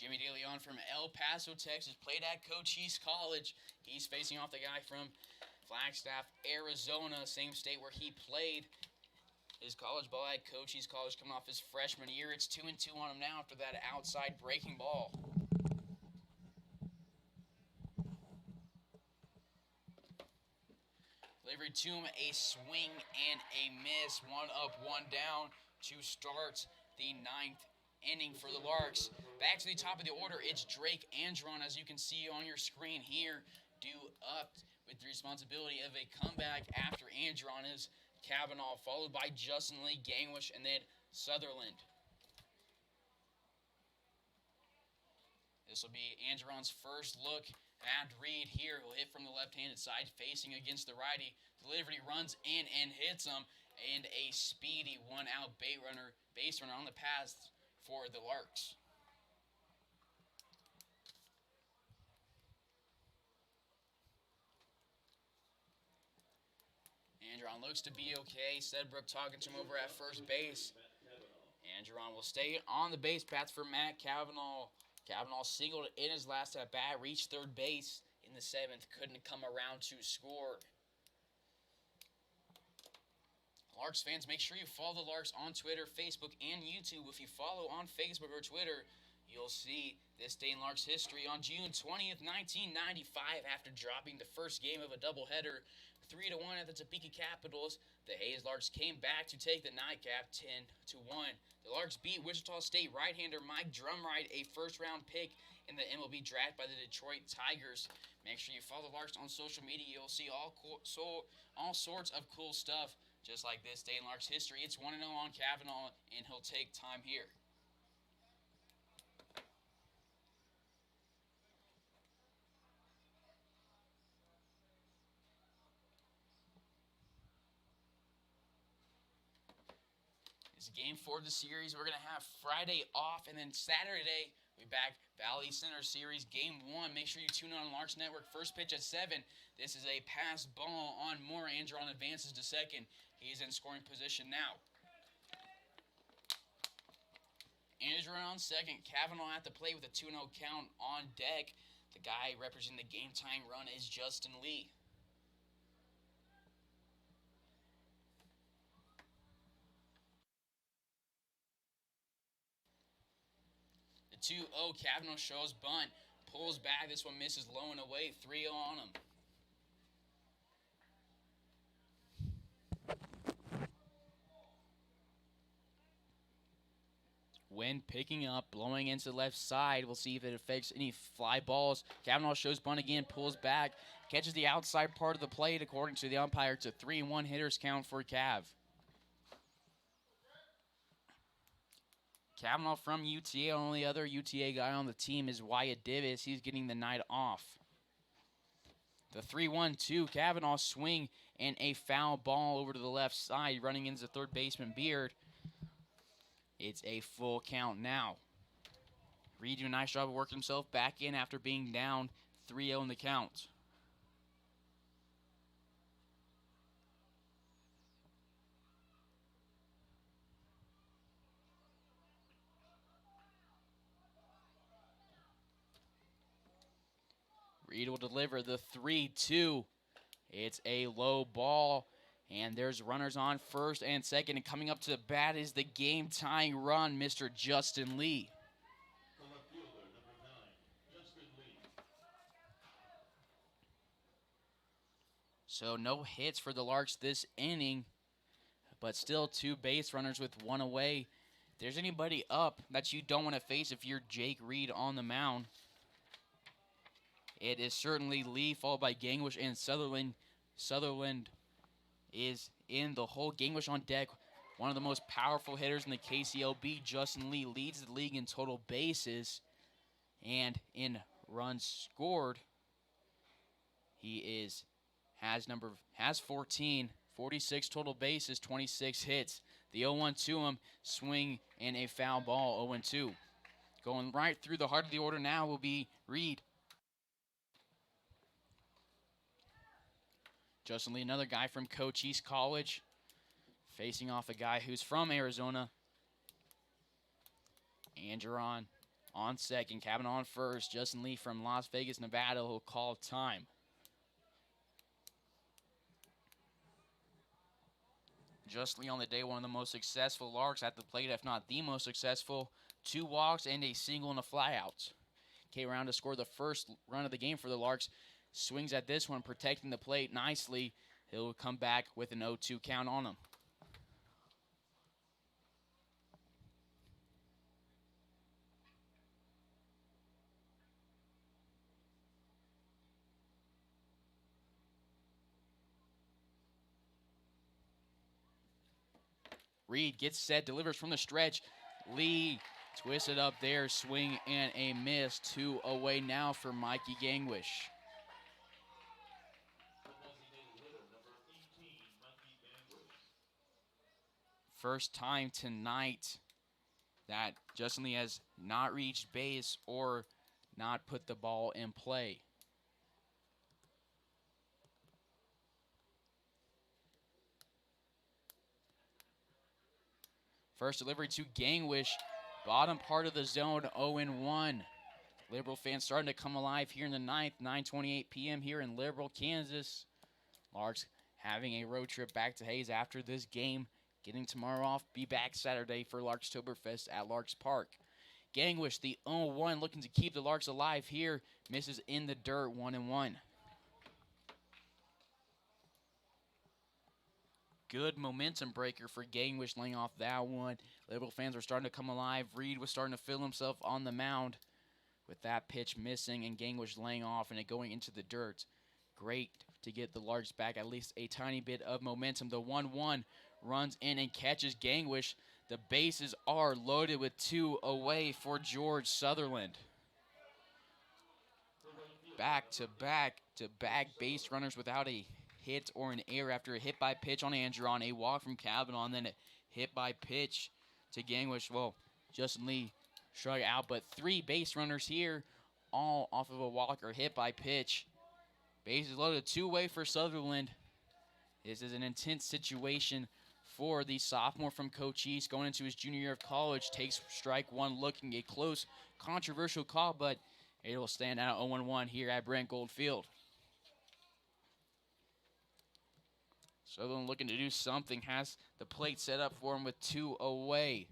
Jimmy DeLeon from El Paso, Texas, played at Cochise College. He's facing off the guy from Flagstaff, Arizona, same state where he played his college ball at Cochise College, coming off his freshman year. It's 2-2 on him now after that outside breaking ball. Delivered to him, a swing and a miss. 1 up, 1 down to start the 9th inning for the Larks. Back to the top of the order, it's Drake Andron, as you can see on your screen here, due up with the responsibility of a comeback after Andron is Kavanaugh, followed by Justin Lee, Gangwish, and then Sutherland. This will be Andron's first look at Reed here. He'll hit from the left-handed side, facing against the righty. Delivery runs in and hits him, and a speedy one-out base runner on the pass for the Larks. Andron looks to be okay. Sedbrook talking to him over at first base. Andron will stay on the base paths for Matt Kavanaugh. Kavanaugh singled in his last at bat, reached third base in the 7th, couldn't come around to score. Larks fans, make sure you follow the Larks on Twitter, Facebook, and YouTube. If you follow on Facebook or Twitter, you'll see this day in Larks history. On June 20th, 1995, after dropping the first game of a doubleheader 3-1 at the Topeka Capitals, the Hays Larks came back to take the nightcap 10-1. The Larks beat Wichita State right-hander Mike Drumright, a first-round pick in the MLB draft by the Detroit Tigers. Make sure you follow the Larks on social media. You'll see all sorts of cool stuff, just like this day in Larks history. It's 1-0 on Kavanaugh, and he'll take time here. It's game 4 of the series. We're going to have Friday off, and then Saturday we back Valley Center Series Game 1. Make sure you tune in on Larks Network. First pitch at 7. This is a pass ball on Moore. Andron advances to second. He's in scoring position now. Andron on second. Kavanaugh at the plate with a 2-0 count on deck. The guy representing the game-tying run is Justin Lee. The 2-0, Kavanaugh shows bunt, pulls back. This one misses low and away. 3-0 on him. Wind picking up, blowing into the left side. We'll see if it affects any fly balls. Kavanaugh shows bunt again, pulls back, catches the outside part of the plate. According to the umpire, it's a 3-1 hitters count for Cav. Kavanaugh from UTA. Only other UTA guy on the team is Wyatt Divis. He's getting the night off. The 3-1-2, Kavanaugh swing and a foul ball over to the left side, running into third baseman Beard. It's a full count now. Reed doing a nice job of working himself back in after being down 3-0 in the count. Reed will deliver the 3-2. It's a low ball, and there's runners on first and second. And coming up to the bat is the game-tying run, Mr. Justin Lee. The left fielder, number 9, Justin Lee. So no hits for the Larks this inning, but still 2 base runners with 1 away. If there's anybody up that you don't want to face if you're Jake Reed on the mound, it is certainly Lee, followed by Gangwish and Sutherland. Sutherland is in the hole. Gangwish on deck. One of the most powerful hitters in the KCLB, Justin Lee, leads the league in total bases and in runs scored. He has 14, 46 total bases, 26 hits. The 0-1 to him, swing and a foul ball, 0-2. Going right through the heart of the order now will be Reed. Justin Lee, another guy from Cochise College, facing off a guy who's from Arizona. Andreron on second, Cabin on first. Justin Lee from Las Vegas, Nevada will call time. Justin Lee on the day, one of the most successful Larks at the plate, if not the most successful. 2 walks and a single and a flyout. K. Round to score the first run of the game for the Larks. Swings at this one, protecting the plate nicely. He'll come back with an 0-2 count on him. Reed gets set, delivers from the stretch. Lee twisted up there, swing and a miss. 2 away now for Mikey Gangwish. First time tonight that Justin Lee has not reached base or not put the ball in play. First delivery to Gangwish, bottom part of the zone, 0-1. Liberal fans starting to come alive here in the 9th, 9:28 p.m. here in Liberal, Kansas. Larks having a road trip back to Hays after this game. Getting tomorrow off, be back Saturday for Larkstoberfest at Larks Park. Gangwish, the 0-1, looking to keep the Larks alive here. Misses in the dirt, 1-1. Good momentum breaker for Gangwish, laying off that one. Liberal fans are starting to come alive. Reed was starting to feel himself on the mound with that pitch missing and Gangwish laying off and it going into the dirt. Great to get the Larks back at least a tiny bit of momentum. The 1-1 runs in and catches Gangwish. The bases are loaded with 2 away for George Sutherland. Back-to-back base runners without a hit or an error after a hit by pitch on Andreon, a walk from Cavanaugh, then a hit by pitch to Gangwish. Well, Justin Lee struck out, but 3 base runners here, all off of a walk or hit by pitch. Bases loaded, 2 away for Sutherland. This is an intense situation for the sophomore from Cochise going into his junior year of college. Takes strike 1, looking a close, controversial call, but it will stand out 0-1 here at Brent Goldfield. Sutherland looking to do something, has the plate set up for him with 2 away.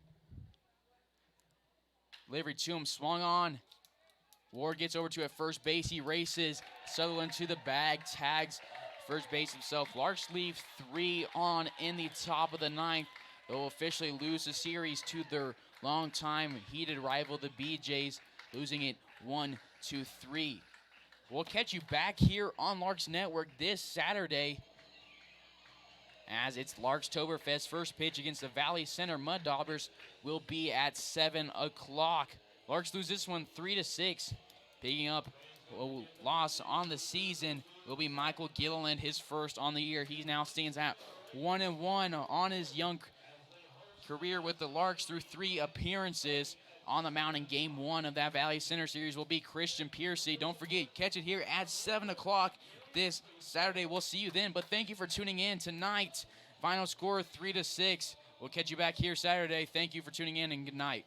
Delivery to him, swung on. Ward gets over to at first base, he races. Sutherland to the bag, tags first base himself. Larks leave 3 on in the top of the 9th. They'll officially lose the series to their longtime heated rival, the BJs, losing it 1-3. We'll catch you back here on Larks Network this Saturday as it's Larkstoberfest. First pitch against the Valley Center Mud Daubers will be at 7 o'clock. Larks lose this one 3-6. Picking up a loss on the season will be Michael Gilliland, his first on the year. He now stands at 1-1 on his young career with the Larks through 3 appearances. On the mound in Game 1 of that Valley Center series will be Christian Piercy. Don't forget, catch it here at 7 o'clock this Saturday. We'll see you then, but thank you for tuning in tonight. Final score 3-6. We'll catch you back here Saturday. Thank you for tuning in and good night.